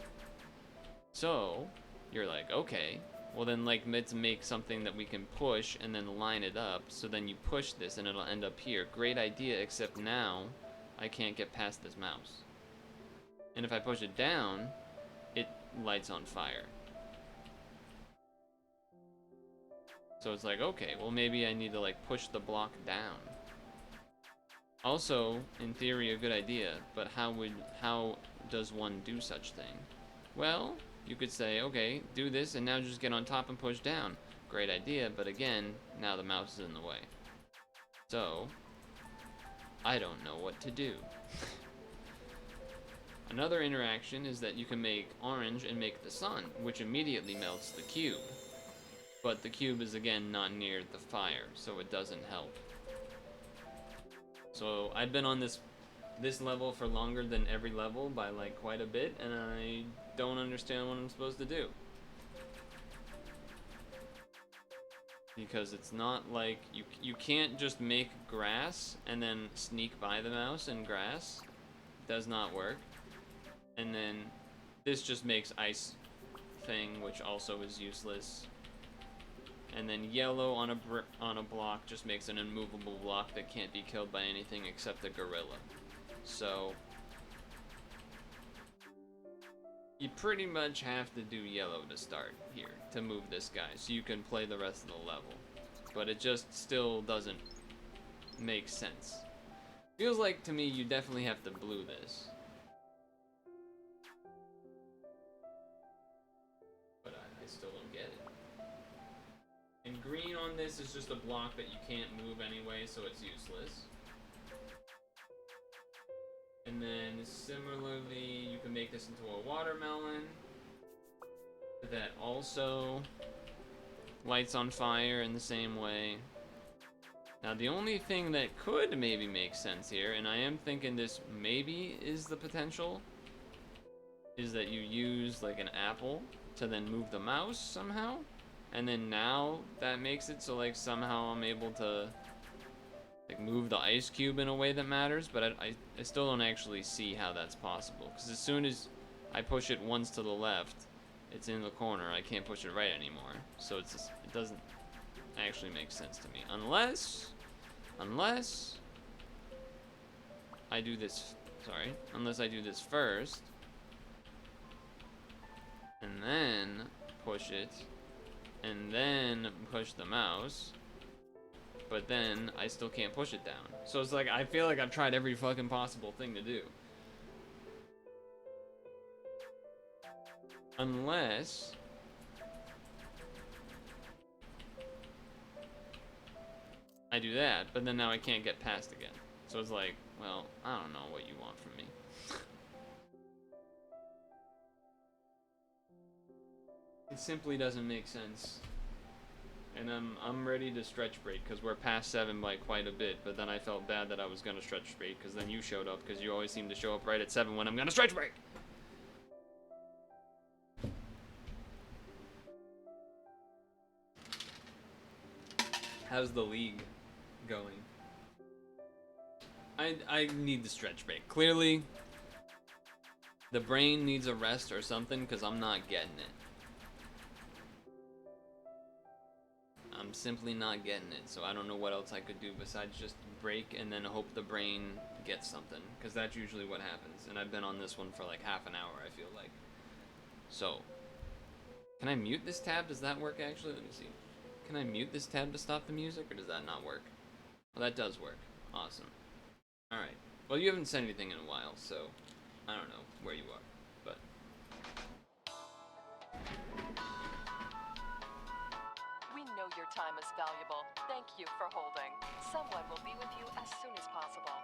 So you're like, okay, well then like let's make something that we can push and then line it up. So then you push this and it'll end up here. Great idea, except now I can't get past this mouse. And if I push it down, it lights on fire. So it's like, okay, well maybe I need to like push the block down. Also, in theory, a good idea, but how does one do such thing? Well, you could say, okay, do this and now just get on top and push down. Great idea, but again, now the mouse is in the way. So, I don't know what to do. Another interaction is that you can make orange and make the sun, which immediately melts the cube. But the cube is again not near the fire, so it doesn't help. So I've been on this level for longer than every level by like quite a bit, and I don't understand what I'm supposed to do. Because it's not like you can't just make grass and then sneak by the mouse in grass. Does not work. And then this just makes ice thing, which also is useless. And then yellow on a block just makes an immovable block that can't be killed by anything except a gorilla. So you pretty much have to do yellow to start here to move this guy, so you can play the rest of the level. But it just still doesn't make sense. Feels like to me you definitely have to blue this. But I still don't get it. And green on this is just a block that you can't move anyway, so it's useless. And then similarly, you can make this into a watermelon that also lights on fire in the same way. Now the only thing that could maybe make sense here, and I am thinking this maybe is the potential, is that you use like an apple to then move the mouse somehow. And then now that makes it so like somehow I'm able to like move the ice cube in a way that matters, but I still don't actually see how that's possible. Because as soon as I push it once to the left, it's in the corner. I can't push it right anymore. So it's just, it doesn't actually make sense to me. Unless I do this, unless I do this first. And then push it. And then push the mouse, but then I still can't push it down. So it's like, I feel like I've tried every fucking possible thing to do. Unless I do that, but then now I can't get past again. So it's like, well, I don't know what you want from me. It simply doesn't make sense. And I'm ready to stretch break because we're past 7 by quite a bit, but then I felt bad that I was gonna stretch break because then you showed up because you always seem to show up right at 7 when I'm gonna stretch break. How's the league going? I need the stretch break. Clearly, the brain needs a rest or something because I'm not getting it. I'm simply not getting it, so I don't know what else I could do besides just break and then hope the brain gets something, because that's usually what happens. And I've been on this one for like half an hour, I feel like. So, can I mute this tab? Does that work actually? Let me see. Can I mute this tab to stop the music, or does that not work? Well, that does work. Awesome. Alright. Well, you haven't said anything in a while, so I don't know where you are, but... We know your time is valuable. Thank you for holding. Someone will be with you as soon as possible.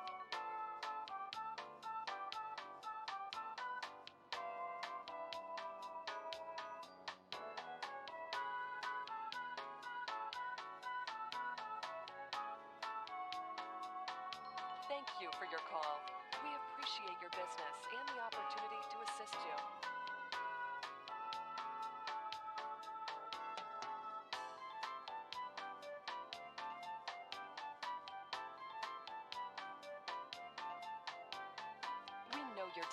Thank you for your call. We appreciate your business and the opportunity to assist you.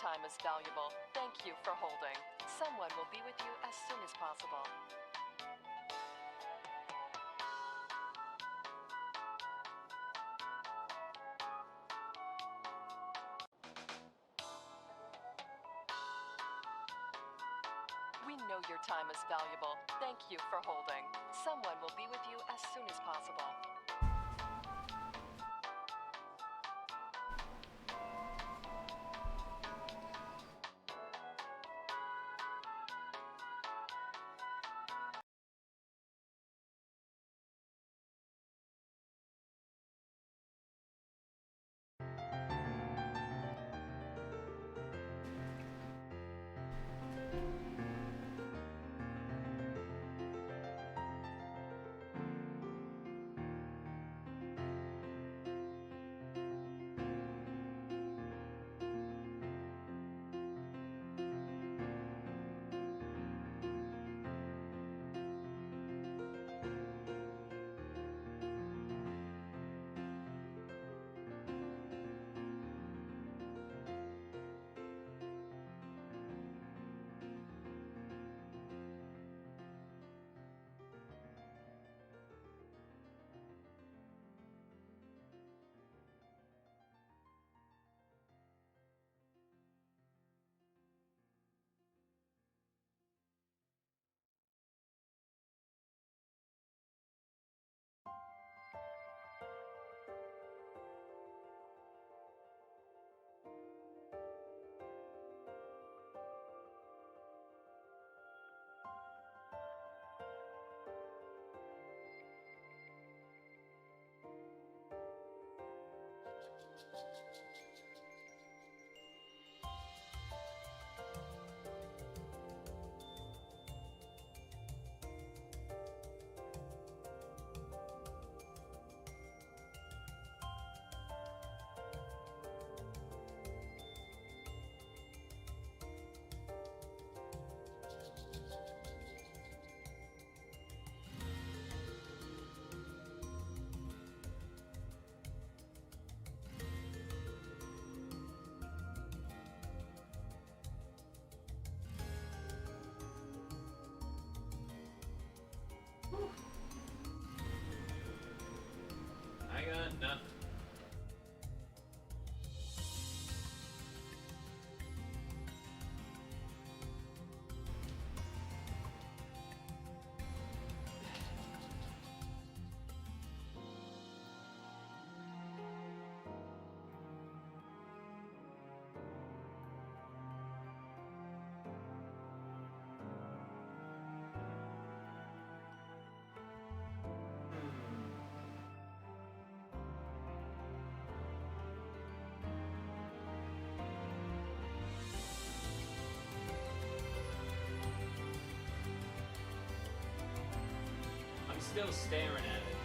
time is valuable. Thank you for holding. Someone will be with you as soon as possible. We know your time is valuable. Thank you for holding. Someone will be with you as soon as possible. I got nothing. I'm still staring at it.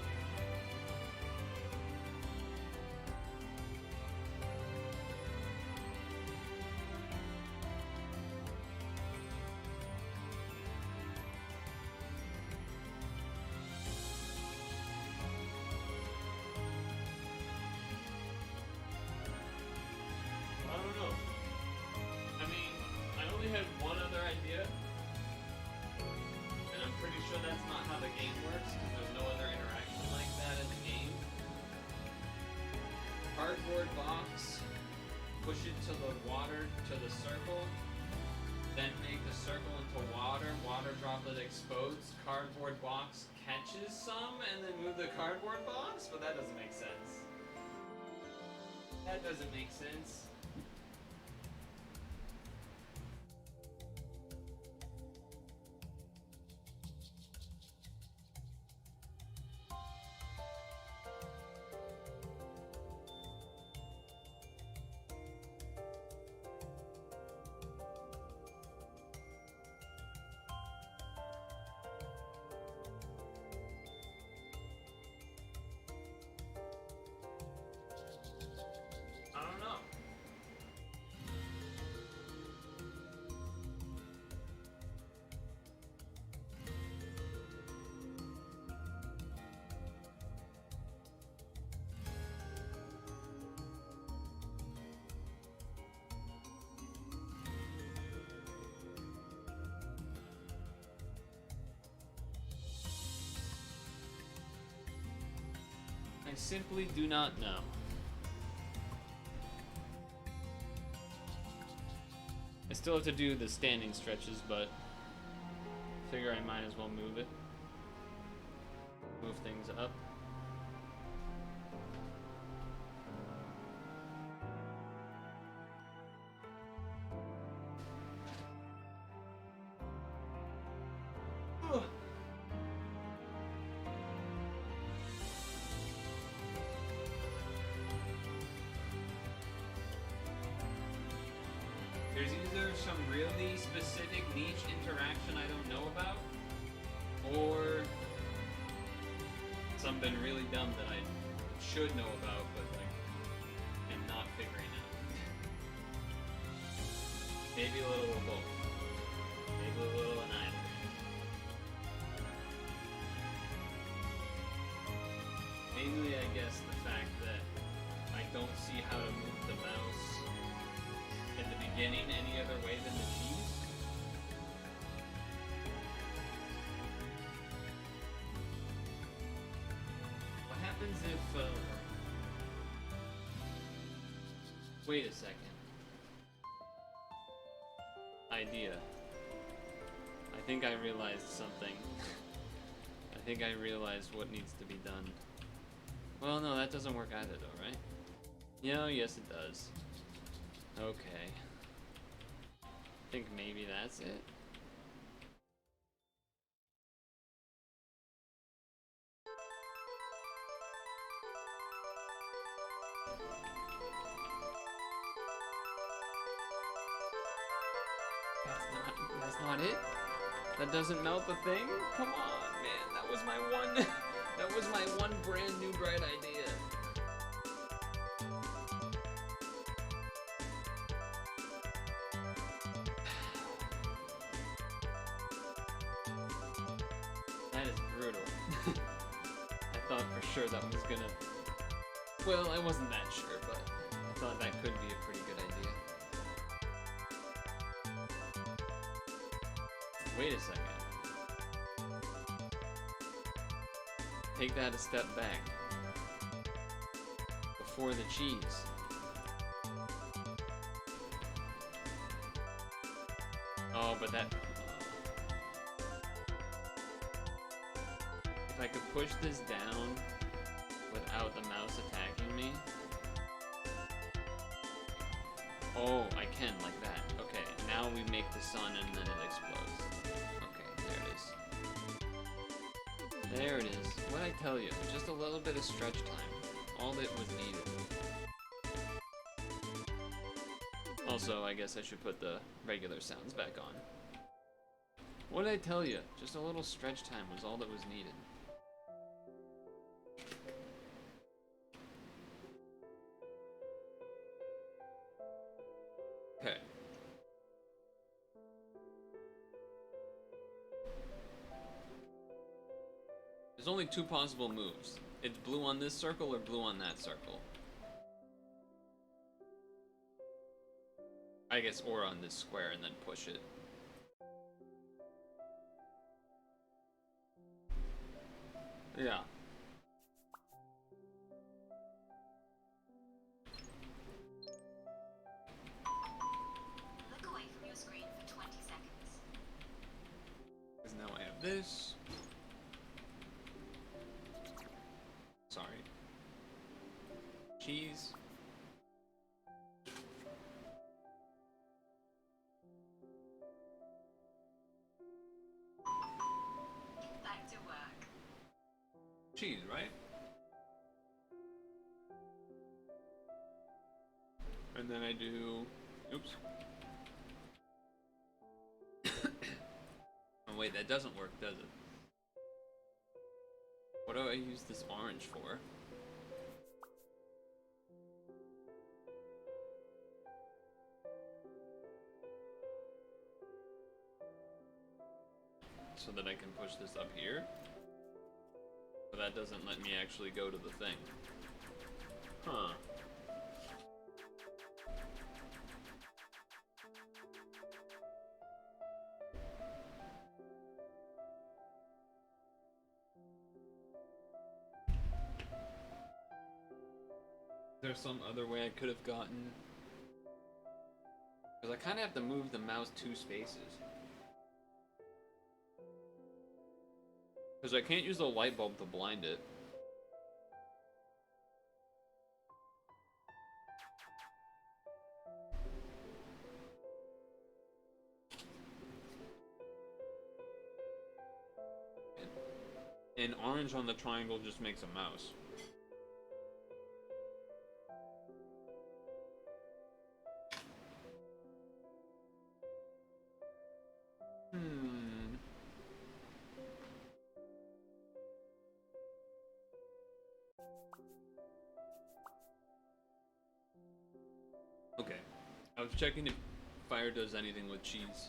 I don't know. I mean, I only had one other idea. And I'm pretty sure that's not how the game works, because there's no other interaction like that in the game. Cardboard box, push it to the water, to the circle, then make the circle into water, water droplet explodes, cardboard box catches some, and then move the cardboard box? But that doesn't make sense. That doesn't make sense. I don't know. I simply do not know. I still have to do the standing stretches, but figure I might as well move it. Move things up. There's either some really specific niche interaction I don't know about, or something really dumb that I should know about, but like am not figuring out. Maybe a little of both. Maybe a little of neither. Mainly, I guess, the fact that I don't see how to move the mouse in the beginning any other way than the cheese. What happens if, wait a second. Idea. I think I realized something. I think I realized what needs to be done. Well, no, that doesn't work either though, right? Yeah, yes it does. Okay. I think maybe that's it. That's not it? That doesn't melt the thing? Come on, man. That was my one that was my one brand new bright idea. That is brutal. I thought for sure that was gonna... Well, I wasn't that sure, but I thought that could be a pretty good idea. Wait a second. Take that a step back. Before the cheese. Oh, but that... If I could push this down without the mouse attacking me. Oh, I can, like that. Okay, now we make the sun and then it explodes. Okay, there it is. There it is. What'd I tell you? Just a little bit of stretch time. All that was needed. Also, I guess I should put the regular sounds back on. What did I tell you? Just a little stretch time was all that was needed. Okay. There's only two possible moves. It's blue on this circle or blue on that circle. I guess, or on this square and then push it. Yeah. Look away from your screen for 20 seconds. Because now I have this. Sorry. Cheese. Back to work. Cheese, right? And then I do... Oops. Oh wait, that doesn't work, does it? What do I use this orange for? So that I can push this up here? But that doesn't let me actually go to the thing. Huh. There's some other way I could have gotten. Because I kind of have to move the mouse 2 spaces. Because I can't use the light bulb to blind it. And orange on the triangle just makes a mouse. Okay. I was checking if fire does anything with cheese.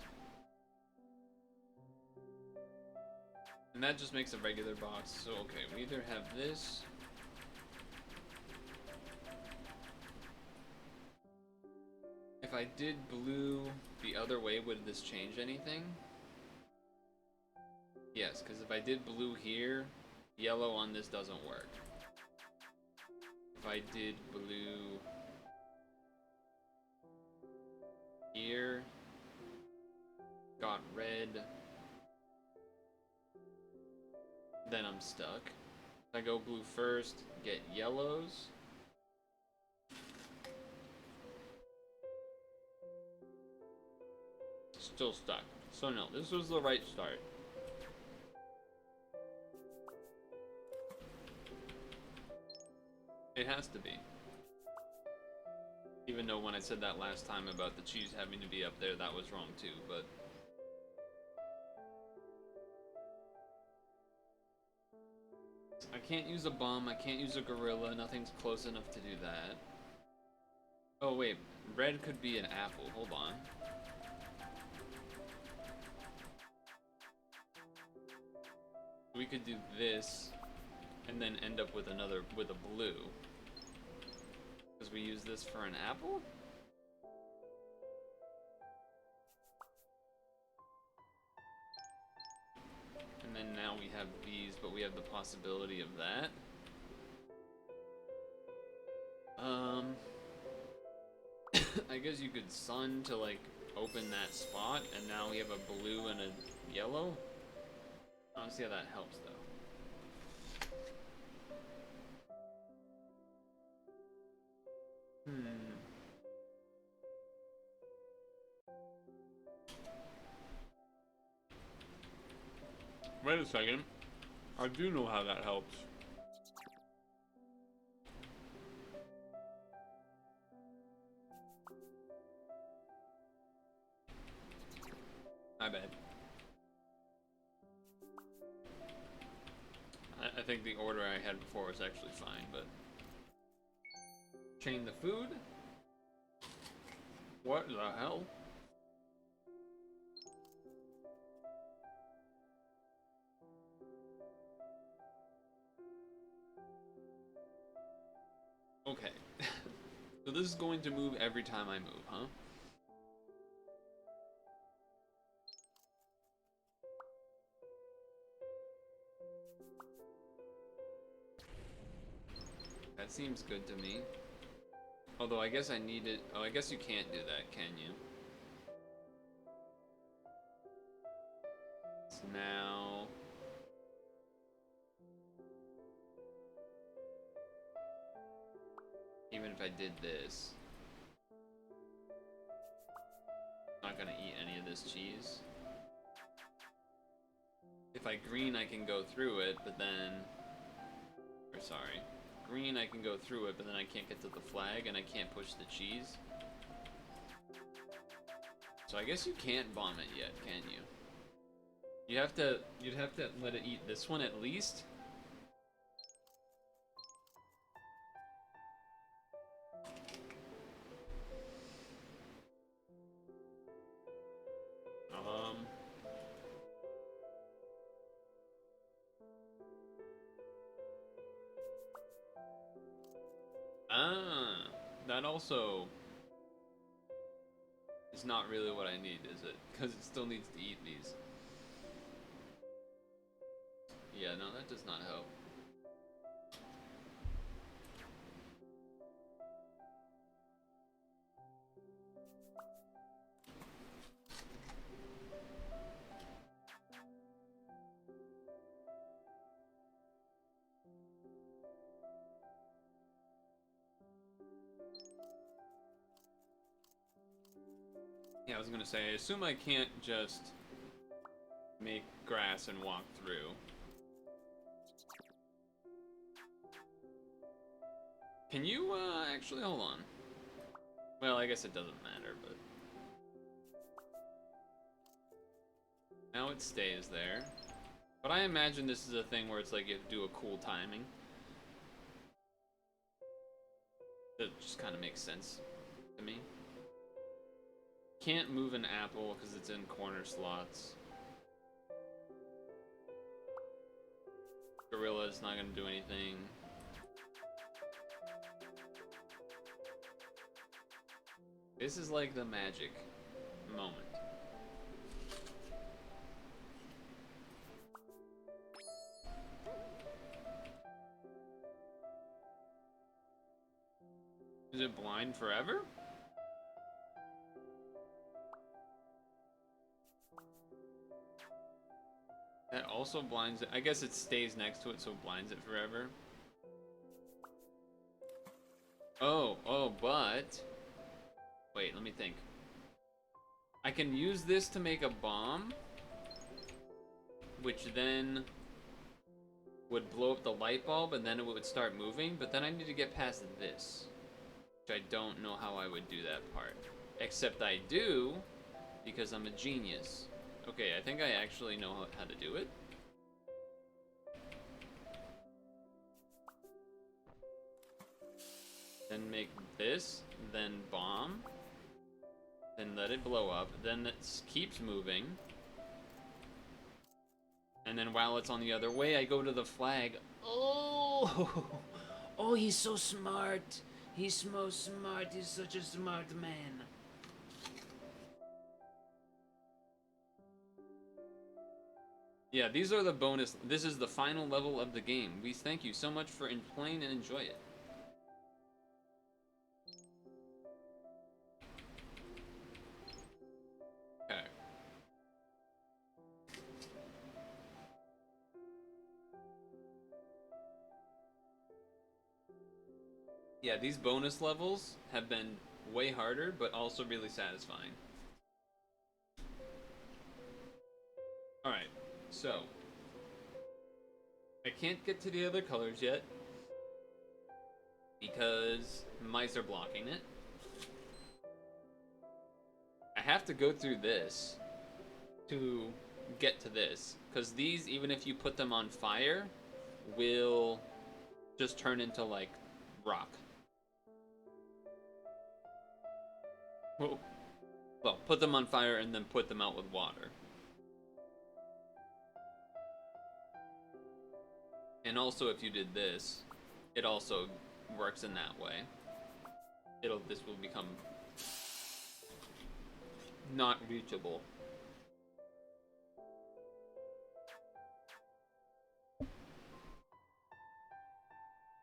And that just makes a regular box. So, okay, we either have this. If I did blue the other way, would this change anything? Yes, because if I did blue here, yellow on this doesn't work. If I did blue here, got red, then I'm stuck. If I go blue first, get yellows. Still stuck. So no, this was the right start. It has to be. Even though when I said that last time about the cheese having to be up there, that was wrong too, but... I can't use a bum, I can't use a gorilla, nothing's close enough to do that. Oh wait, red could be an apple, hold on. We could do this, and then end up with with a blue. Because we use this for an apple? And then now we have these, but we have the possibility of that. I guess you could sun to like open that spot, and now we have a blue and a yellow. I don't see how that helps though. Wait a second. I do know how that helps. My bad. I think the order I had before was actually fine, but... Chain the food? What the hell? Okay. So this is going to move every time I move, huh? That seems good to me. Although I guess I need it. Oh, I guess you can't do that, can you? So now... Even if I did this... I'm not gonna eat any of this cheese. If I green, I can go through it, but then... Or sorry. Green, I can go through it, but then I can't get to the flag, and I can't push the cheese. So I guess you can't bomb it yet, can you? You'd have to let it eat this one at least. That also is not really what I need, is it? Because it still needs to eat these. Yeah, no, that does not help. Yeah, I was gonna say, I assume I can't just make grass and walk through. Can you, actually, hold on. Well, I guess it doesn't matter, but... Now it stays there. But I imagine this is a thing where it's like you have to do a cool timing. That just kind of makes sense to me. Can't move an apple because it's in corner slots. Gorilla's not gonna do anything. This is like the magic moment. Is it blind forever? That also blinds it. I guess it stays next to it, so it blinds it forever. Oh, but... Wait, let me think. I can use this to make a bomb, which then would blow up the light bulb, and then it would start moving, but then I need to get past this, which I don't know how I would do that part. Except I do, because I'm a genius. Okay, I think I actually know how to do it. Then make this, then bomb, then let it blow up, then it keeps moving. And then while it's on the other way, I go to the flag. Oh! Oh, he's so smart. He's so smart. He's such a smart man. Yeah, these are the bonus. This is the final level of the game. We thank you so much for playing and enjoy it. Okay. Yeah, these bonus levels have been way harder, but also really satisfying. Alright, so I can't get to the other colors yet because mice are blocking it. I have to go through this to get to this, because these, even if you put them on fire, will just turn into like rock. Well, put them on fire and then put them out with water. And also, if you did this, it also works in that way. This will become not reachable.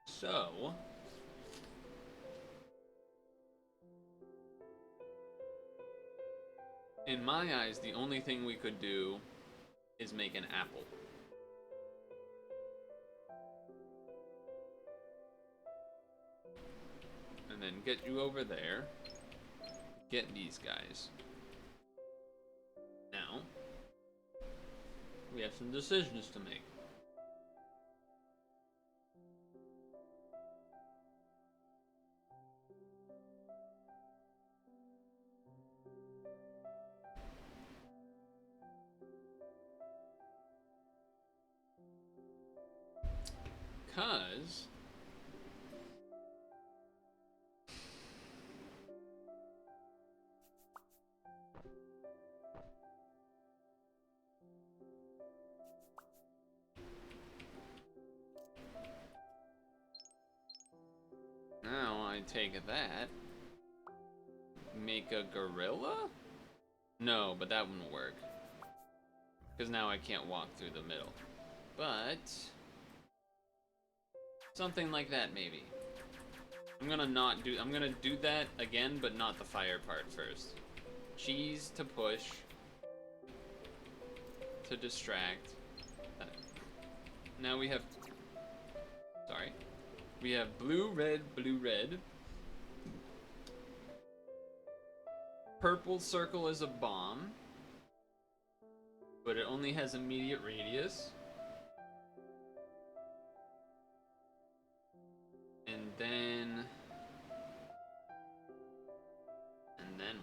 So, in my eyes, the only thing we could do is make an apple. And then get you over there. Get these guys. Now, we have some decisions to make. Because now I take that, make a gorilla? No, but that wouldn't work. Because now I can't walk through the middle. But something like that, maybe. I'm gonna do that again, but not the fire part first. Cheese to push. To distract. Now we have... Sorry. We have blue, red, blue, red. Purple circle is a bomb, but it only has immediate radius. And then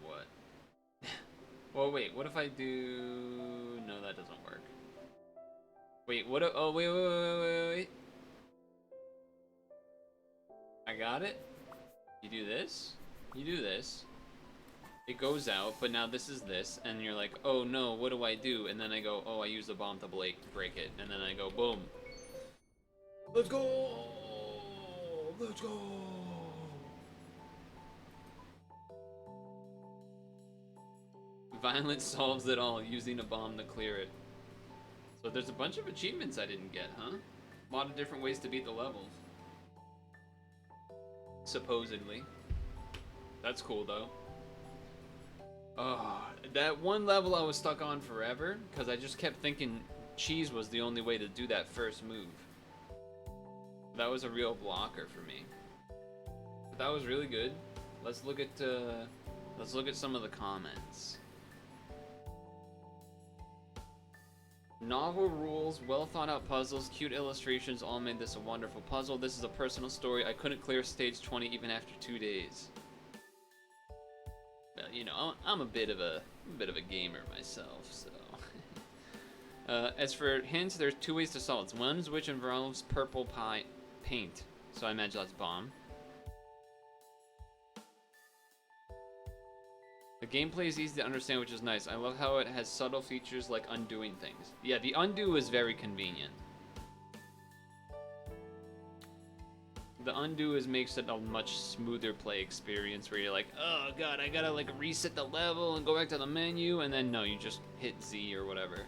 what? Well, wait, what if I do... No, that doesn't work. Wait, what if... Oh, wait. I got it. You do this. You do this. It goes out, but now this is this, and you're like, oh no, what do I do? And then I go, oh, I use the bomb to break it, and then I go, boom. Let's go! Let's go! Violence solves it all, using a bomb to clear it. So there's a bunch of achievements I didn't get, huh? A lot of different ways to beat the levels. Supposedly. That's cool, though. Oh, that one level I was stuck on forever, because I just kept thinking cheese was the only way to do that first move. That was a real blocker for me. But that was really good. Let's look at some of the comments. Novel rules, well thought out puzzles, cute illustrations all made this a wonderful puzzle. This is a personal story. I couldn't clear stage 20 even after 2 days. Well, you know, I'm a bit of a gamer myself, so. As for hints, there's 2 ways to solve it. One is which involves purple paint, so I imagine that's bomb. The gameplay is easy to understand, which is nice. I love how it has subtle features like undoing things. Yeah, the undo is very convenient. The undo makes it a much smoother play experience where you're like, oh god, I gotta like reset the level and go back to the menu, and then no, you just hit Z or whatever.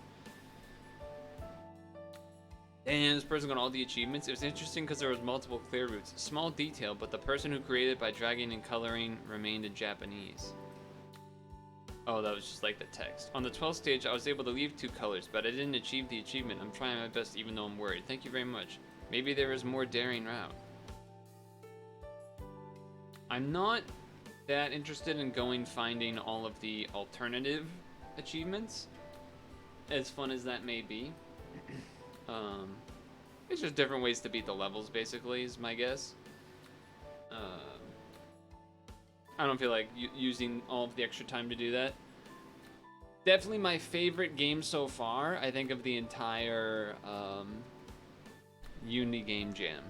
Damn, this person got all the achievements. It was interesting because there was multiple clear routes. Small detail, but the person who created it by dragging and coloring remained in Japanese. Oh, that was just like the text. On the 12th stage, I was able to leave 2 colors, but I didn't achieve the achievement. I'm trying my best even though I'm worried. Thank you very much. Maybe there is more daring route. I'm not that interested in finding all of the alternative achievements, as fun as that may be. It's just different ways to beat the levels, basically, is my guess. I don't feel like using all of the extra time to do that. Definitely my favorite game so far, I think, of the entire Uni Game Jam.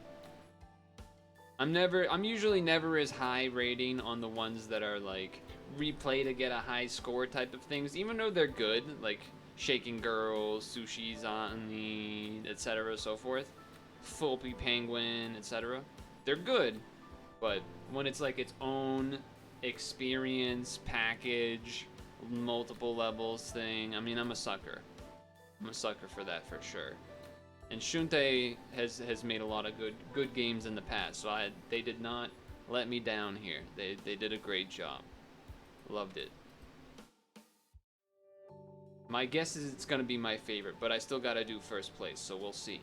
I'm usually never as high rating on the ones that are like replay to get a high score type of things, even though they're good, like Shaking Girls, Sushi Zani, etc. so forth, Fulpy Penguin, etc. They're good, but when it's like its own experience package, multiple levels thing, I mean, I'm a sucker. I'm a sucker for that for sure. And Shunte has made a lot of good games in the past, so they did not let me down here. They did a great job. Loved it. My guess is it's gonna be my favorite, but I still gotta do first place, so we'll see.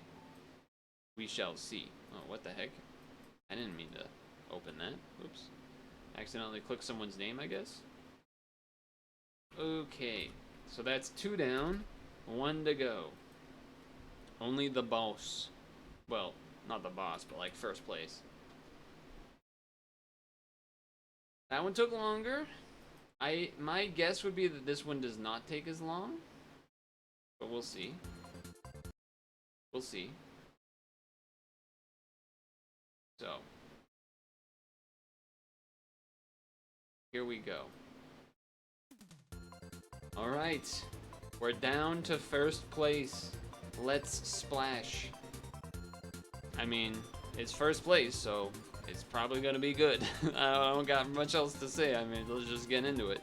We shall see. Oh, what the heck? I didn't mean to open that. Oops. Accidentally clicked someone's name, I guess. Okay, so that's 2 down, 1 to go. Only the boss. Well, not the boss, but like first place. That one took longer. My guess would be that this one does not take as long. But we'll see. We'll see. So. Here we go. Alright. We're down to first place. Let's splash. I mean, it's first place, so it's probably gonna be good. I don't got much else to say. I mean, let's just get into it.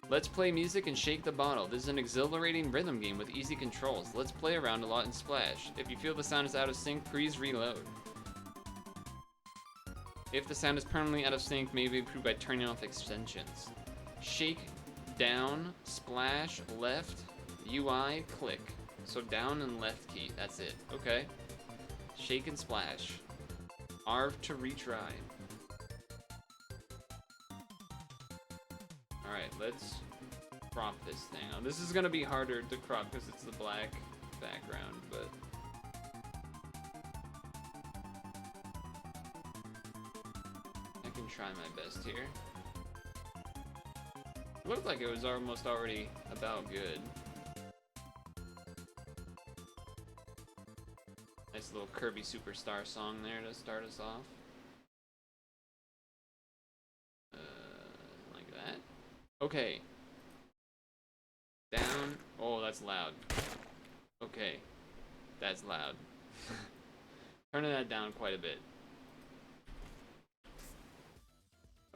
Let's play music and shake the bottle. This is an exhilarating rhythm game with easy controls. Let's play around a lot and splash. If you feel the sound is out of sync, please reload. If the sound is permanently out of sync, maybe improved by turning off extensions. Shake, down, splash, left, UI, click. So down and left key, that's it. Okay. Shake and splash. R to retry. Alright, let's crop this thing. Now, this is gonna be harder to crop because it's the black background, but... I can try my best here. Looked like it was almost already about good. Nice little Kirby Superstar song there to start us off. Like that. Okay. Down. Oh, that's loud. Okay. That's loud. Turning that down quite a bit.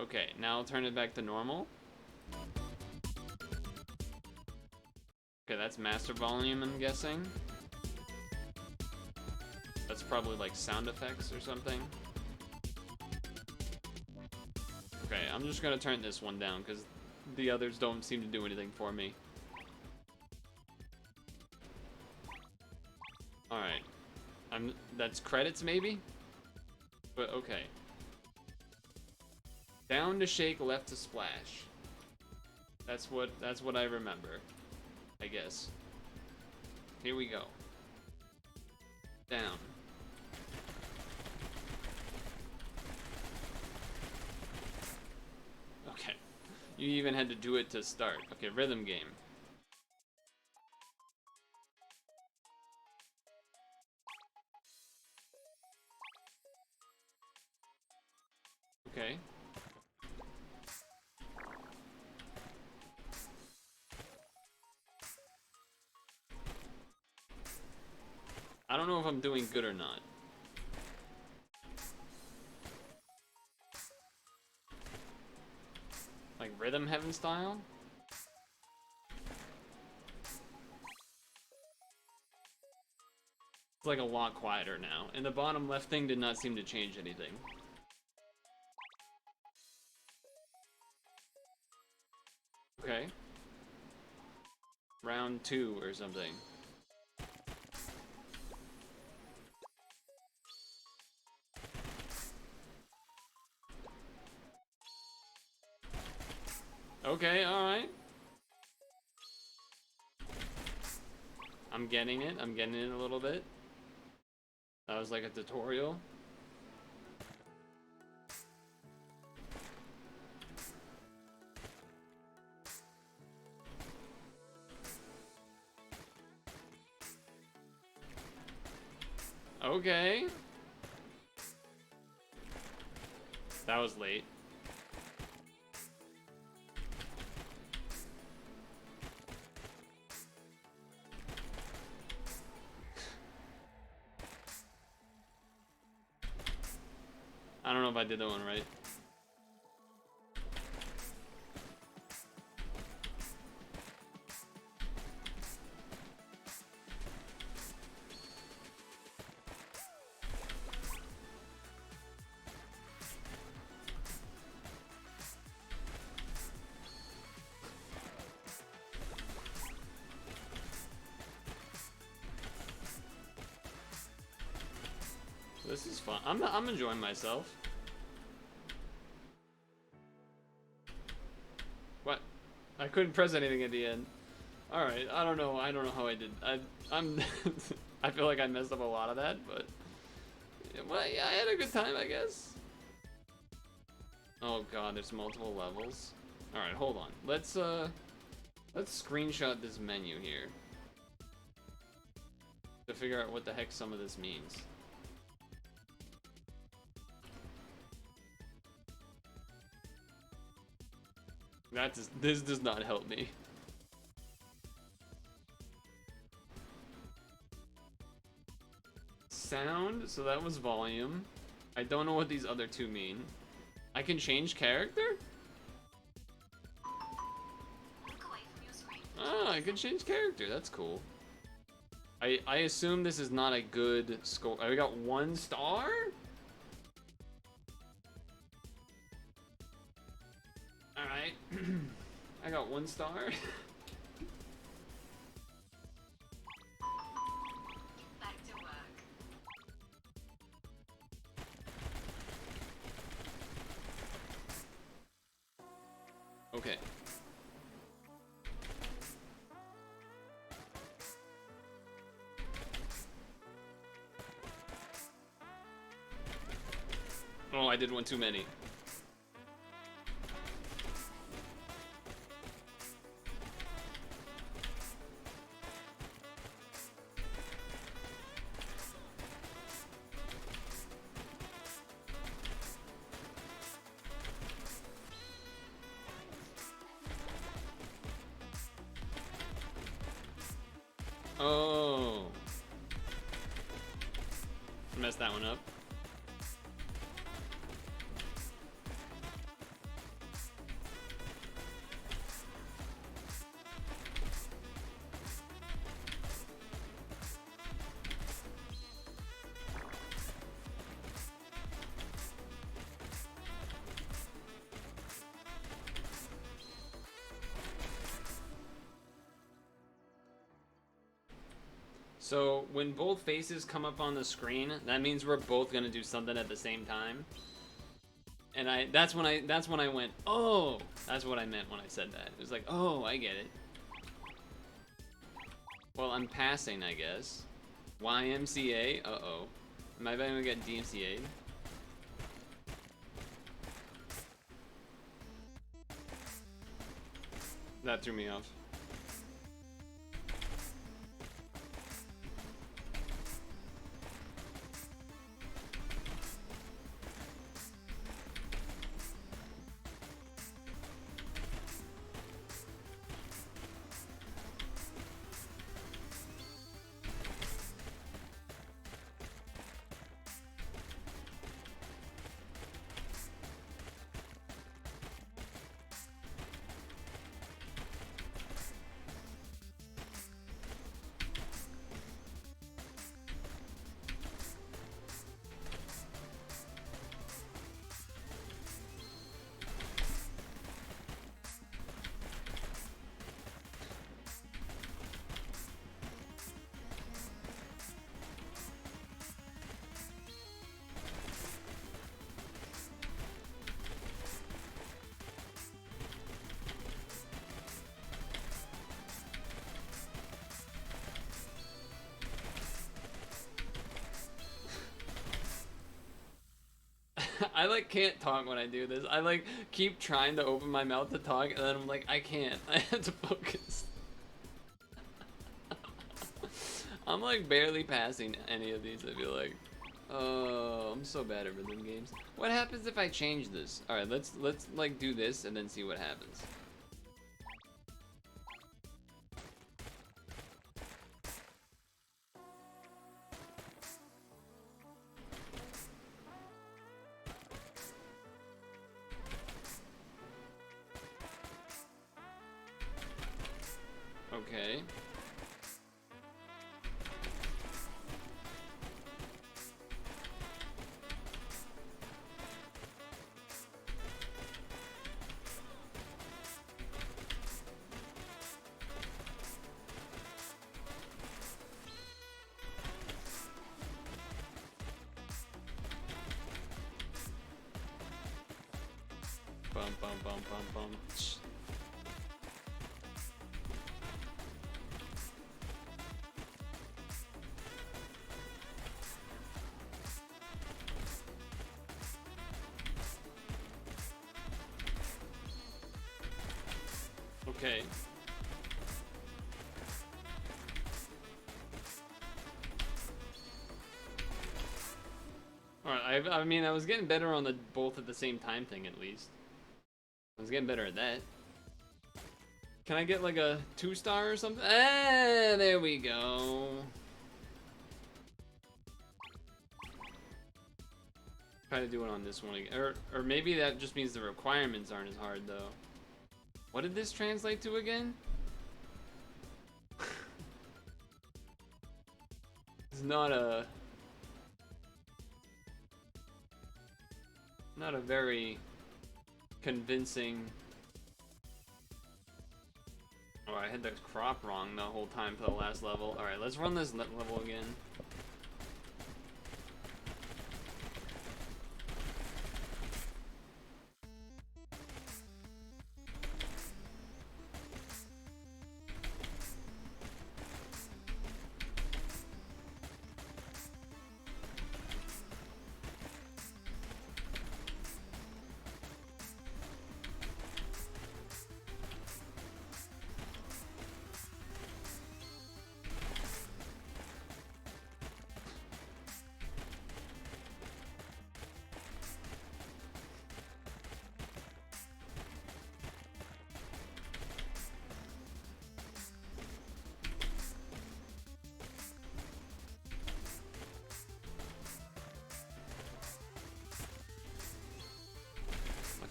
Okay, now I'll turn it back to normal. Okay, that's master volume, I'm guessing. That's probably like sound effects or something. Okay, I'm just gonna turn this one down because the others don't seem to do anything for me. Alright. That's credits maybe? But okay. Down to shake, left to splash. That's what I remember. I guess. Here we go. Down. Okay. You even had to do it to start. Okay, rhythm game. Okay. I don't know if I'm doing good or not. Like rhythm heaven style? It's like a lot quieter now. And the bottom left thing did not seem to change anything. Okay. Round 2 or something. Okay, alright. I'm getting it a little bit. That was like a tutorial. Okay. That was late. I don't know if I did that one right. This is fun. I'm enjoying myself. What? I couldn't press anything at the end. All right. I don't know how I did. I'm. I feel like I messed up a lot of that, but well, yeah, I had a good time, I guess. Oh god, there's multiple levels. All right, hold on. Let's screenshot this menu here to figure out what the heck some of this means. This does not help me. Sound, so that was volume. I don't know what these other two mean. I can change character? Look away from your screen. Oh, I can change character. That's cool. I assume this is not a good score. We got 1 star? Alright. I got 1 star. Back to work. Okay. I did one too many. Oh. Messed that one up. So when both faces come up on the screen, that means we're both gonna do something at the same time. And that's when I went, oh, that's what I meant when I said that. It was like, oh, I get it. Well, I'm passing, I guess. YMCA, uh-oh. Am I gonna get DMCA'd? That threw me off. I like can't talk when I do this. I like keep trying to open my mouth to talk and then I'm like, I can't. I have to focus. I'm like barely passing any of these, I feel like. Oh, I'm so bad at rhythm games. What happens if I change this? Alright, let's like do this and then see what happens. Okay. Bum bum bum bum bum. Okay. Alright, I mean, I was getting better on the both at the same time thing, at least. I was getting better at that. Can I get like a 2-star or something? Ah, there we go. Try to do it on this one again. Or maybe that just means the requirements aren't as hard, though. What did this translate to again? It's not a very convincing. Oh, I had the crop wrong the whole time for the last level. Alright, let's run this level again.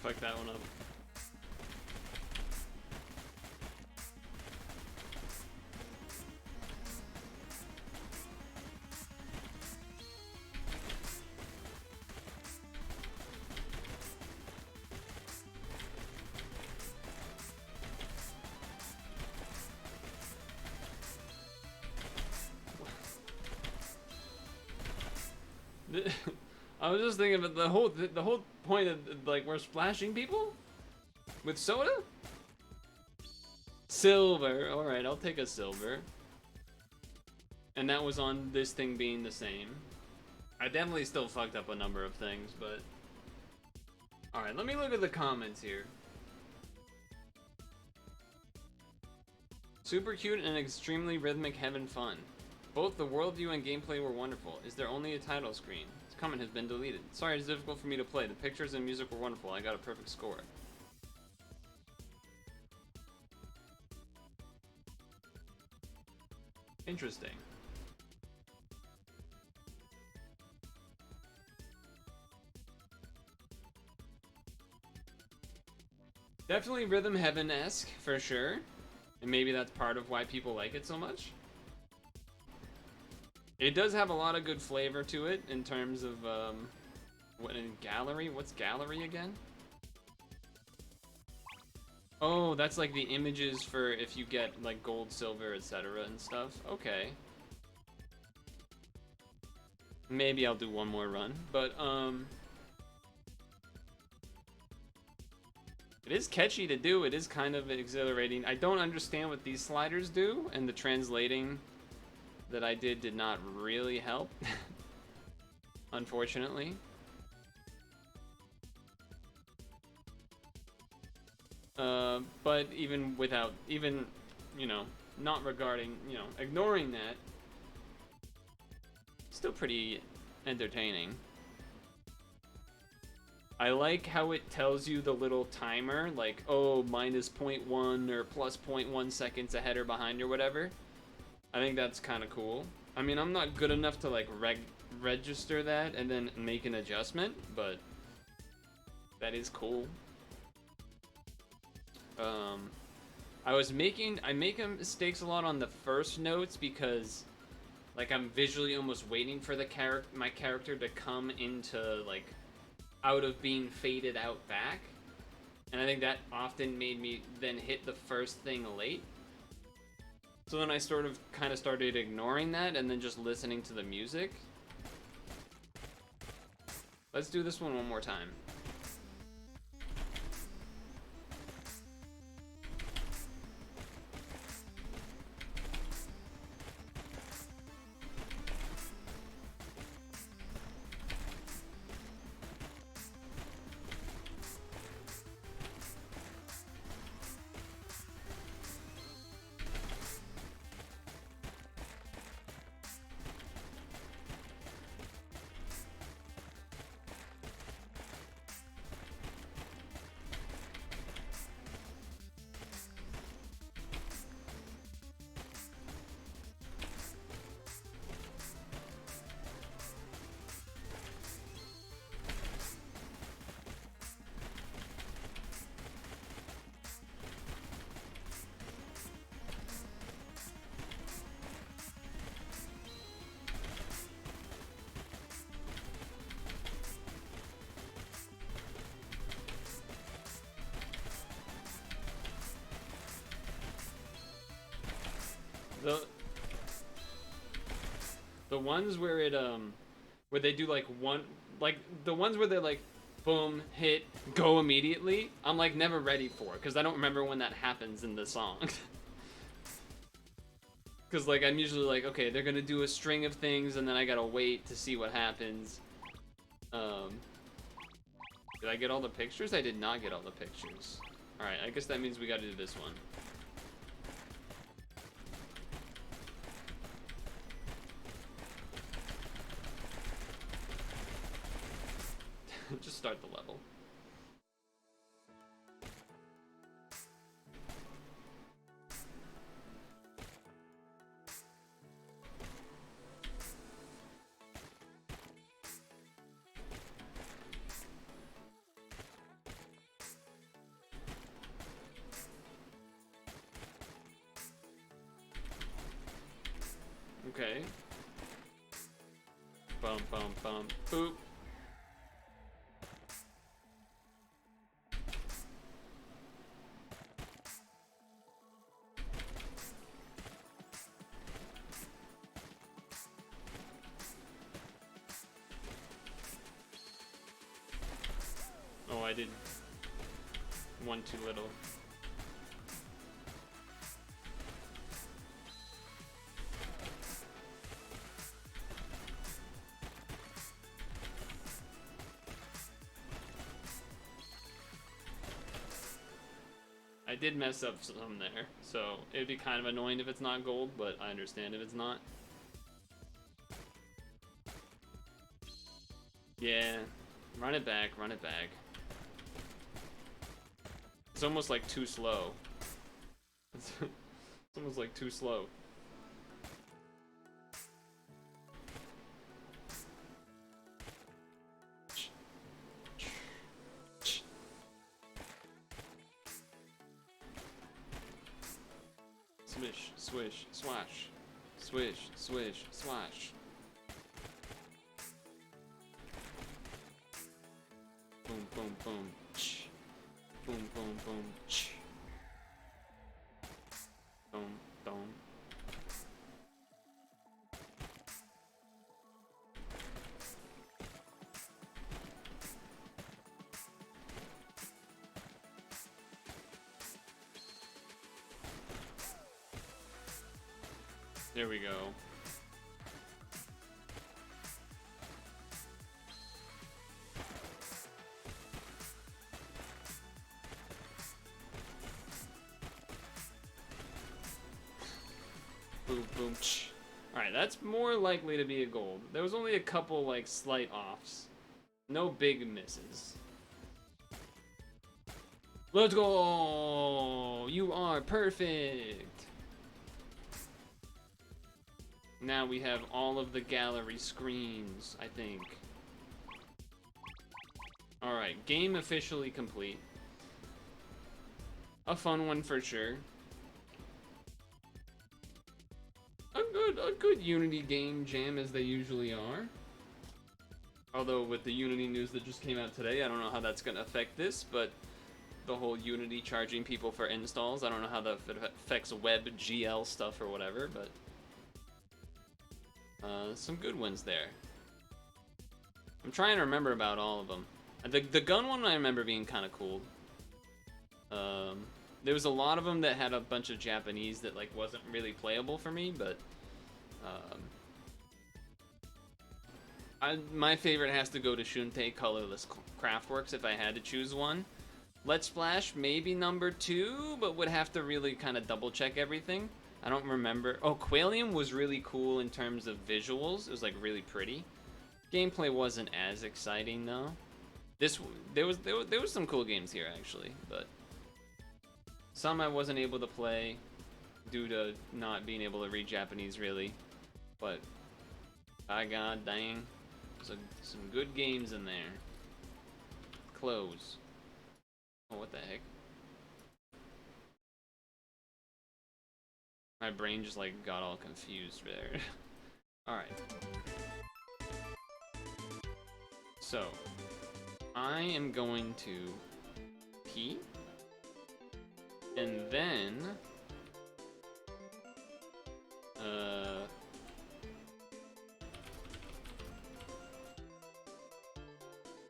fucked that one up. I was just thinking about the whole point of, like, we're splashing people with soda. Silver. All right, I'll take a silver. And that was on this thing being the same. I definitely still fucked up a number of things, but all right. Let me look at the comments here. Super cute and extremely rhythmic, having fun. Both the worldview and gameplay were wonderful. Is there only a title screen? This comment has been deleted. Sorry, it's difficult for me to play. The pictures and music were wonderful. I got a perfect score. Interesting. Definitely Rhythm Heaven-esque, for sure. And maybe that's part of why people like it so much. It does have a lot of good flavor to it in terms of, what in gallery? What's gallery again? Oh, that's like the images for if you get like gold, silver, etc. and stuff. Okay. Maybe I'll do one more run, but, it is catchy to do. It is kind of exhilarating. I don't understand what these sliders do, and the translating that I did not really help, unfortunately. But even without, even, you know, not regarding, you know, ignoring that, still pretty entertaining. I like how it tells you the little timer, like, oh, minus 0.1 or plus 0.1 seconds ahead or behind or whatever. I think that's kind of cool. I mean, I'm not good enough to like register that and then make an adjustment, but that is cool. I make mistakes a lot on the first notes because like I'm visually almost waiting for the my character to come into like out of being faded out back. And I think that often made me then hit the first thing late. So then I sort of kind of started ignoring that and then just listening to the music. Let's do this one more time. The ones where it where they do like one, like the ones where they're like boom, hit, go immediately, I'm like never ready for, because I don't remember when that happens in the song. Because like I'm usually like, okay, they're gonna do a string of things and then I gotta wait to see what happens. Did I get all the pictures? I did not get all the pictures. Alright, I guess that means we gotta do this one. Just start the level. Okay. Bum, bum, bum, boop. Oh, I did one too little. I did mess up some there, so it'd be kind of annoying if it's not gold, but I understand if it's not. Yeah, run it back, run it back. It's almost like too slow. It's almost like too slow. Swish, swish, swash. Swish, swish, swash. Boom, boom, boom. Boom, boom, boom. Boom, boom. There we go. Boom, boom, ch. Alright, that's more likely to be a gold. There was only a couple, like, slight offs. No big misses. Let's go! You are perfect! Now we have all of the gallery screens, I think. Alright, game officially complete. A fun one for sure. A good Unity game jam as they usually are. Although with the Unity news that just came out today, I don't know how that's gonna affect this, but the whole Unity charging people for installs, I don't know how that affects web GL stuff or whatever, but some good ones there. I'm trying to remember about all of them. The gun one I remember being kind of cool. There was a lot of them that had a bunch of Japanese that like wasn't really playable for me, but my favorite has to go to Shunte Colorless Craftworks if I had to choose one. Let's Splash maybe number 2, but would have to really kind of double check everything. I don't remember. Oh, Qualium was really cool in terms of visuals. It was like really pretty. Gameplay wasn't as exciting though. There was some cool games here actually, but some I wasn't able to play due to not being able to read Japanese really. But by god dang, some good games in there. Close. Oh, what the heck? My brain just like got all confused there. Alright. So, I am going to pee. And then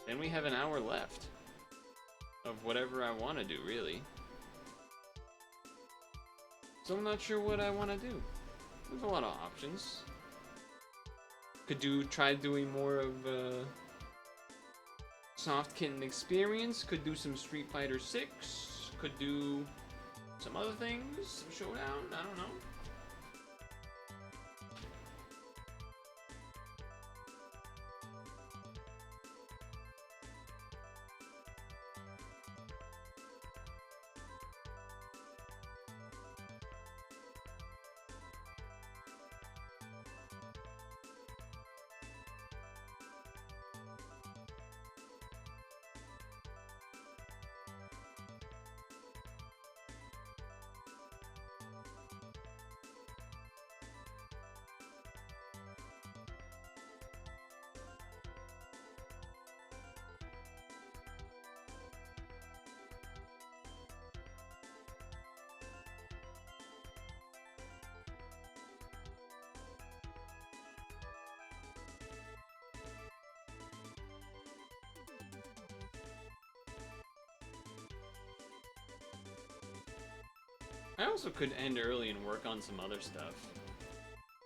then we have an hour left of whatever I want to do, really. So I'm not sure what I want to do. There's a lot of options. Could try doing more of Soft Kitten Experience. Could do some Street Fighter 6. Could do some other things. Some Showdown. I don't know. I also could end early and work on some other stuff.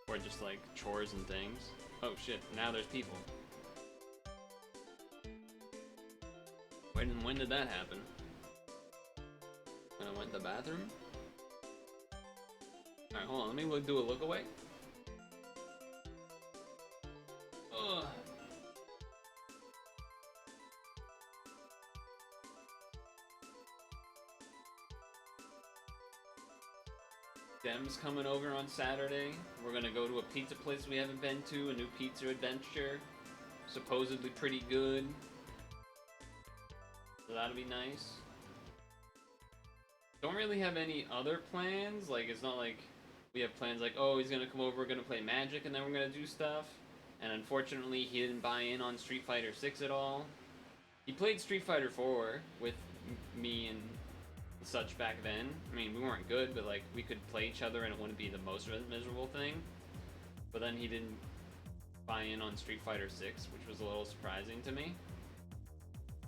Or just like chores and things. Oh shit, now there's people. When did that happen? When I went to the bathroom? Alright, hold on, let me do a look away. Ugh. Dem's coming over on Saturday. We're gonna go to a pizza place we haven't been to, a new pizza adventure. Supposedly pretty good. So that'll be nice. Don't really have any other plans. Like, it's not like we have plans like, oh, he's gonna come over, we're gonna play Magic, and then we're gonna do stuff. And unfortunately, he didn't buy in on Street Fighter 6 at all. He played Street Fighter 4 with me and such back then. I mean, we weren't good, but like, we could play each other and it wouldn't be the most miserable thing. But then he didn't buy in on Street Fighter 6, which was a little surprising to me.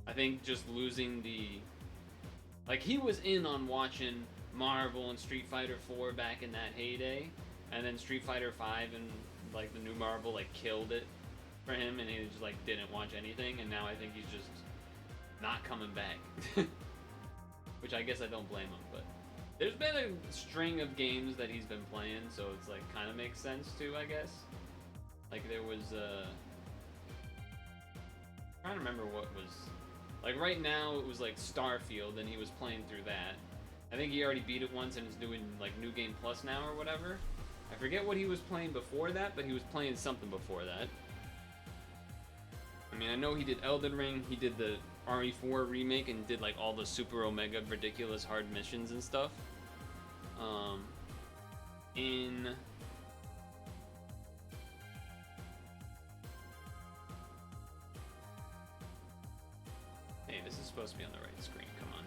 I think just losing the... Like, he was in on watching Marvel and Street Fighter 4 back in that heyday, and then Street Fighter 5 and, like, the new Marvel, like, killed it for him, and he just, like, didn't watch anything, and now I think he's just not coming back. Which I guess I don't blame him, but... There's been a string of games that he's been playing, so it's, like, kind of makes sense, too, I guess. Like, there was, I'm trying to remember what was... Like, right now, it was, like, Starfield, and he was playing through that. I think he already beat it once and is doing, like, New Game Plus now or whatever. I forget what he was playing before that, but he was playing something before that. I mean, I know he did Elden Ring, he did the RE4 remake, and did, like, all the super omega ridiculous hard missions and stuff. Hey, this is supposed to be on the right screen, come on.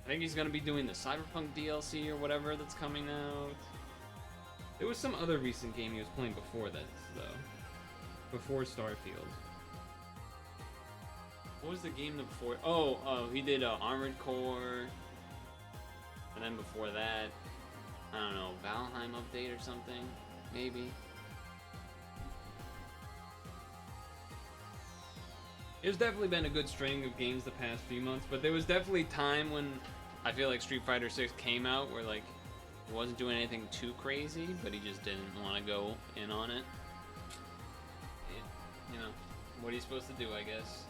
I think he's gonna be doing the Cyberpunk DLC or whatever that's coming out. There was some other recent game he was playing before that, though. Before Starfield. What was the game before? Oh, he did Armored Core. And then before that, I don't know, Valheim update or something, maybe. There's definitely been a good string of games the past few months, but there was definitely time when I feel like Street Fighter 6 came out where, like, he wasn't doing anything too crazy, but he just didn't want to go in on it. You know, what are you supposed to do, I guess?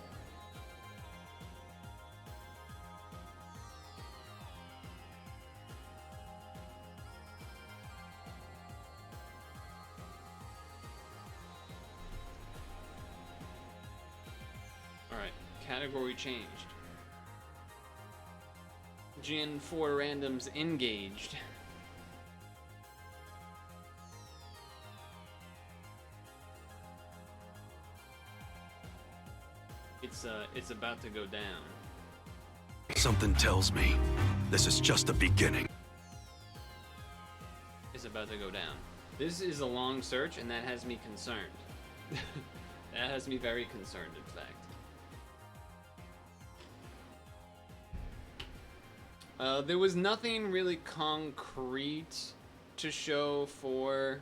Alright, category changed. Gen 4 randoms engaged. It's about to go down. Something tells me this is just the beginning. It's about to go down. This is a long search, and that has me concerned. That has me very concerned, in fact. There was nothing really concrete to show for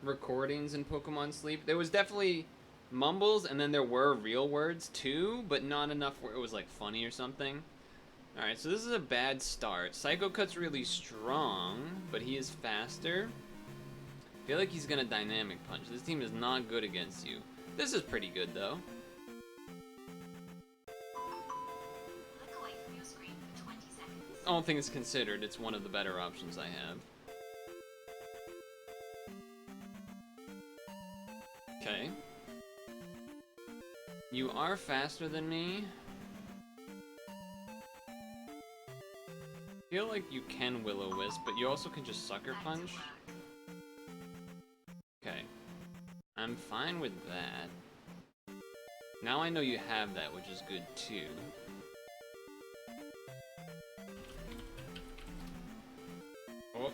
recordings in Pokemon Sleep. There was definitely mumbles, and then there were real words too, but not enough where it was like funny or something. Alright, so this is a bad start. Psycho Cut's really strong, but he is faster. I feel like he's gonna Dynamic Punch. This team is not good against you. This is pretty good though. Look away from your screen for 20 seconds. I don't think it's considered. It's one of the better options I have. Okay. You are faster than me. I feel like you can Will-O-Wisp, but you also can just Sucker Punch. Okay. I'm fine with that. Now I know you have that, which is good too. Oh.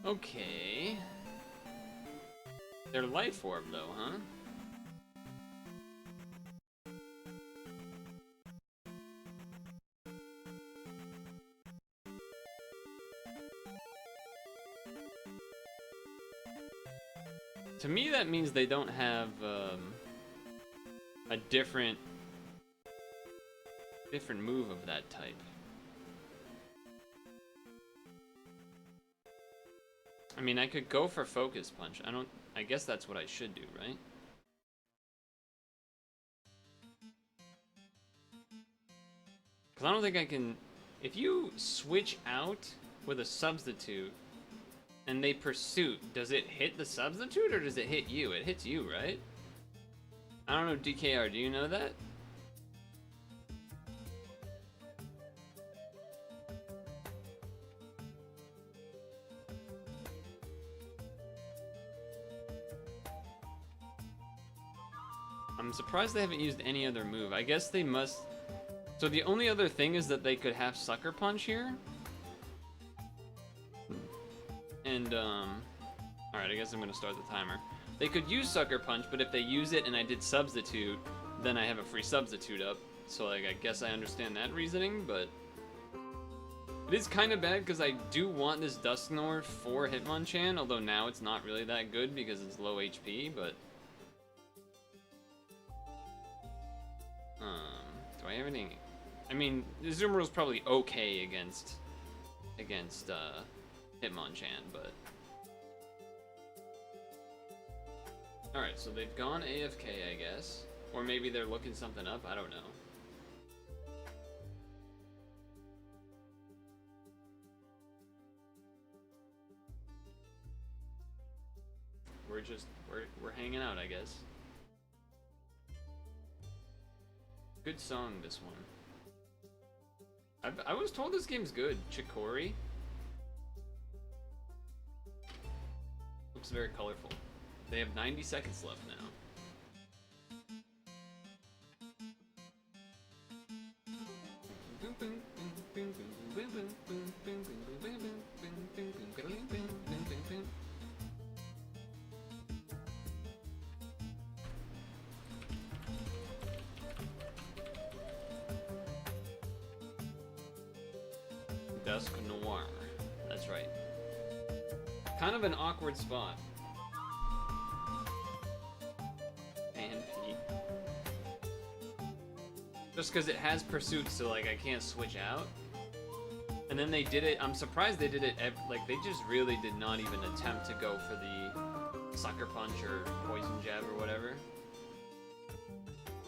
Okay. They're life orb though, huh? To me, that means they don't have a different move of that type. I mean, I could go for Focus Punch. I guess that's what I should do, right? Because I don't think I can... If you switch out with a substitute and they pursuit, does it hit the substitute or does it hit you? It hits you, right? I don't know, DKR, do you know that? I'm surprised they haven't used any other move. I guess they must... So the only other thing is that they could have Sucker Punch here. And, alright, I guess I'm gonna start the timer. They could use Sucker Punch, but if they use it and I did Substitute, then I have a free Substitute up. So, like, I guess I understand that reasoning, but... It is kind of bad, because I do want this Dusknoir for Hitmonchan, although now it's not really that good because it's low HP, but... Do I have any... I mean, Azumarill's probably okay against Hitmonchan, but... Alright, so they've gone AFK, I guess. Or maybe they're looking something up, I don't know. We're hanging out, I guess. Good song, this one. I was told this game's good. Chicory. Looks very colorful. They have 90 seconds left now. Dusknoir. That's right. Kind of an awkward spot. And P. Just because it has Pursuit, so like I can't switch out. And then they did it. I'm surprised they did it. Like they just really did not even attempt to go for the Sucker Punch or Poison Jab or whatever.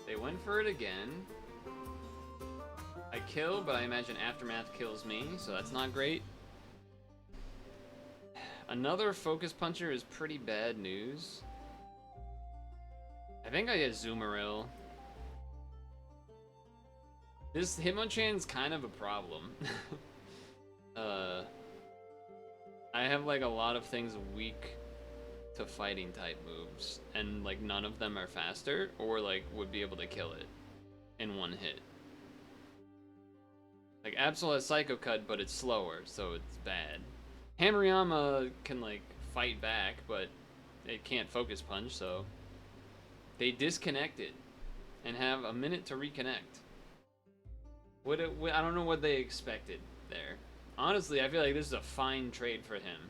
They went for it again. I kill, but I imagine Aftermath kills me, so that's not great. Another Focus Puncher is pretty bad news. I think I get Azumarill. This Hitmonchan's kind of a problem. I have like a lot of things weak to fighting type moves, and like none of them are faster or like would be able to kill it in one hit. Like Absol has Psycho Cut, but it's slower, so it's bad. Hammeriyama can like fight back, but it can't Focus Punch, so they disconnected and have a minute to reconnect. I don't know what they expected there. Honestly, I feel like this is a fine trade for him.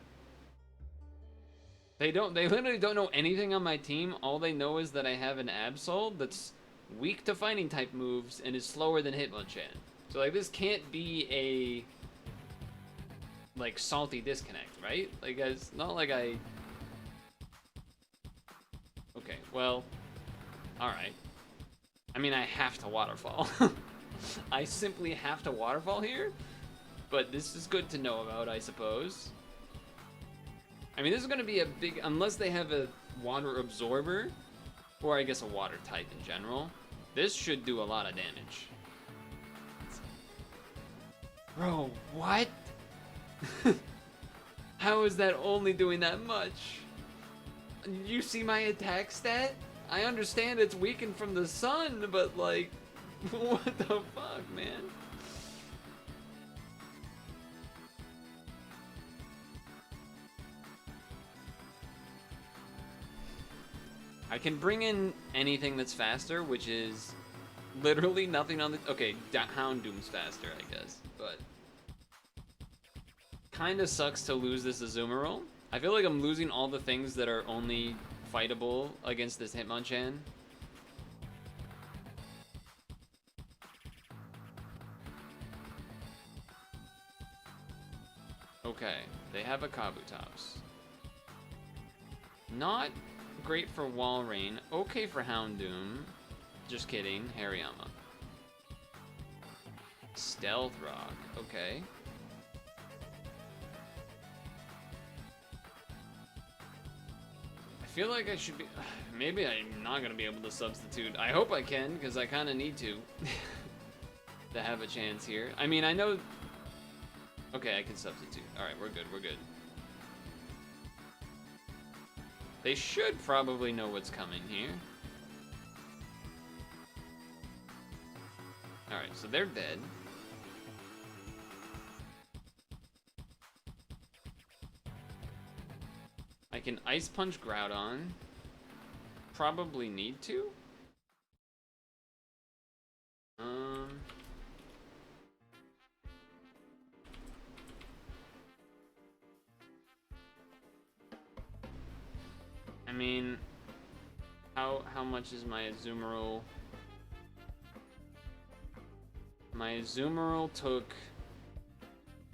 They literally don't know anything on my team. All they know is that I have an Absol that's weak to fighting type moves and is slower than Hitmonchan. So like this can't be a like salty disconnect, right? Like it's not like I... Okay, well, alright. I mean, I have to Waterfall. I simply have to Waterfall here, but this is good to know about, I suppose. I mean, this is going to be a big... Unless they have a Water Absorber, or I guess a Water type in general, this should do a lot of damage. Bro, what? How is that only doing that much? You see my attack stat? I understand it's weakened from the sun, but like, what the fuck, man? I can bring in anything that's faster, which is literally nothing on the... Okay, Houndoom's faster, I guess, but... Kinda sucks to lose this Azumarill. I feel like I'm losing all the things that are only fightable against this Hitmonchan. Okay, they have a Kabutops. Not great for Walrein. Okay for Houndoom. Just kidding, Hariyama. Stealth Rock, okay. I feel like I should be... Maybe I'm not going to be able to substitute. I hope I can, because I kind of need to. To have a chance here. I mean, I know... Okay, I can substitute. Alright, we're good, we're good. They should probably know what's coming here. Alright, so they're dead. I can Ice Punch Groudon. Probably need to. I mean, how much is my Azumarill? My Azumarill took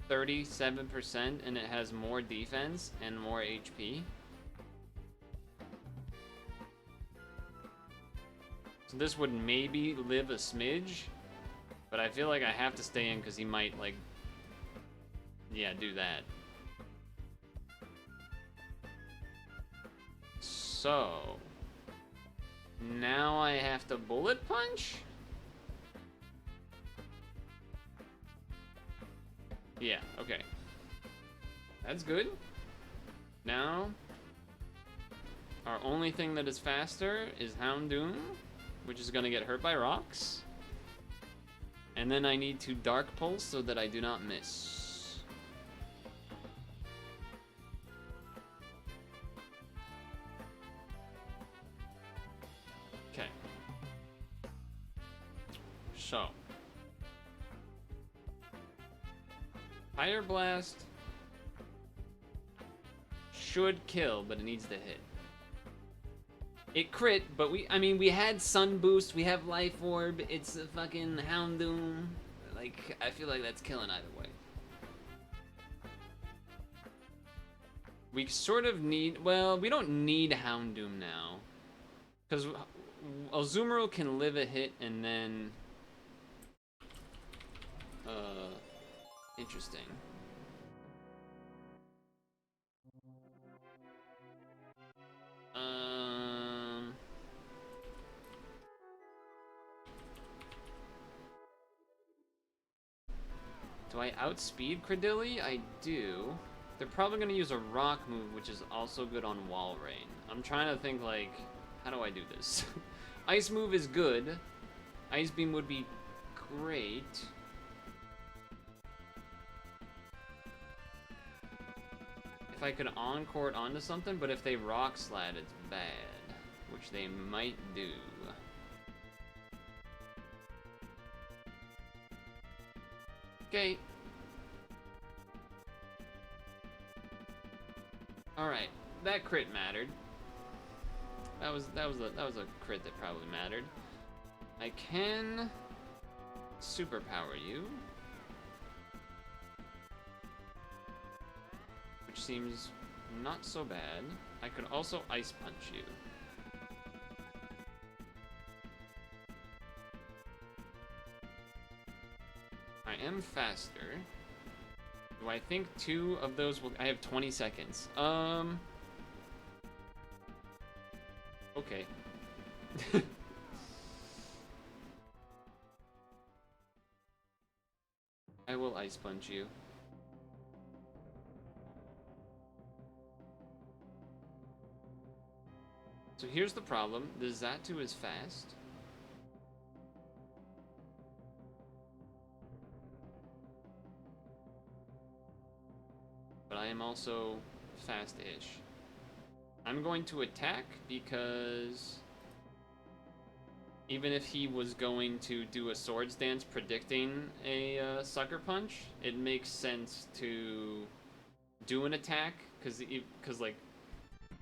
37% and it has more defense and more HP. So this would maybe live a smidge, but I feel like I have to stay in because he might, like, yeah, do that. So, now I have to Bullet Punch? Yeah, okay. That's good. Now, our only thing that is faster is Houndoom, which is going to get hurt by rocks. And then I need to Dark Pulse so that I do not miss. Okay. So. Fire Blast should kill, but it needs to hit. It crit, but I mean, we had Sun Boost, we have Life Orb, it's a fucking Houndoom. Like, I feel like that's killing either way. We sort of need, well, we don't need Houndoom now. Because Azumarill can live a hit and then... Interesting. Do I outspeed Credilli? I do. They're probably going to use a rock move, which is also good on Walrein. I'm trying to think, like, how do I do this? Ice move is good. Ice beam would be great. If I could encore it onto something, but if they rock slide, it's bad, which they might do. Okay. All right, that crit mattered. That was a crit that probably mattered. I can superpower you, which seems not so bad. I could also Ice Punch you. I am faster. Do I think 2 of those will... I have 20 seconds. Okay. I will Ice Punch you. So here's the problem. The Xatu is fast. But I am also fast-ish. I'm going to attack because even if he was going to do a swords dance predicting a sucker punch, it makes sense to do an attack because like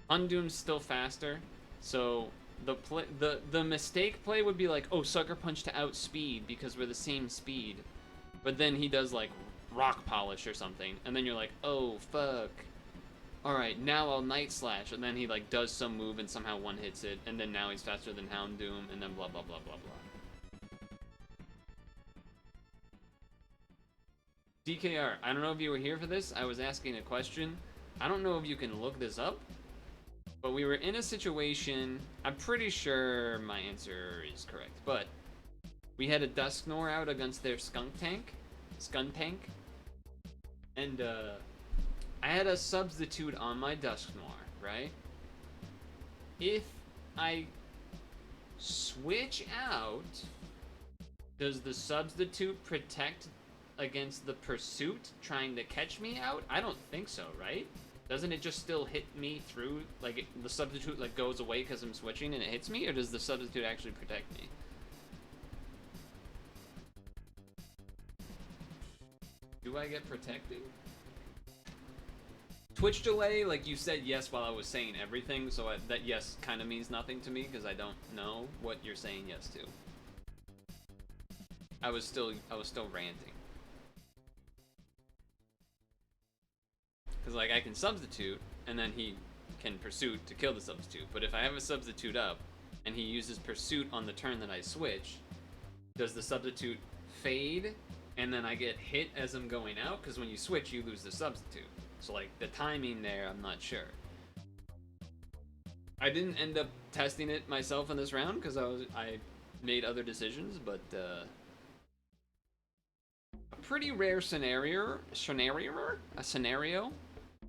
Undoom's still faster, so the mistake play would be like, oh, sucker punch to outspeed because we're the same speed, but then he does like rock polish or something, and then you're like, oh fuck, all right, now I'll night slash, and then he like does some move and somehow one hits it, and then now he's faster than Houndoom, and then blah blah blah blah blah. DKR, I don't know if you were here for this. I was asking a question. I don't know if you can look this up, but we were in a situation, I'm pretty sure my answer is correct, but we had a Dusknoir out against their Skunk Tank, and I had a substitute on my Dusknoir, right? If I switch out, does the substitute protect against the pursuit trying to catch me out? I don't think so, right? Doesn't it just still hit me through, like the substitute like goes away because I'm switching and it hits me, or does the substitute actually protect me? Do I get protected? Twitch delay, like you said yes while I was saying everything, so that yes kind of means nothing to me because I don't know what you're saying yes to. I was still ranting. Because like I can substitute and then he can pursuit to kill the substitute, but if I have a substitute up and he uses pursuit on the turn that I switch, does the substitute fade and then I get hit as I'm going out? Because when you switch you lose the substitute. So like the timing there, I'm not sure. I didn't end up testing it myself in this round because I made other decisions, but a pretty rare scenario,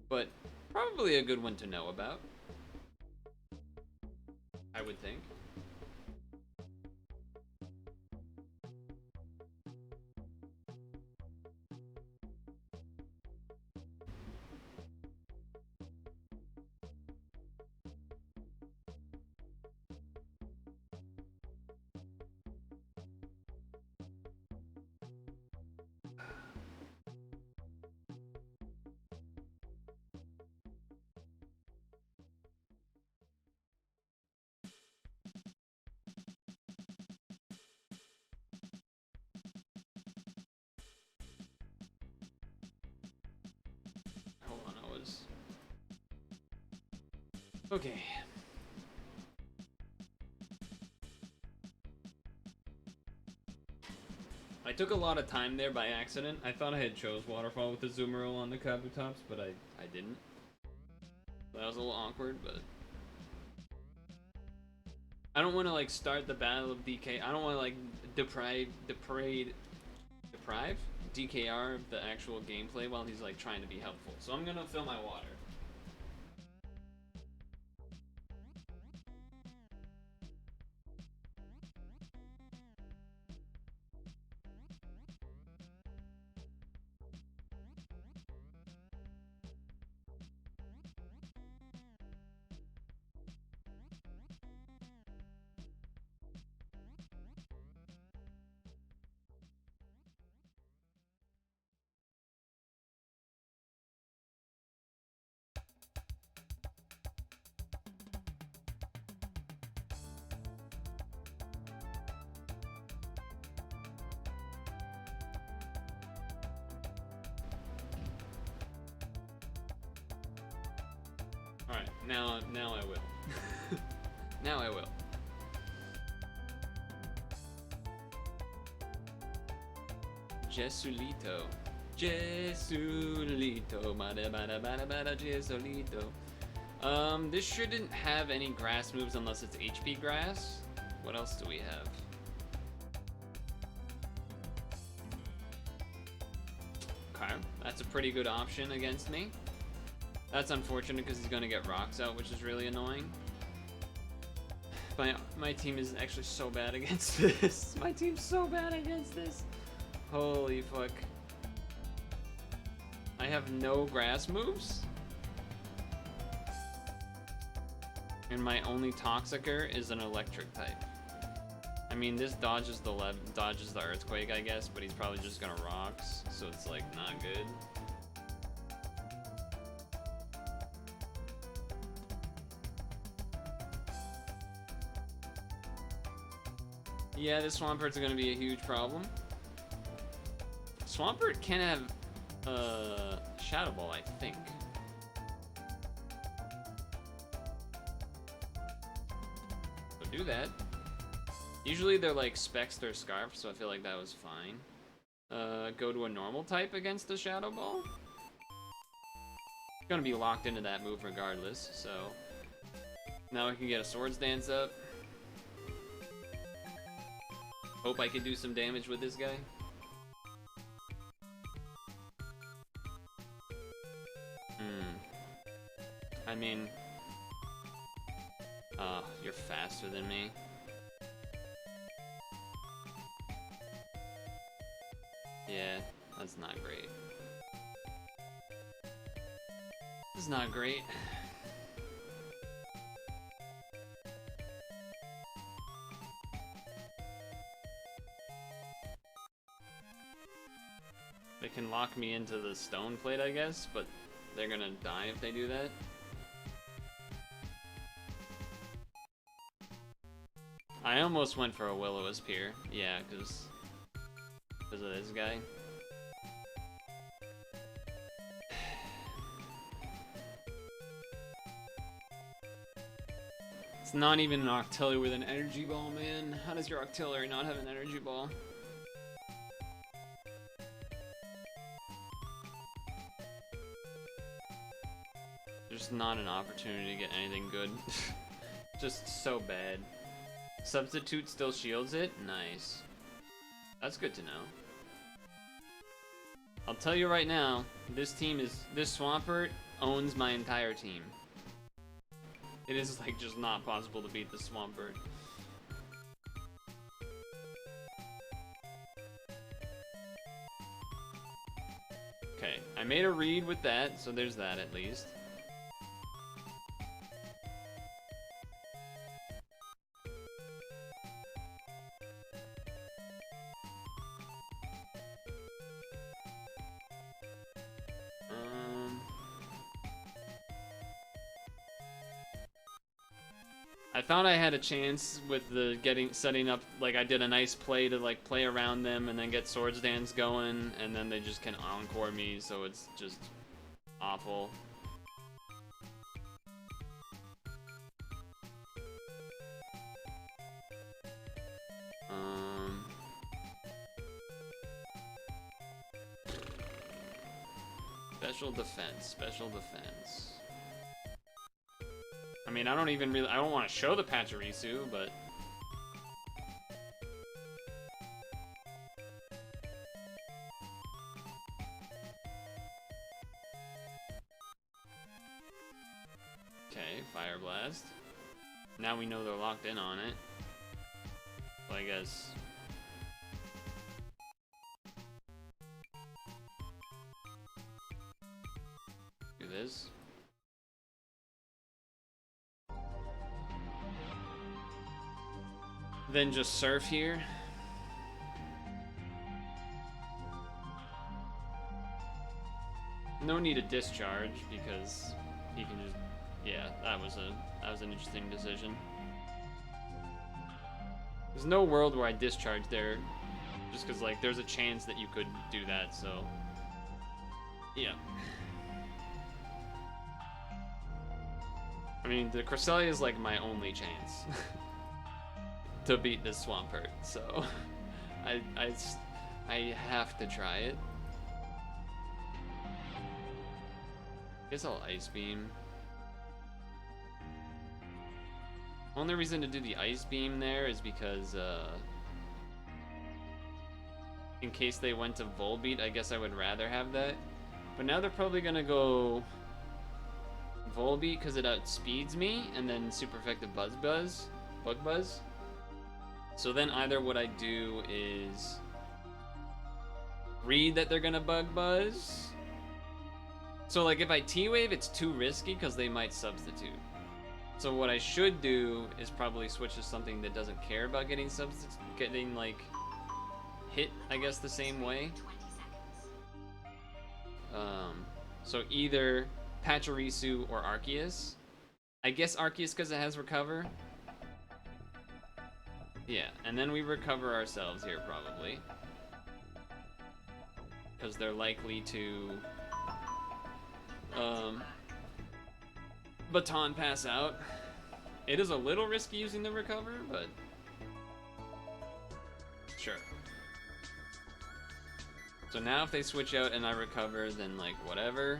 but probably a good one to know about, I would think. Okay. I took a lot of time there by accident. I thought I had chose Waterfall with the Zoomerl on the Kabutops, but I didn't. That was a little awkward, but I don't want to like start the battle of DK. I don't want to like deprive DKR of the actual gameplay while he's like trying to be helpful. So I'm gonna fill my water. Alright, now I will. Now I will. Jesulito. Jesulito. Jesulito. This shouldn't have any grass moves unless it's HP grass. What else do we have? Okay, that's a pretty good option against me. That's unfortunate because he's going to get rocks out, which is really annoying. My team is actually so bad against this. My team's so bad against this. Holy fuck. I have no grass moves? And my only Toxicer is an electric type. I mean, this dodges the earthquake, I guess, but he's probably just gonna rocks, so it's like not good. Yeah, this Swampert is gonna be a huge problem. Swampert can have Shadow Ball, I think. So do that. Usually they're like Specs or Scarf, so I feel like that was fine. Go to a normal type against the Shadow Ball. Gonna be locked into that move regardless, so now I can get a Swords Dance up. Hope I can do some damage with this guy. I mean, you're faster than me. Yeah, that's not great. This is not great. They can lock me into the stone plate, I guess, but they're gonna die if they do that. I almost went for a Will-O-Wisp here. Yeah, because of this guy. It's not even an Octillery with an energy ball, man. How does your Octillery not have an energy ball? There's not an opportunity to get anything good. Just so bad. Substitute still shields it? Nice. That's good to know. I'll tell you right now, this Swampert owns my entire team. It is like just not possible to beat the Swampert. Okay, I made a read with that, so there's that at least. I thought I had a chance with the setting up, like I did a nice play to like play around them and then get Swords Dance going, and then they just can encore me, so it's just awful. Special defense, special defense. I mean, I don't want to show the Pachirisu, but okay, Fire Blast. Now we know they're locked in on it. So I guess do this. Then just surf here. No need to discharge because he can just, yeah, that was an interesting decision. There's no world where I discharge there, just because like there's a chance that you could do that. So yeah. I mean, the Cresselia is like my only chance to beat this Swampert, so I have to try it. Guess I'll Ice Beam. Only reason to do the Ice Beam there is because in case they went to Volbeat, I guess I would rather have that. But now they're probably gonna go Volbeat because it outspeeds me, and then super effective Bug Buzz. So then either what I do is read that they're gonna Bug Buzz. So like if I T-Wave, it's too risky because they might substitute. So what I should do is probably switch to something that doesn't care about getting like hit, I guess, the same way. So either Pachirisu or Arceus. I guess Arceus because it has recover. Yeah, and then we recover ourselves here probably. Because they're likely to baton pass out. It is a little risky using the recover, but sure. So now if they switch out and I recover, then like whatever.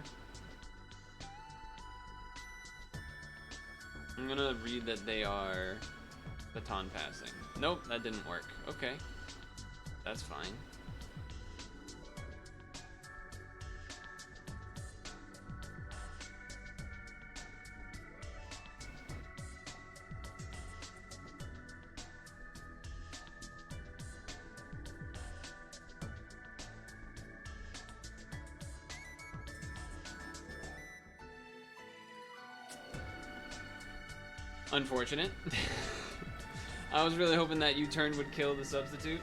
I'm gonna read that they are baton passing. Nope, that didn't work. Okay, that's fine. Unfortunate. I was really hoping that U-turn would kill the substitute.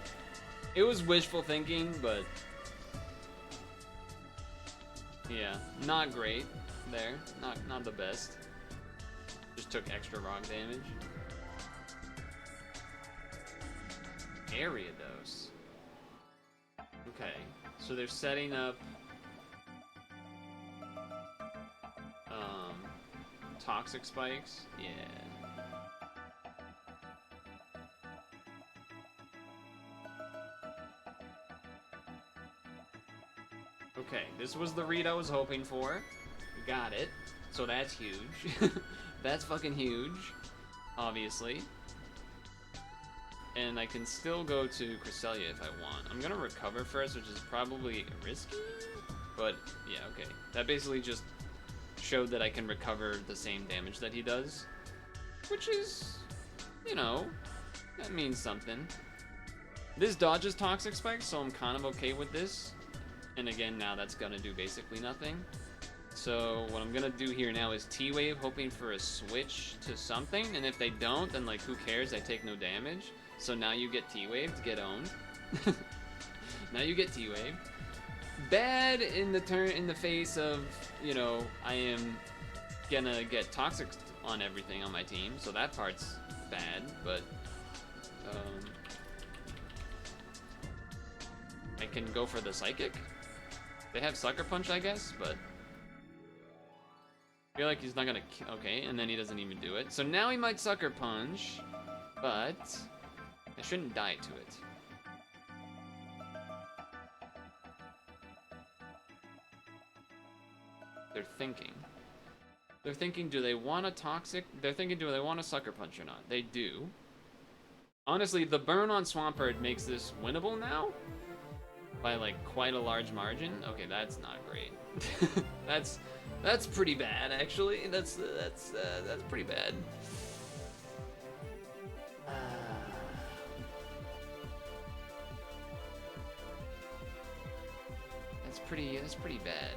It was wishful thinking, but yeah, not great there. Not the best. Just took extra rock damage. Area dose. Okay, so they're setting up toxic spikes. Yeah. Okay, this was the read I was hoping for. Got it. So that's huge. That's fucking huge, obviously. And I can still go to Cresselia if I want. I'm gonna recover first, which is probably risky, but yeah, okay. That basically just showed that I can recover the same damage that he does, which is, you know, that means something. This dodges Toxic Spike, so I'm kind of okay with this. And again, now that's gonna do basically nothing. So what I'm gonna do here now is T-Wave, hoping for a switch to something, and if they don't, then like who cares, I take no damage. So now you get T-Wave to get owned. Now you get T-Wave. Bad in the face of, you know, I am gonna get Toxic on everything on my team, so that part's bad, but I can go for the Psychic. They have Sucker Punch, I guess, but I feel like he's not gonna okay, and then he doesn't even do it. So now he might Sucker Punch, but I shouldn't die to it. They're thinking, do they want a Toxic? They're thinking, do they want a Sucker Punch or not? They do. Honestly, the burn on Swampert makes this winnable now by like quite a large margin. Okay, that's not great. that's pretty bad actually. That's pretty bad. That's pretty bad.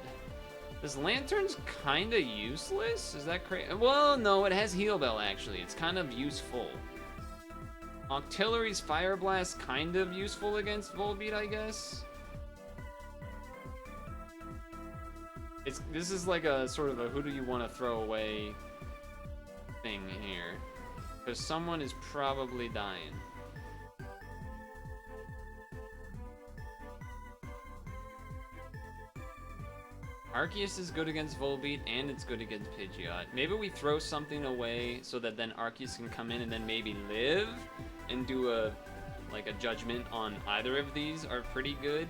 This Lantern's kind of useless? Is that crazy? Well, no, it has Heal Bell, actually. It's kind of useful. Octillery's Fire Blast kind of useful against Volbeat, I guess. This is like a sort of a who do you want to throw away thing here. Because someone is probably dying. Arceus is good against Volbeat, and it's good against Pidgeot. Maybe we throw something away so that then Arceus can come in and then maybe live and do a judgment on either of these are pretty good.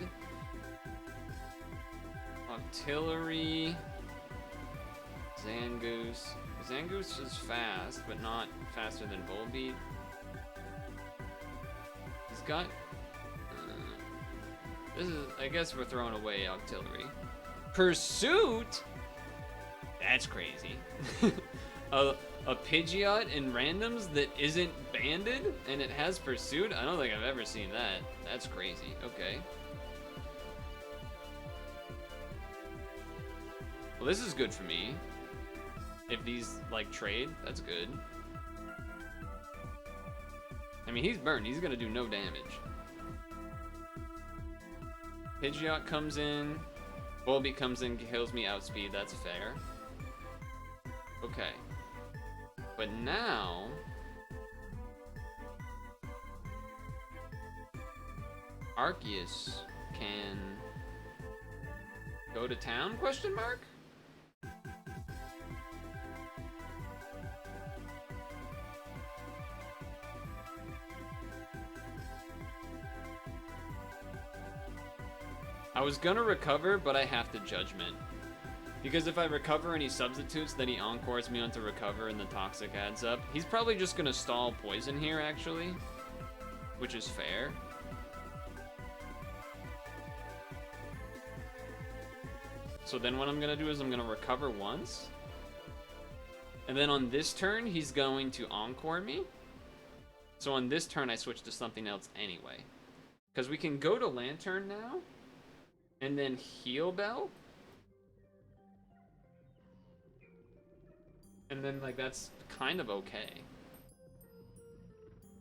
Octillery, Zangoose. Zangoose is fast, but not faster than Volbeat. He's got... this is... I guess we're throwing away Octillery. Pursuit? That's crazy. a Pidgeot in randoms that isn't banded and it has Pursuit? I don't think I've ever seen that. That's crazy. Okay. Well, this is good for me. If these, like, trade, that's good. I mean, he's burned. He's gonna do no damage. Pidgeot comes in. Volbeat comes in, kills me outspeed. That's fair. Okay. But now... Arceus can... go to town, question mark? I was gonna recover, but I have to Judgment. Because if I recover and he substitutes, then he encores me onto recover and the toxic adds up. He's probably just gonna stall poison here, actually. Which is fair. So then what I'm gonna do is I'm gonna recover once. And then on this turn, he's going to encore me. So on this turn, I switch to something else anyway. Because we can go to Lantern now. And then Heal Bell. And then, like, that's kind of okay.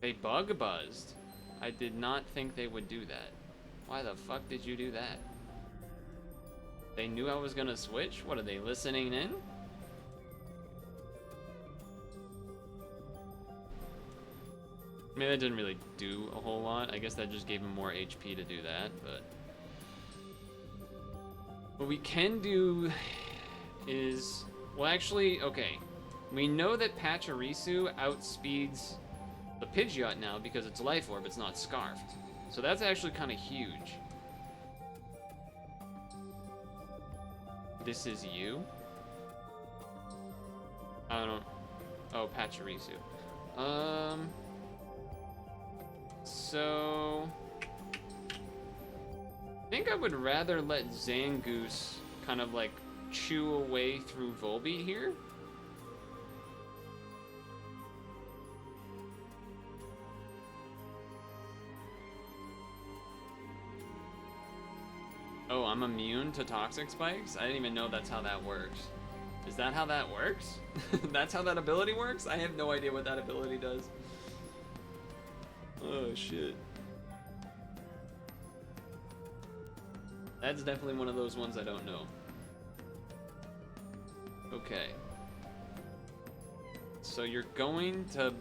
They bug buzzed. I did not think they would do that. Why the fuck did you do that? They knew I was gonna switch? What, are they listening in? I mean, that didn't really do a whole lot. I guess that just gave him more HP to do that, but... What we can do is... Well, actually, okay. We know that Pachirisu outspeeds the Pidgeot now because it's Life Orb, it's not Scarfed. So that's actually kind of huge. This is you? I don't... Oh, Pachirisu. So... I think I would rather let Zangoose kind of like chew away through Volbeat here. Oh, I'm immune to toxic spikes? I didn't even know that's how that works. Is that how that works? That's how that ability works? I have no idea what that ability does. Oh, shit. That's definitely one of those ones I don't know. Okay. So you're going to...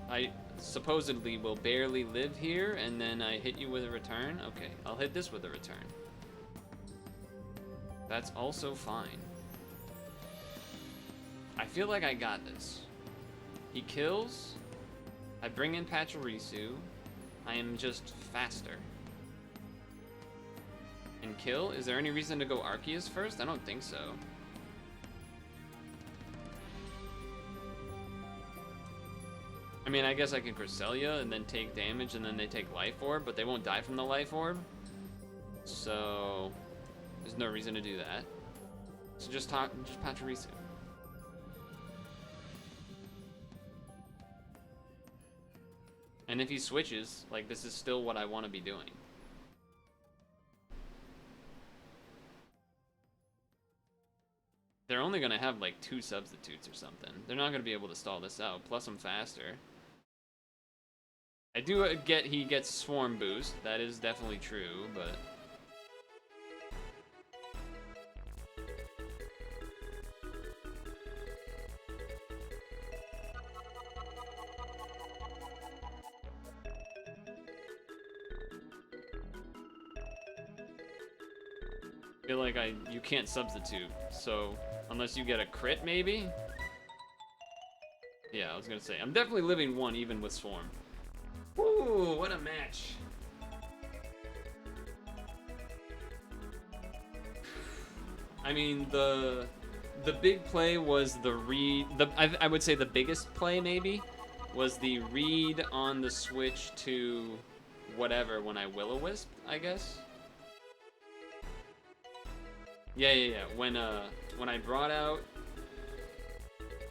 I supposedly will barely live here, and then I hit you with a return? Okay, I'll hit this with a return. That's also fine. I feel like I got this. He kills. I bring in Pachirisu. I am just faster. And kill? Is there any reason to go Arceus first? I don't think so. I mean, I guess I can Cresselia and then take damage and then they take Life Orb, but they won't die from the Life Orb. So, there's no reason to do that. So just Pachirisu. And if he switches, like, this is still what I want to be doing. They're only going to have, like, 2 substitutes or something. They're not going to be able to stall this out. Plus, I'm faster. I do get he gets Swarm Boost. That is definitely true, but... I feel like you can't substitute, so unless you get a crit, maybe? Yeah, I was gonna say, I'm definitely living 1 even with Swarm. Ooh, what a match. I mean, the big play was the read, I would say the biggest play maybe, was the read on the switch to whatever when I Will-O-Wisp, I guess. Yeah. When I brought out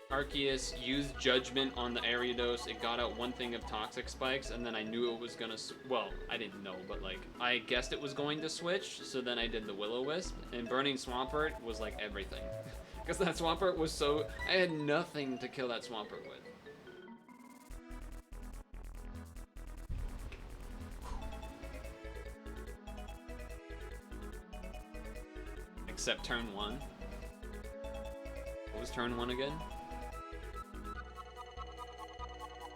Arceus, used Judgment on the Ariados, it got out 1 thing of Toxic Spikes, and then I knew it was gonna... Well, I didn't know, but, like, I guessed it was going to switch, so then I did the Will-O-Wisp, and Burning Swampert was, like, everything. Because that Swampert was so... I had nothing to kill that Swampert with. Except turn 1. What was turn 1 again?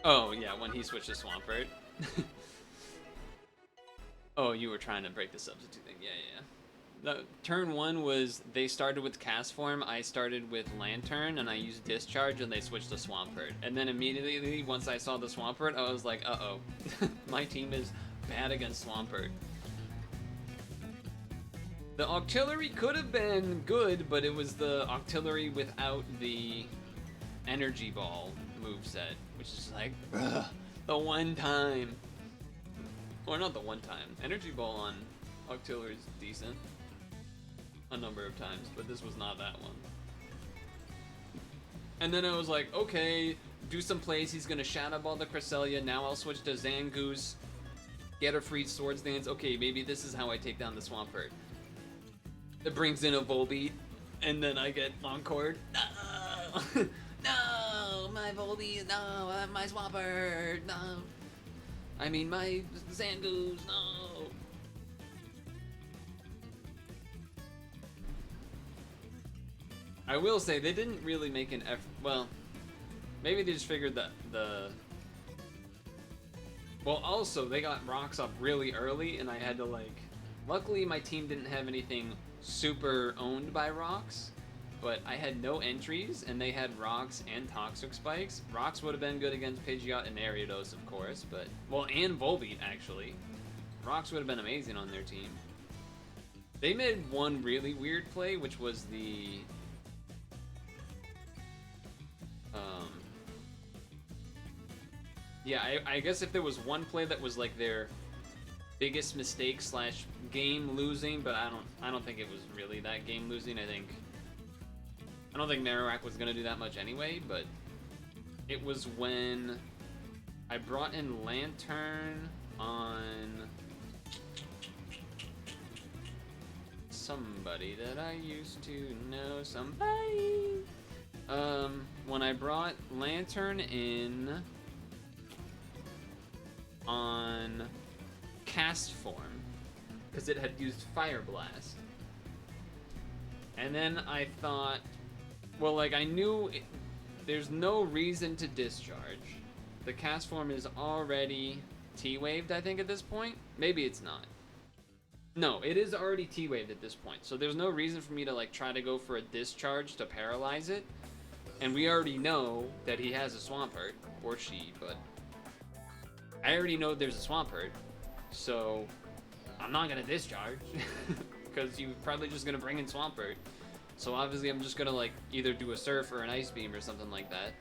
Oh, yeah, when he switched to Swampert. Oh, you were trying to break the substitute thing. Yeah, yeah. The turn 1 was they started with Cast Form, I started with Lantern, and I used Discharge, and they switched to Swampert. And then immediately, once I saw the Swampert, I was like, uh-oh. My team is bad against Swampert. The Octillery could have been good, but it was the Octillery without the Energy Ball moveset, which is like, ugh, the one time. Or not the one time. Energy Ball on Octillery is decent a number of times, but this was not that one. And then I was like, okay, do some plays. He's gonna Shadow Ball the Cresselia. Now I'll switch to Zangoose, get a free Swords Dance. Okay, maybe this is how I take down the Swampert. It brings in a Volbeat, and then I get Encore. No, no, my Volbeat, no, my Swampert, no. I mean, my Zangoose, no. I will say, they didn't really make an effort. Well, maybe they just figured that well, also, they got rocks up really early, and I had to, like... Luckily, my team didn't have anything super owned by rocks, but I had no entries, and they had rocks and Toxic Spikes. Rocks would have been good against Pidgeot and Ariados, of course, but... Well, and Volbeat, actually. Rocks would have been amazing on their team. They made one really weird play, which was the... Yeah, I guess if there was one play that was like their biggest mistake slash game losing, but I don't think it was really that game losing. I don't think Marowak was gonna do that much anyway, but it was when I brought in Lantern on somebody that I used to know, somebody. When I brought Lantern in on Cast Form, because it had used Fire Blast. And then I thought, well, like, I knew there's no reason to discharge. The Cast Form is already T-Waved, I think, at this point. Maybe it's not. No, it is already T-Waved at this point, so there's no reason for me to, like, try to go for a discharge to paralyze it. And we already know that he has a Swampert, or she, but... I already know there's a Swampert, so I'm not gonna discharge, because you're probably just gonna bring in Swampert. So obviously I'm just gonna, like, either do a Surf or an Ice Beam or something like that.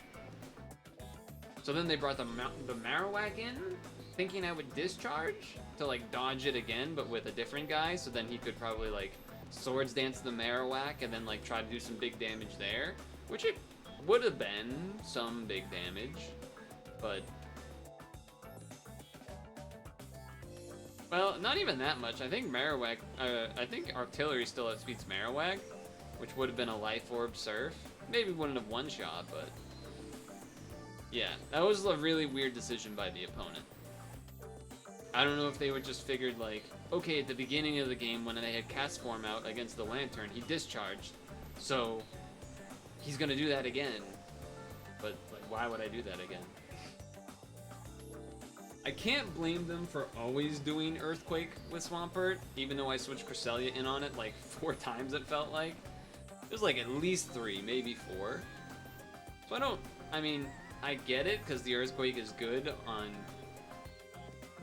So then they brought the Marowak in, thinking I would discharge to, like, dodge it again, but with a different guy, so then he could probably, like, Swords Dance the Marowak and then, like, try to do some big damage there, which it would have been some big damage, but... Well, not even that much. I think Marowak, I think Artillery still outspeeds Marowak, which would have been a Life Orb Surf. Maybe wouldn't have one-shot, but... Yeah, that was a really weird decision by the opponent. I don't know if they would just figured, like, okay, at the beginning of the game, when they had Cast Form out against the Lantern, he discharged, so he's gonna do that again. But, like, why would I do that again? I can't blame them for always doing Earthquake with Swampert, even though I switched Cresselia in on it like 4 times, it felt like. It was like at least 3, maybe 4. So I mean, I get it, because the Earthquake is good on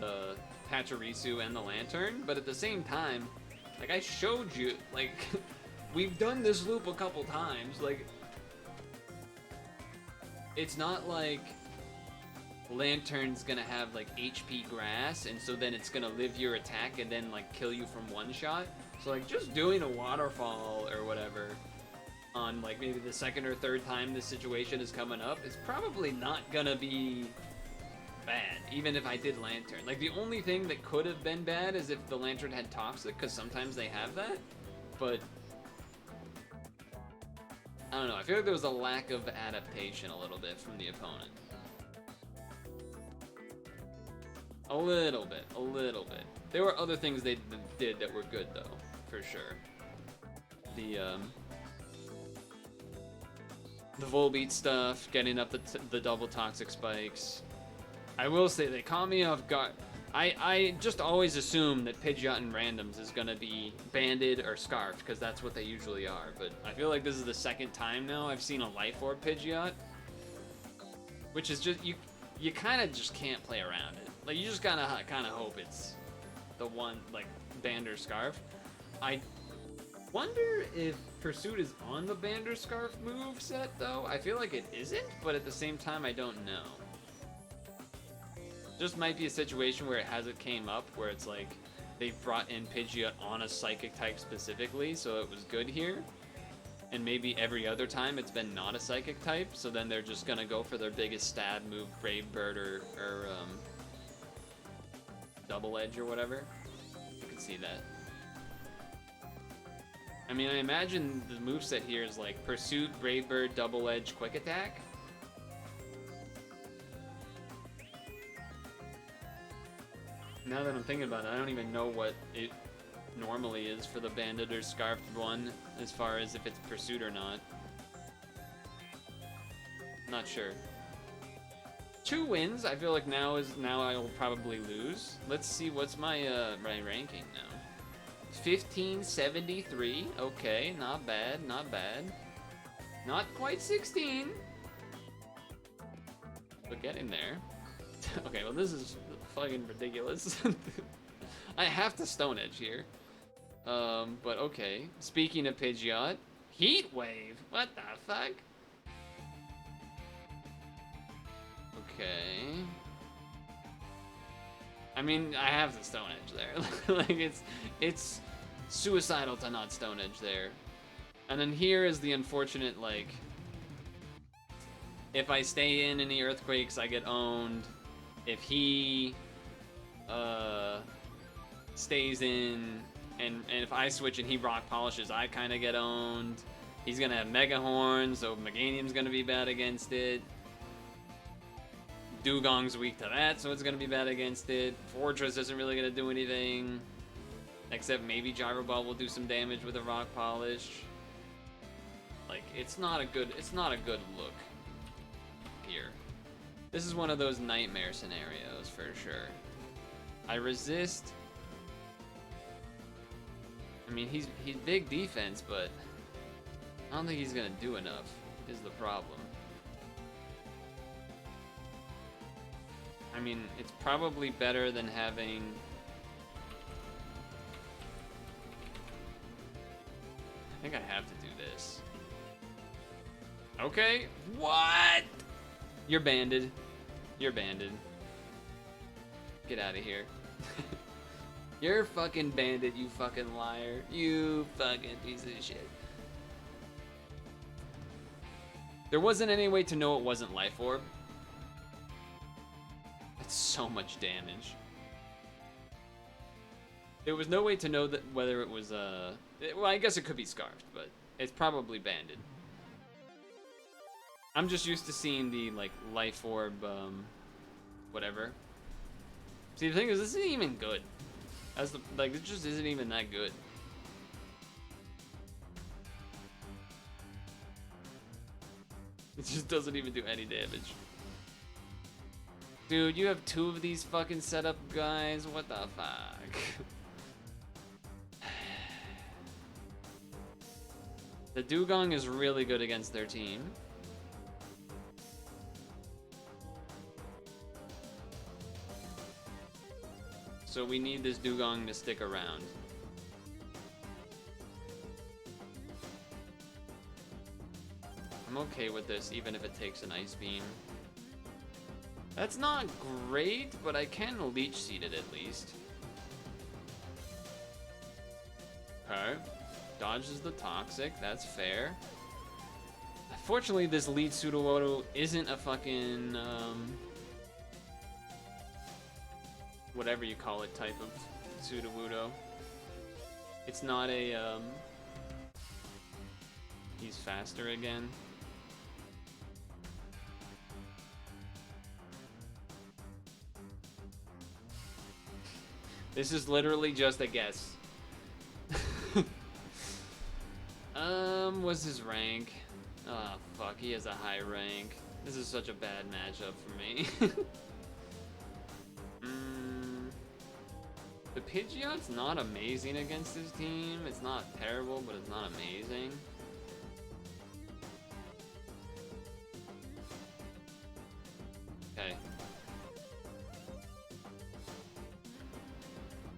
the Pachirisu and the Lantern, but at the same time, like, I showed you, like, we've done this loop a couple times, like, it's not like Lantern's gonna have, like, HP Grass, and so then it's gonna live your attack and then, like, kill you from one shot. So, like, just doing a Waterfall or whatever on, like, maybe the 2nd or 3rd time this situation is coming up is probably not gonna be bad, even if I did Lantern. Like, the only thing that could have been bad is if the Lantern had Toxic, because sometimes they have that, but I don't know. I feel like there was a lack of adaptation a little bit from the opponent. A little bit, a little bit. There were other things they did that were good though, for sure. The Volbeat stuff, getting up the double toxic spikes. I will say they caught me off guard. I just always assume that Pidgeot and randoms is gonna be banded or scarfed because that's what they usually are. But I feel like this is the second time now I've seen a Life Orb Pidgeot, which is just you kind of just can't play around it. Like you just kind of hope it's the one like band or scarf. I wonder if Pursuit is on the band or scarf move set though. I feel like it isn't, but at the same time I don't know. Just might be a situation where it hasn't came up, where it's like they've brought in Pidgeot on a psychic type specifically, so it was good here. And maybe every other time it's been not a psychic type, so then they're just gonna go for their biggest stab move, Brave Bird or Double Edge or whatever. You can see that. I mean, I imagine the moveset here is like Pursuit, Brave Bird, Double Edge, Quick Attack. Now that I'm thinking about it, I don't even know what it normally is for the banded or scarfed one, as far as if it's Pursuit or not. Not sure. 2 wins. I feel like now I will probably lose. Let's see what's my my ranking now. 1573. Okay, not bad, not bad. Not quite 16, but getting there. Okay, well this is fucking ridiculous. I have to Stone Edge here. But okay. Speaking of Pidgeot, Heat Wave. What the fuck? Okay. I mean, I have to Stone Edge there. Like it's suicidal to not Stone Edge there. And then here is the unfortunate, like, if I stay in any earthquakes, I get owned. If he stays in, and if I switch and he rock polishes, I kind of get owned. He's gonna have Mega Horn, so Meganium's gonna be bad against it. Dugong's weak to that, so it's gonna be bad against it. Fortress isn't really gonna do anything, except maybe Gyro Ball will do some damage with a rock polish. Like, it's not a good look here. This is one of those nightmare scenarios for sure. I resist. I mean, he's big defense, but I don't think he's gonna do enough, is the problem. I mean, it's probably better than having... I think I have to do this. Okay, what? You're banded. You're banded. Get out of here. You're fucking banded, you fucking liar. You fucking piece of shit. There wasn't any way to know it wasn't Life Orb. That's so much damage. There was no way to know that whether it was well, I guess it could be Scarfed, but it's probably banded. I'm just used to seeing the like Life Orb whatever. See, the thing is, this isn't even good. As the, like, it just isn't even that good. It just doesn't even do any damage. Dude, you have 2 of these fucking setup guys? What the fuck? The Dugong is really good against their team. So we need this Dugong to stick around. I'm okay with this, even if it takes an Ice Beam. That's not great, but I can Leech Seed it at least. Okay. Dodges the Toxic, that's fair. Unfortunately, this lead Sudowoodo isn't a fucking, whatever you call it type of Sudowoodo. It's not a, he's faster again. This is literally just a guess. What's his rank? Oh, fuck, he has a high rank. This is such a bad matchup for me. The Pidgeot's not amazing against his team. It's not terrible, but it's not amazing. Okay.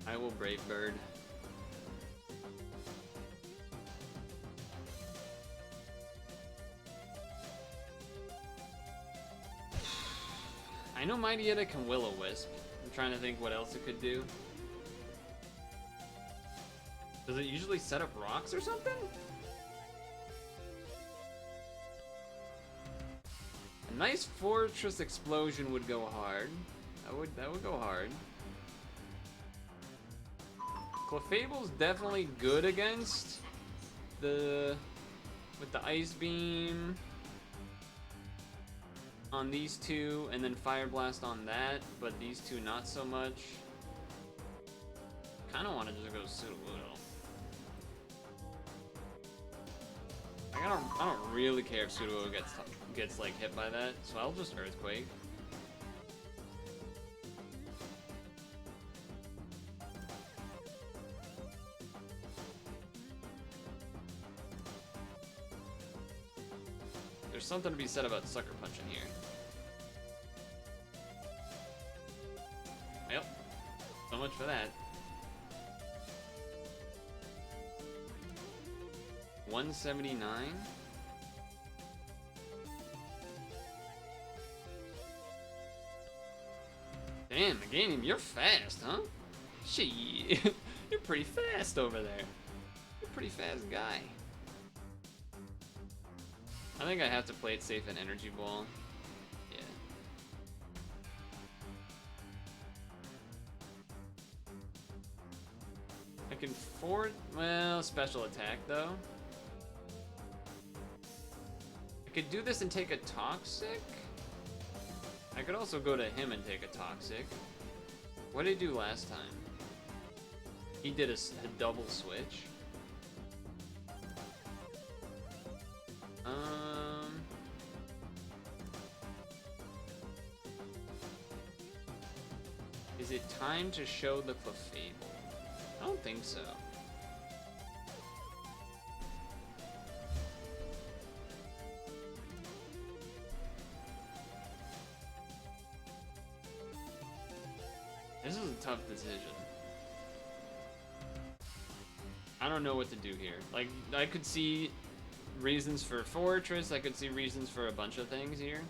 I will Brave Bird. I know Mightyetta can Will-O-Wisp. I'm trying to think what else it could do. Does it usually set up rocks or something? A nice Fortress Explosion would go hard. That would go hard. Clefable's definitely good against with the Ice Beam on these two, and then Fire Blast on that, but these two not so much. Kind of want to just go Sudowoodo. Like, I don't really care if Sudowoodo gets like hit by that, so I'll just Earthquake. There's something to be said about Sucker Punching here. Yep. So much for that. 179? Damn, Meganium, you're fast, huh? Shit, you're pretty fast over there. You're a pretty fast guy. I think I have to play it safe and Energy Ball. Yeah. I can well, special attack though. I could do this and take a Toxic. I could also go to him and take a Toxic. What did he do last time? He did a double switch. Is it time to show the Clefable? I don't think so. This is a tough decision. I don't know what to do here. Like, I could see reasons for Fortress, I could see reasons for a bunch of things here.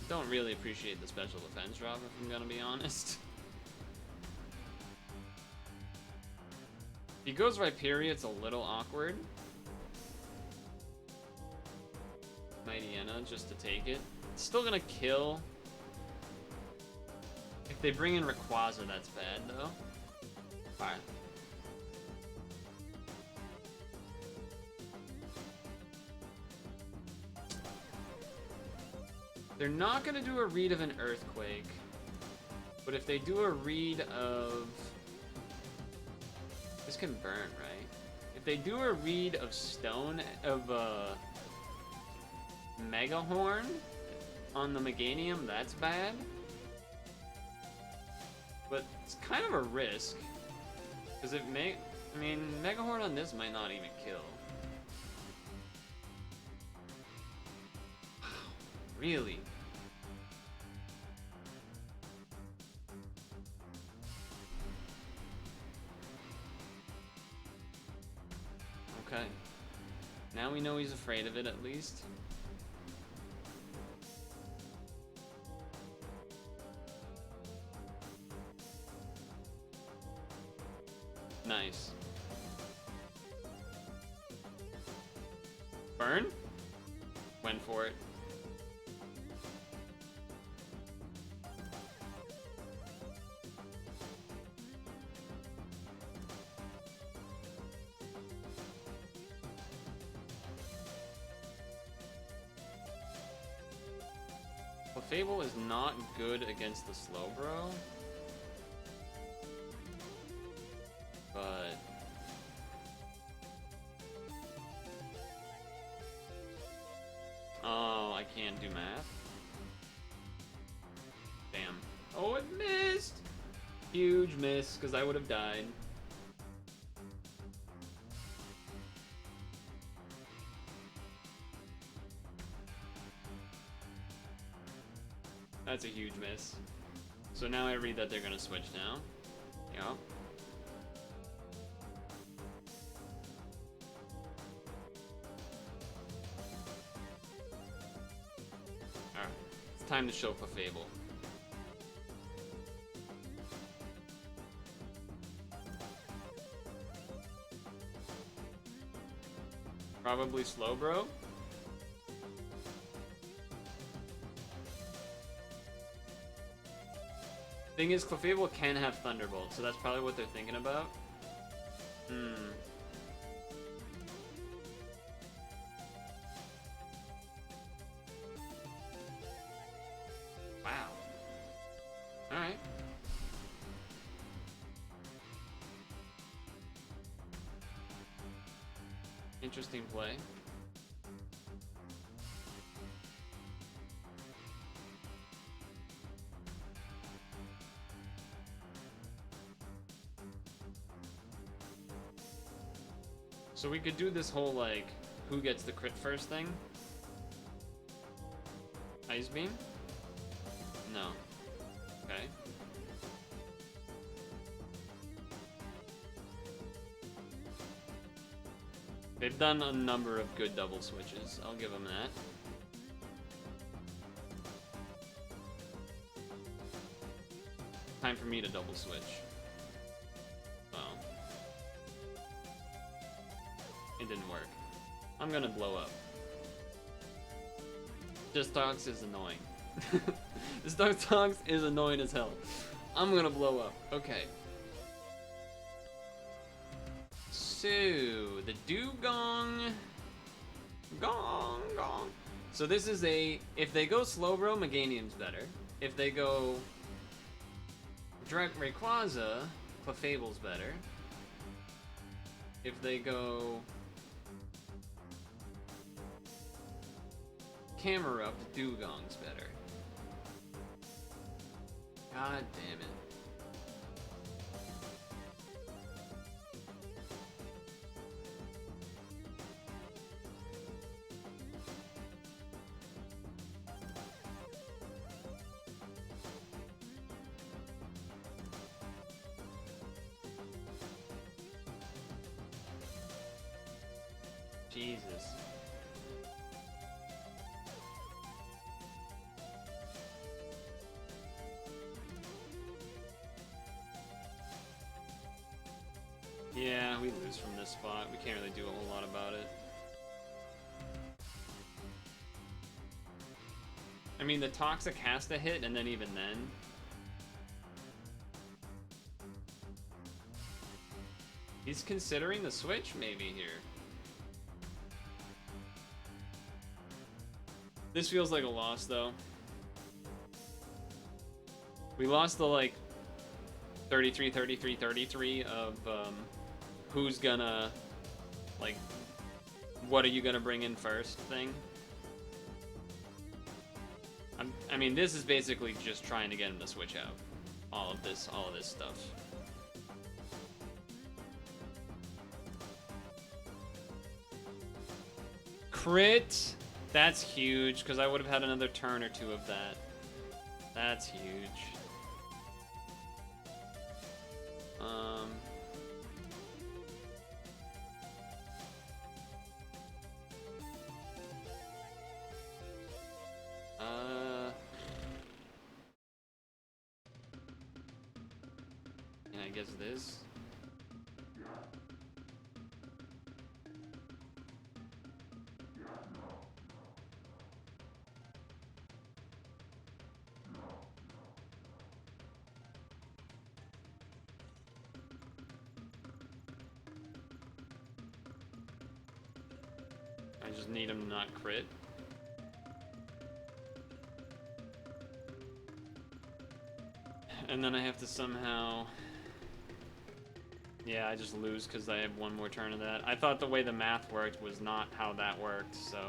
Don't really appreciate the special defense drop, if I'm gonna be honest. If he goes Rhyperior, it's a little awkward. Mightyena just to take it. It's still gonna kill. If they bring in Rayquaza, that's bad though. Alright. They're not gonna do a read of an Earthquake, but if they do a read of... This can burn, right? If they do a read of Mega Horn on the Meganium, that's bad. But it's kind of a risk, because it may... I mean, Mega Horn on this might not even kill. Wow, really? Okay. Now we know he's afraid of it, at least. Nice. Burn? Went for it. Clefable is not good against the Slowbro. But... oh, I can't do math. Damn. Oh, it missed! Huge miss, because I would have died. That's a huge miss. So now I read that they're gonna switch now. Yep. Alright. It's time to show Clefable. Probably Slowbro. Thing is, Clefable can have Thunderbolt, so that's probably what they're thinking about. Wow. Alright. Interesting play. So we could do this whole, like, who gets the crit first thing? Ice Beam? No. Okay. They've done a number of good double switches. I'll give them that. Time for me to double switch. Well. It didn't work. I'm gonna blow up. Just Dogs is annoying. This Dogs is annoying as hell. I'm gonna blow up. Okay. So, the Dugong. Gong. So this is a... if they go Slowbro, Meganium's better. If they go... Direct Rayquaza, Clefable's better. If they go... Camerupt, Dugong's better. God damn it. Jesus. Yeah, we lose from this spot. We can't really do a whole lot about it. I mean, the Toxic has to hit, and then even then... he's considering the switch, maybe, here. This feels like a loss, though. We lost the, like, 33 of, who's gonna, like, what are you gonna bring in first thing. I mean, this is basically just trying to get him to switch out. All of this stuff. Crit! That's huge, because I would have had another turn or two of that. That's huge. And I guess this. I just need him to not crit. And then I have to somehow... Yeah, I just lose because I have one more turn of that. I thought the way the math worked was not how that worked, so...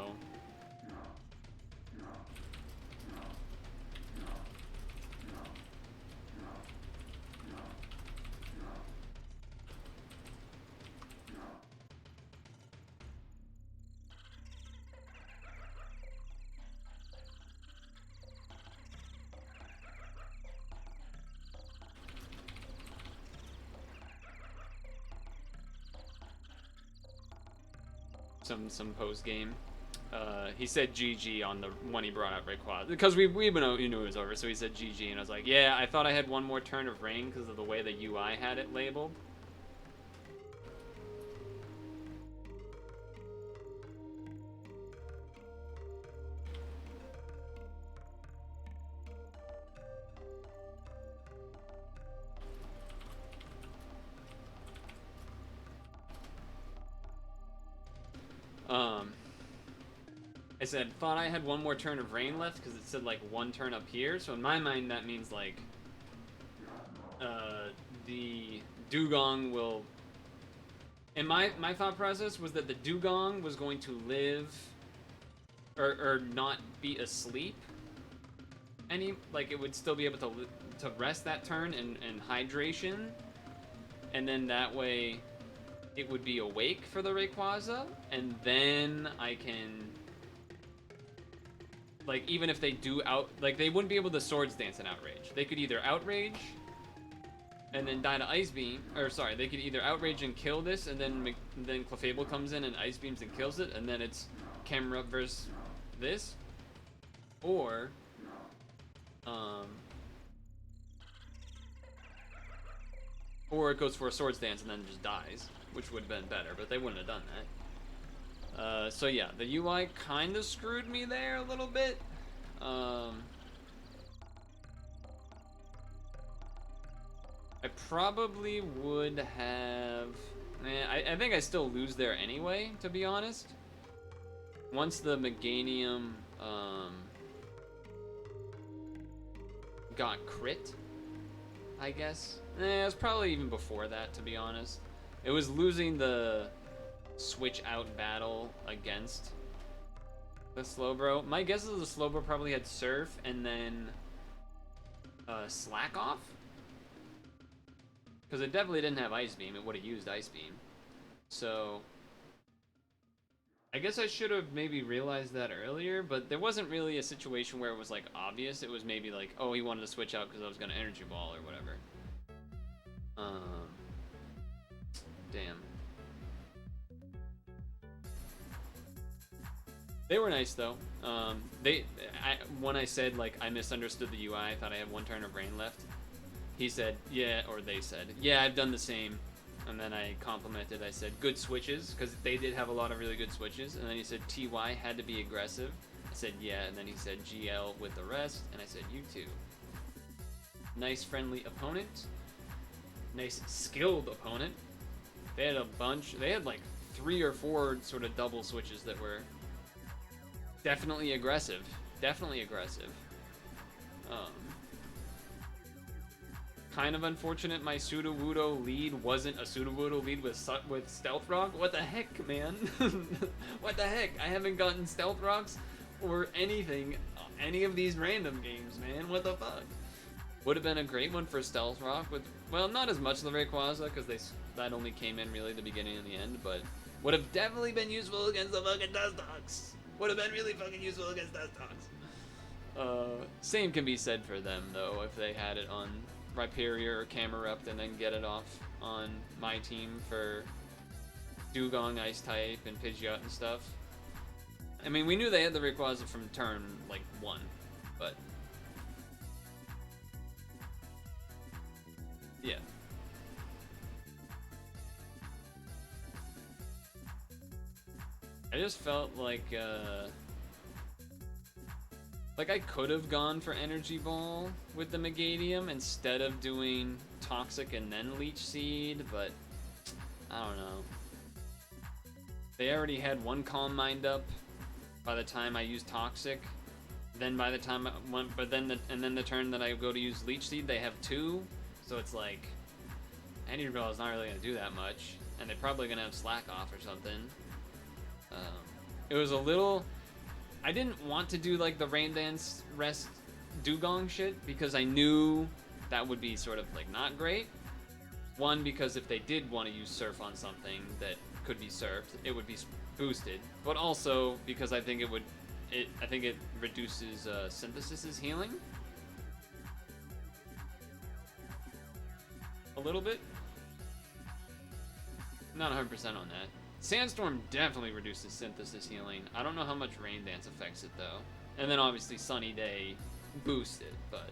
Some post game. He said GG on the one he brought up Rayquaza because we knew it was over, so he said GG, and I was like, yeah, I thought I had one more turn of rain because of the way the UI had it labeled. I said, thought I had one more turn of rain left because it said like one turn up here. So in my mind, that means like the dugong will. And my thought process was that the dugong was going to live or not be asleep. Like it would still be able to rest that turn and hydration, and then that way it would be awake for the Rayquaza, and then I can. Like, even if they do they wouldn't be able to Swords Dance and Outrage. They could either Outrage and then die to Ice Beam, or sorry, they could either Outrage and kill this, and then Clefable comes in and Ice Beams and kills it, and then it's camera up versus this, or it goes for a Swords Dance and then just dies, which would have been better, but they wouldn't have done that. So yeah, the UI kind of screwed me there a little bit. I probably would have... I think I still lose there anyway, to be honest. Once the Meganium got crit, I guess. It was probably even before that, to be honest. It was losing the switch out battle against the Slowbro. My guess is the Slowbro probably had Surf and then Slack Off, because it definitely didn't have Ice Beam. It would have used Ice Beam. So I guess I should have maybe realized that earlier, but there wasn't really a situation where it was like obvious. It was maybe like, oh, he wanted to switch out because I was gonna Energy Ball or whatever. Damn. They were nice though. When I said like I misunderstood the UI, I thought I had one turn of rain left. He said, yeah, or they said, yeah, I've done the same. And then I complimented. I said, good switches, because they did have a lot of really good switches. And then he said, TY had to be aggressive. I said, yeah. And then he said, GL with the rest. And I said, you too. Nice friendly opponent. Nice skilled opponent. They had a bunch. They had like 3 or 4 sort of double switches that were definitely aggressive. Definitely aggressive. Kind of unfortunate my Sudowoodo lead wasn't a Sudowoodo lead with Stealth Rock. What the heck, man? What the heck? I haven't gotten Stealth Rocks or anything, any of these random games, man. What the fuck? Would have been a great one for Stealth Rock with, well, not as much of the Rayquaza, because that only came in really the beginning and the end, but would have definitely been useful against the fucking Dustox. Would have been really fucking useful against Dustox. Same can be said for them, though, if they had it on Rhyperior or Camerupt and then get it off on my team for Dugong, Ice-type, and Pidgeot and stuff. I mean, we knew they had the Rayquaza from turn, like, 1, but... yeah. I just felt like I could have gone for Energy Ball with the Meganium instead of doing Toxic and then Leech Seed, but I don't know. They already had one Calm Mind up by the time I used Toxic, Then by the time and then the turn that I go to use Leech Seed, they have 2, so it's like Energy Ball is not really gonna do that much, and they're probably gonna have Slack off or something. It was a little. I didn't want to do like the Rain Dance rest Dugong shit because I knew that would be sort of like not great. One, because if they did want to use Surf on something that could be surfed, it would be boosted. But also because I think it reduces Synthesis's healing a little bit. Not 100% on that. Sandstorm definitely reduces Synthesis healing. I don't know how much Rain Dance affects it though. And then obviously Sunny Day boosts it, but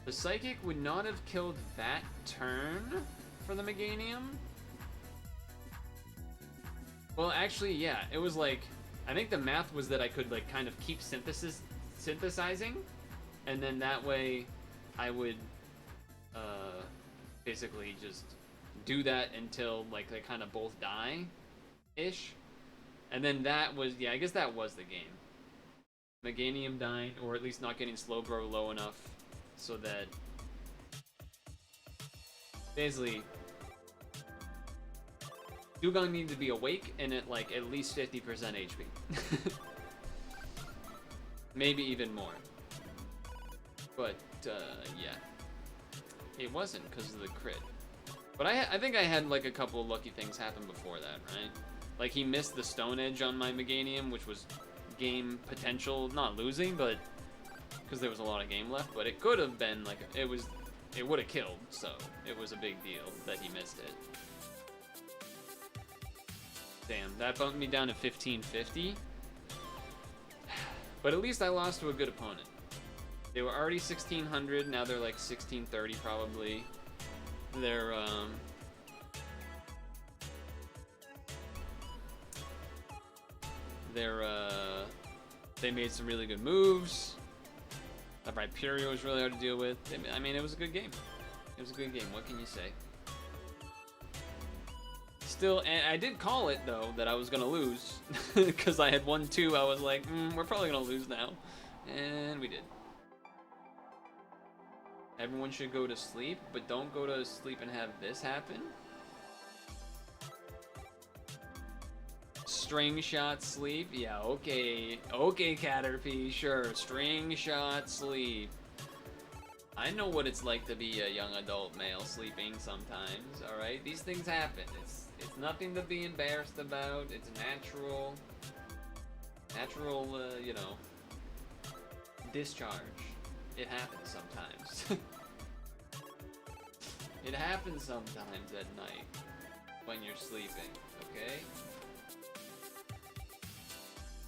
the Psychic would not have killed that turn for the Meganium. Well, actually, yeah, it was like, I think the math was that I could like kind of keep synthesizing, and then that way I would basically just do that until like they kind of both die-ish. And then that was, yeah, I guess that was the game. Meganium dying, or at least not getting slow grow low enough so that basically Dugong needed to be awake and at like at least 50% HP. Maybe even more. But yeah, it wasn't because of the crit. But I think I had like a couple of lucky things happen before that, right? Like he missed the Stone Edge on my Meganium, which was game potential, not losing, but because there was a lot of game left. But it could have been like it would have killed, so it was a big deal that he missed it. Damn, that bumped me down to 1550. But at least I lost to a good opponent. They were already 1600, now they're like 1630 probably. They made some really good moves. That Rhyperior was really hard to deal with. I mean, it was a good game. It was a good game. What can you say? Still, and I did call it though that I was gonna lose because I had 1-2. I was like, we're probably gonna lose now, and we did. Everyone should go to sleep, but don't go to sleep and have this happen. String shot sleep? Yeah, okay. Okay, Caterpie, sure. String shot sleep. I know what it's like to be a young adult male sleeping sometimes, alright? These things happen. It's nothing to be embarrassed about. It's natural. Natural, you know, discharge. It happens sometimes. It happens sometimes at night when you're sleeping, okay?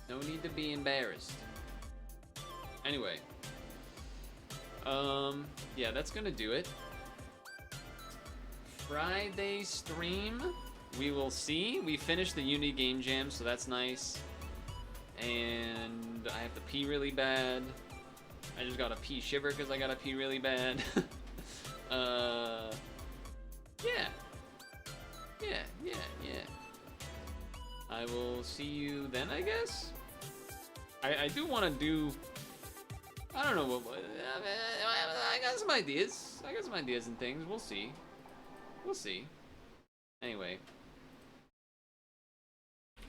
No need to be embarrassed. Anyway. Yeah, that's gonna do it. Friday stream, we will see. We finished the Uni Game Jam, so that's nice. And I have to pee really bad. I just got a pee shiver because I got to pee really bad. Yeah. I will see you then, I guess. I do want to do. I don't know what. I got some ideas. I got some ideas and things. We'll see. We'll see. Anyway,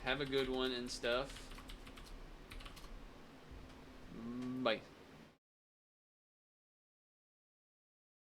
have a good one and stuff. Bye.